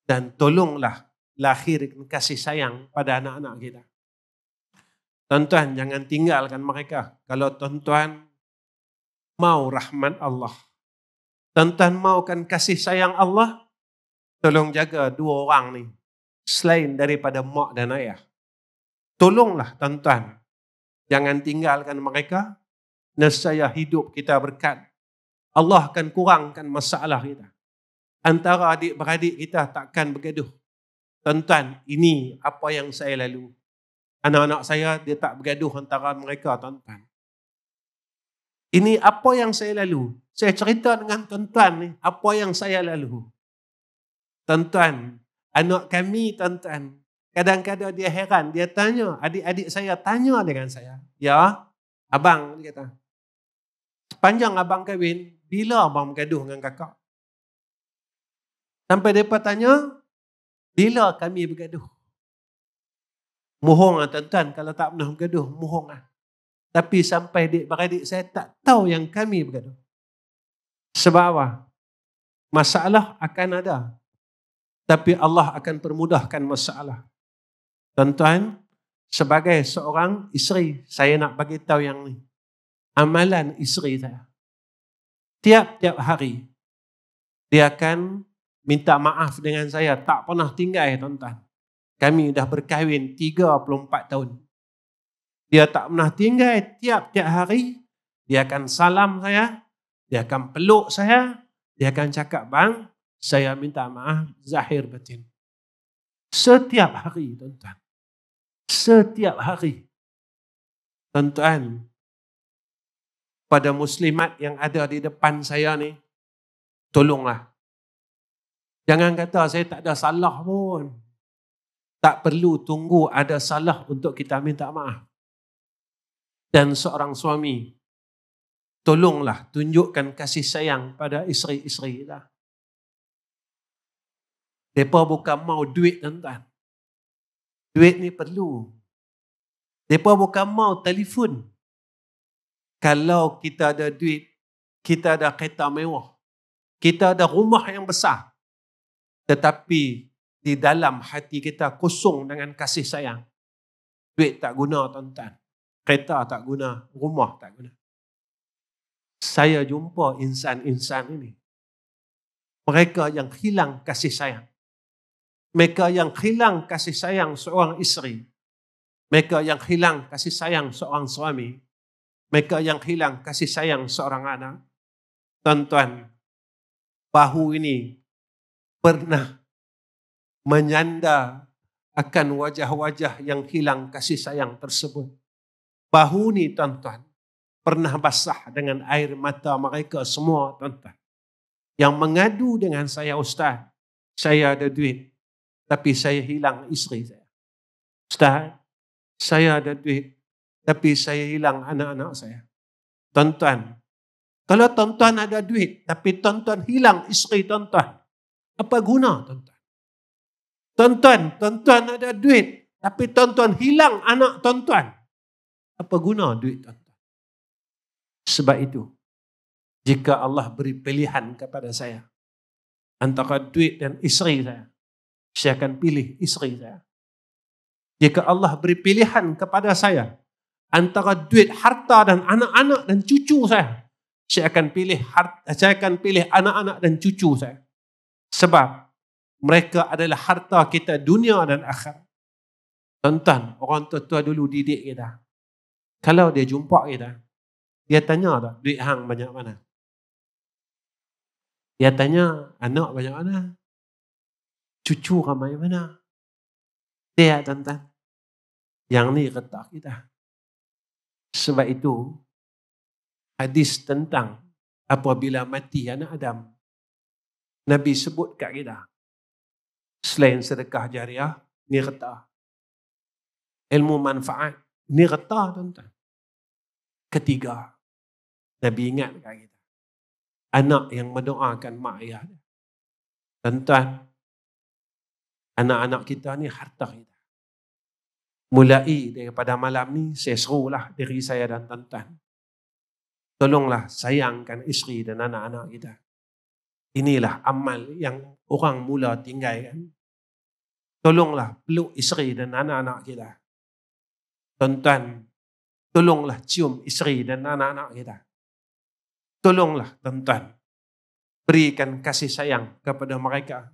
Dan tolonglah lahirkan kasih sayang pada anak-anak kita. Tuan-tuan, jangan tinggalkan mereka. Kalau tuan-tuan mau rahmat Allah, tuan-tuan maukan kasih sayang Allah, tolong jaga dua orang ni. Selain daripada mak dan ayah. Tolonglah tuan-tuan. Jangan tinggalkan mereka. Nescaya hidup kita berkat. Allah akan kurangkan masalah kita. Antara adik-beradik kita takkan bergaduh. Tuan-tuan, ini apa yang saya lalu. Anak-anak saya, dia tak bergaduh antara mereka, tuan-tuan. Ini apa yang saya lalu. Saya cerita dengan tuan-tuan ni, apa yang saya lalu. Tuan-tuan, anak kami, tuan-tuan, kadang-kadang dia heran, dia tanya, adik-adik saya tanya dengan saya. Ya, abang, dia kata, sepanjang abang kahwin, bila abang bergaduh dengan kakak? Sampai mereka tanya, bila kami bergaduh? Mohong lah tuan-tuan, kalau tak pernah bergaduh, mohong lah. Tapi sampai adik-beradik saya tak tahu yang kami bergaduh. Sebab apa? Masalah akan ada. Tapi Allah akan permudahkan masalah. Tuan-tuan, sebagai seorang isteri, saya nak bagi tahu yang ni. Amalan isteri saya. Tiap-tiap hari, dia akan minta maaf dengan saya. Tak pernah tinggal, tuan-tuan. Kami dah berkahwin 34 tahun. Dia tak pernah tinggal, tiap-tiap hari, dia akan salam saya, dia akan peluk saya, dia akan cakap, bang, saya minta maaf, zahir batin. Setiap hari, tuan-tuan. Setiap hari. Tuan-tuan, pada muslimat yang ada di depan saya ni, tolonglah. Jangan kata saya tak ada salah pun. Tak perlu tunggu ada salah untuk kita minta maaf. Dan seorang suami, tolonglah tunjukkan kasih sayang pada isteri-isteri kita. Mereka bukan mau duit, tuan-tuan. Duit ni perlu. Mereka bukan mau telefon. Kalau kita ada duit, kita ada kereta mewah, kita ada rumah yang besar, tetapi di dalam hati kita kosong dengan kasih sayang, duit tak guna, tuan-tuan. Kereta tak guna, rumah tak guna. Saya jumpa insan-insan ini. Mereka yang hilang kasih sayang. Mereka yang hilang kasih sayang seorang isteri. Mereka yang hilang kasih sayang seorang suami. Mereka yang hilang kasih sayang seorang anak. Tuan-tuan, bahu ini pernah menyanda akan wajah-wajah yang hilang kasih sayang tersebut. Bahu ni, tuan-tuan, pernah basah dengan air mata mereka semua, tuan-tuan. Yang mengadu dengan saya, Ustaz, saya ada duit, tapi saya hilang isteri saya. Ustaz, saya ada duit, tapi saya hilang anak-anak saya. Tuan-tuan, kalau tuan-tuan ada duit, tapi tuan-tuan hilang isteri tuan-tuan, apa guna tuan-tuan? Tuan-tuan ada duit, tapi tuan-tuan hilang anak tuan-tuan, apa guna duit tuan-tuan? Sebab itu, jika Allah beri pilihan kepada saya antara duit dan isteri saya akan pilih isteri saya. Jika Allah beri pilihan kepada saya antara duit, harta dan anak-anak dan cucu saya akan pilih anak-anak dan cucu saya. Sebab mereka adalah harta kita dunia dan akhirat. Tuan-tuan, orang tua-tua dulu didik kita. Kalau dia jumpa kita, dia tanya tak, duit hang banyak mana? Dia tanya, anak banyak mana? Cucu ramai mana? Dia, tuan-tuan. Yang ni kata kita. Sebab itu, hadis tentang apabila mati anak Adam, Nabi sebut kat kita, selain sedekah jariah, ni kata. Ilmu manfaat, ni kata, tuan-tuan. Ketiga, Nabi ingat kat kita. Anak yang mendoakan mak ayah dia. Tuan-tuan, anak-anak kita ni harta kita. Mulai daripada malam ni, saya serulah diri saya dan tuan-tuan. Tolonglah sayangkan isteri dan anak-anak kita. Inilah amal yang orang mula tinggalkan. Tolonglah peluk isteri dan anak-anak kita. Tuan-tuan, tolonglah cium isteri dan anak-anak kita. Tolonglah tuan-tuan, berikan kasih sayang kepada mereka.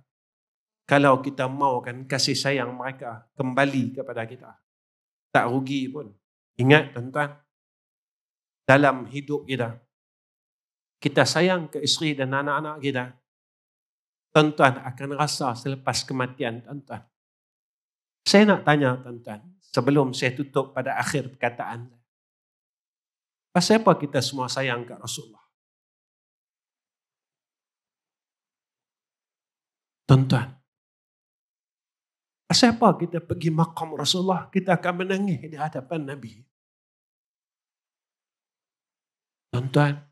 Kalau kita maukan kasih sayang mereka kembali kepada kita, tak rugi pun. Ingat tuan-tuan, dalam hidup kita sayang ke isteri dan anak-anak kita, tuan-tuan akan rasa selepas kematian tuan-tuan. Saya nak tanya tuan-tuan, sebelum saya tutup pada akhir perkataan, pasal apa kita semua sayang ke Rasulullah? Tuan-tuan, pasal apa kita pergi makam Rasulullah, kita akan menangis di hadapan Nabi? Tuan-tuan,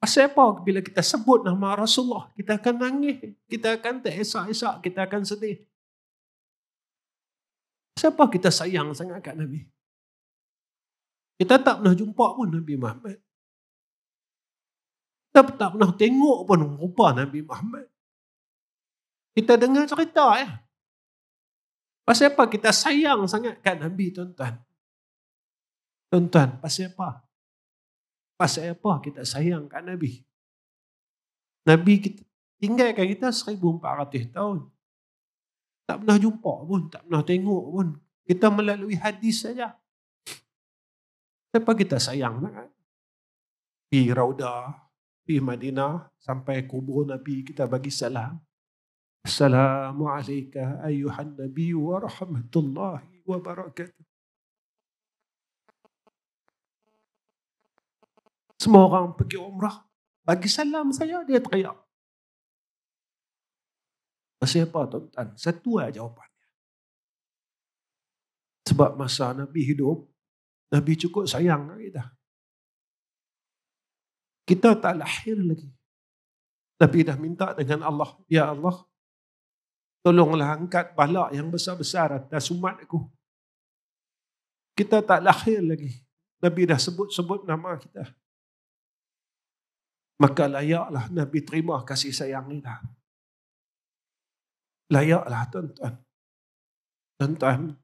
pasal apa bila kita sebut nama Rasulullah, kita akan nangis, kita akan teresak-esak, kita akan sedih? Pasal apa kita sayang sangat kat Nabi? Kita tak pernah jumpa pun Nabi Muhammad. Kita tak pernah tengok pun rupa Nabi Muhammad. Kita dengar cerita ya. Pasal apa kita sayang sangat kat Nabi, tuan-tuan? Tuan-tuan, pasal apa? Pasal apa kita sayang kat Nabi? Nabi kita tinggalkan kita 1400 tahun. Tak pernah jumpa pun, tak pernah tengok pun. Kita melalui hadis saja. Kenapa kita sayang sangat? Pergi Raudah, pergi Madinah, sampai kubur Nabi, kita bagi salam. Assalamualaikum ayuhan Nabi wa rahmatullahi wa barakatuh. Semua orang pergi umrah, bagi salam saya, dia teriak. Pasal apa tuan-tuan? Satu aja jawapannya. Sebab masa Nabi hidup, Nabi cukup sayang kita. Kita tak lahir lagi. Nabi dah minta dengan Allah, ya Allah, tolonglah angkat bala yang besar-besar atas umat aku. Kita tak lahir lagi. Nabi dah sebut-sebut nama kita. Maka layaklah Nabi terima kasih sayang kita. Layaklah tuan-tuan. Tuan-tuan,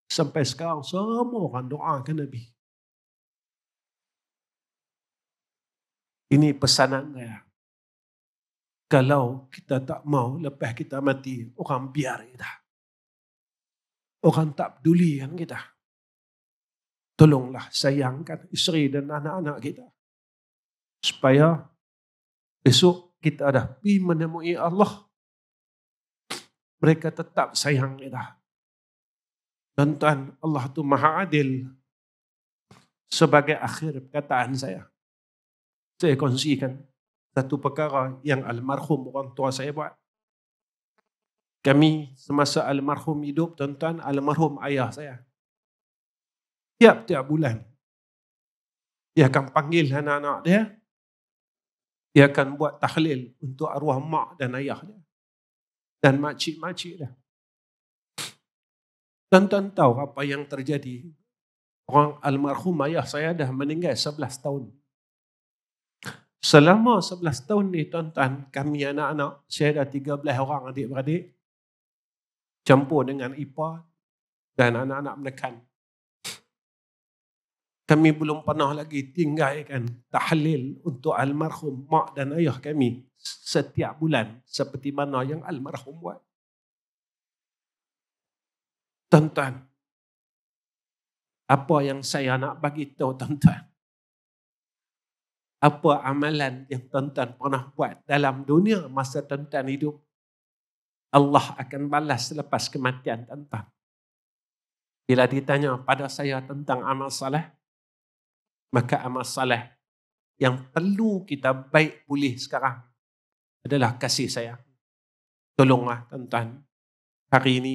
sampai sekarang semua orang doakan Nabi. Ini pesanan saya. Kalau kita tak mau lepas kita mati, orang biar kita. Orang tak peduli dengan kita. Tolonglah sayangkan isteri dan anak-anak kita. Supaya besok kita dah pergi menemui Allah. Mereka tetap sayang kita. Tuan-tuan, Allah tu maha adil. Sebagai akhir perkataan saya kongsikan. satu perkara yang almarhum orang tua saya buat. Kami semasa almarhum hidup, tuan-tuan, almarhum ayah saya, tiap-tiap bulan dia akan panggil anak-anak dia, dia akan buat tahlil untuk arwah mak dan ayah dia dan makcik-makcik dia. Tuan-tuan tahu apa yang terjadi? Orang almarhum ayah saya dah meninggal 11 tahun. Selama 11 tahun ni, tuan-tuan, kami anak-anak, saya dah 13 orang adik-beradik, campur dengan ipar dan anak-anak menekan. Kami belum pernah lagi tinggalkan tahlil untuk almarhum mak dan ayah kami setiap bulan seperti mana yang almarhum buat. Tuan-tuan, apa yang saya nak bagi tahu tuan-tuan? Apa amalan yang tuan-tuan pernah buat dalam dunia masa tuan-tuan hidup? Allah akan balas selepas kematian tuan-tuan. Bila ditanya pada saya tentang amal saleh, maka amal saleh yang perlu kita baik pulih sekarang adalah kasih sayang. Tolonglah tuan-tuan, hari ini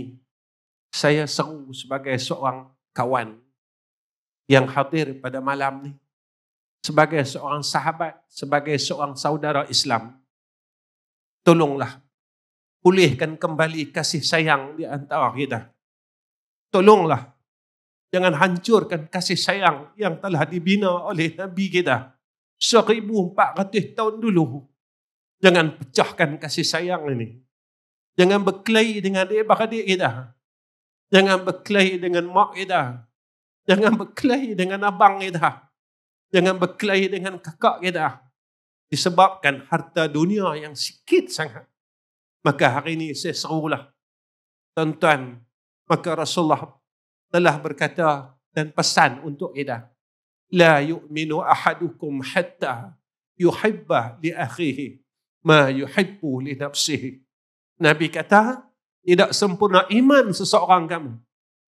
saya seru sebagai seorang kawan yang hadir pada malam ni, sebagai seorang sahabat, sebagai seorang saudara Islam, tolonglah pulihkan kembali kasih sayang di antara kita. Tolonglah jangan hancurkan kasih sayang yang telah dibina oleh Nabi kita 1400 tahun dulu. Jangan pecahkan kasih sayang ini. Jangan berkelahi dengan adik-beradik kita. Jangan berkelahi dengan mak kita. Jangan berkelahi dengan abang kita. Jangan berkelahi dengan kakak kita. Disebabkan harta dunia yang sikit sangat. Maka hari ini saya serulah, tuan-tuan, maka Rasulullah telah berkata dan pesan untuk kita. La yu'minu ahadukum hatta yuhibba li akhihi ma yuhibbu li nafsihi. Nabi kata, tidak sempurna iman seseorang kamu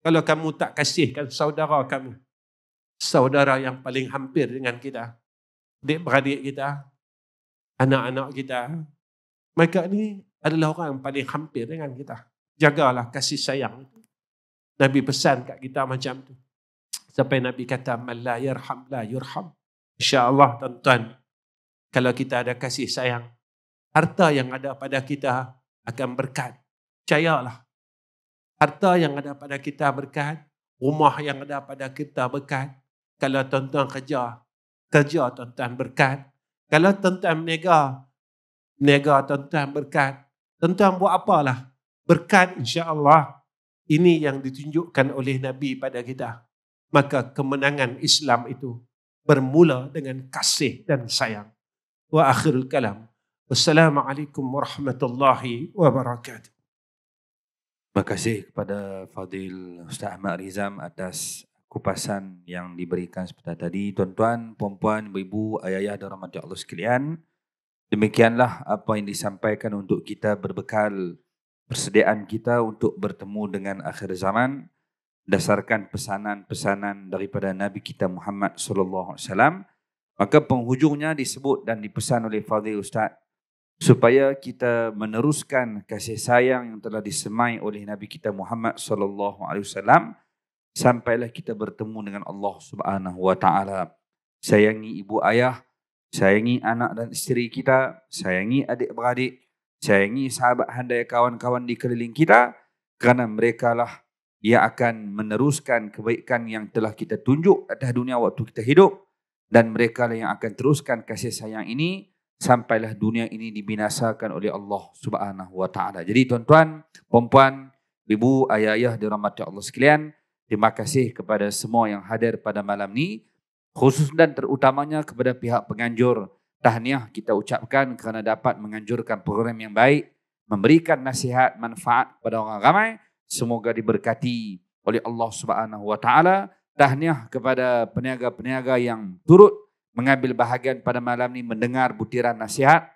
kalau kamu tak kasihkan saudara kamu. Saudara yang paling hampir dengan kita, adik-beradik kita, anak-anak kita, mereka ni adalah orang yang paling hampir dengan kita. Jagalah kasih sayang. Nabi pesan kat kita macam tu. Sampai Nabi kata, man la yarham la yurham. InsyaAllah tuan-tuan, kalau kita ada kasih sayang, harta yang ada pada kita akan berkat. Percayalah. Harta yang ada pada kita berkat, rumah yang ada pada kita berkat. Kalau tuan-tuan kerja tuan-tuan berkat. Kalau tuan-tuan meniaga tuan-tuan berkat. Tuan-tuan buat apalah, berkat insya-Allah. Ini yang ditunjukkan oleh Nabi pada kita. Maka kemenangan Islam itu bermula dengan kasih dan sayang. Wa akhirul kalam. Wassalamualaikum warahmatullahi wabarakatuh. Terima kasih kepada Fadil Ustaz Ahmad Rizam atas kupasan yang diberikan seperti tadi. Tuan-tuan, puan-puan, ibu-ibu, ayah-ayah dan rahmat Allah sekalian, demikianlah apa yang disampaikan untuk kita berbekal persediaan kita untuk bertemu dengan akhir zaman berdasarkan pesanan-pesanan daripada Nabi kita Muhammad sallallahu alaihi wasallam. Maka penghujungnya disebut dan dipesan oleh Fadil Ustaz supaya kita meneruskan kasih sayang yang telah disemai oleh Nabi kita Muhammad sallallahu alaihi wasallam sampailah kita bertemu dengan Allah Subhanahu wa taala. Sayangi ibu ayah, sayangi anak dan isteri kita, sayangi adik-beradik, sayangi sahabat handai kawan-kawan di keliling kita, kerana merekalah yang akan meneruskan kebaikan yang telah kita tunjuk atas dunia waktu kita hidup, dan merekalah yang akan teruskan kasih sayang ini sampailah dunia ini dibinasakan oleh Allah Subhanahu wa taala. Jadi tuan-tuan, puan-puan, ibu, ayah-ayah dirahmati Allah sekalian, terima kasih kepada semua yang hadir pada malam ni, khusus dan terutamanya kepada pihak penganjur. Tahniah kita ucapkan kerana dapat menganjurkan program yang baik, memberikan nasihat manfaat kepada orang ramai. Semoga diberkati oleh Allah Subhanahu wa taala. Tahniah kepada peniaga-peniaga yang turut mengambil bahagian pada malam ni mendengar butiran nasihat.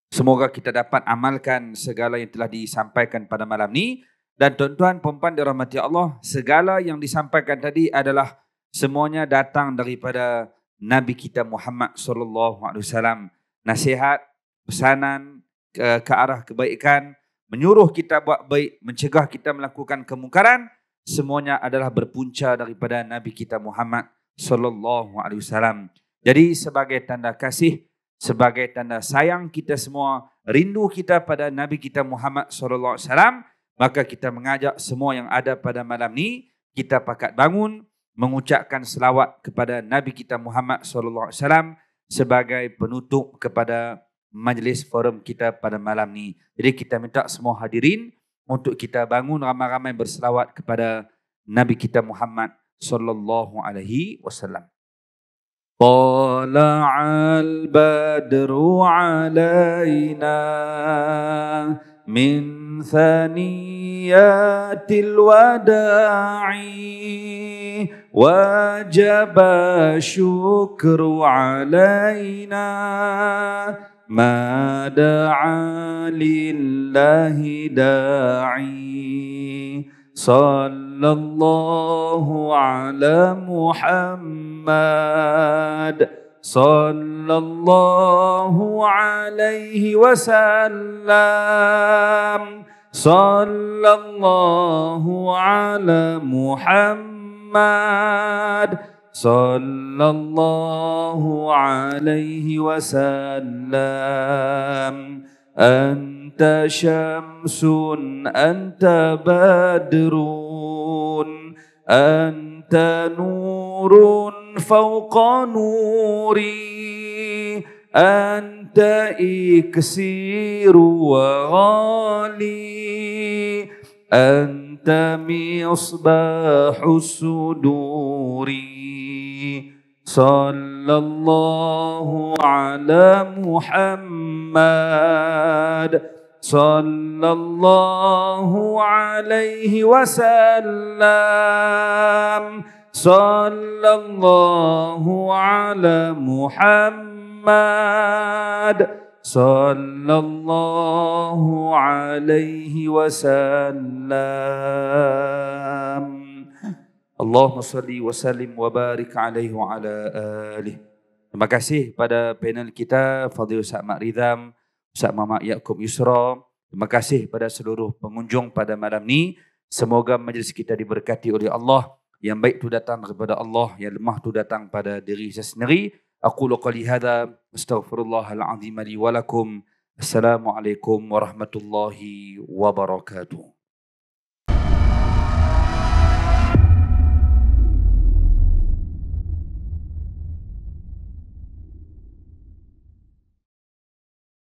Semoga kita dapat amalkan segala yang telah disampaikan pada malam ni. Dan tuan-tuan, puan-puan dirahmati Allah, segala yang disampaikan tadi adalah semuanya datang daripada Nabi kita Muhammad sallallahu alaihi wasallam. nasihat, pesanan ke arah kebaikan, menyuruh kita buat baik, mencegah kita melakukan kemungkaran, semuanya adalah berpunca daripada Nabi kita Muhammad sallallahu alaihi wasallam. Jadi sebagai tanda kasih, sebagai tanda sayang kita semua, rindu kita pada Nabi kita Muhammad sallallahu alaihi wasallam, maka kita mengajak semua yang ada pada malam ni, kita pakat bangun mengucapkan selawat kepada Nabi kita Muhammad sallallahu alaihi wasallam sebagai penutup kepada majlis forum kita pada malam ni. Jadi kita minta semua hadirin untuk kita bangun ramai-ramai berselawat kepada Nabi kita Muhammad sallallahu alaihi wasallam. Tala'al badru alaina min thaniyatil wada'i wajaba syukru alaina ma da'a lillahi da'i sallallahu ala Muhammad sallallahu alaihi wasallam sallallahu ala Muhammad sallallahu alaihi wasallam. Anta syamsun anta badrun anta nurun fawqa nuri anta iksiru wa ghali anta misbahus suduri. Sallallahu ala Muhammad sallallahu alaihi wasallam sallallahu ala Muhammad sallallahu alaihi wasallam. Allahumma salli wa sallim wa barik alaihi wa ala alihi. Terima kasih pada panel kita, Fadil Ustaz Mak Ridham, Ustaz Muhammad Yaakob Yusra. Terima kasih pada seluruh pengunjung pada malam ni. Semoga majlis kita diberkati oleh Allah. Yang baik tu datang daripada Allah, yang lemah tu datang pada diri saya sendiri. Aqulu qali hadza astaghfirullahal azim li wa lakum. Assalamualaikum warahmatullahi wabarakatuh.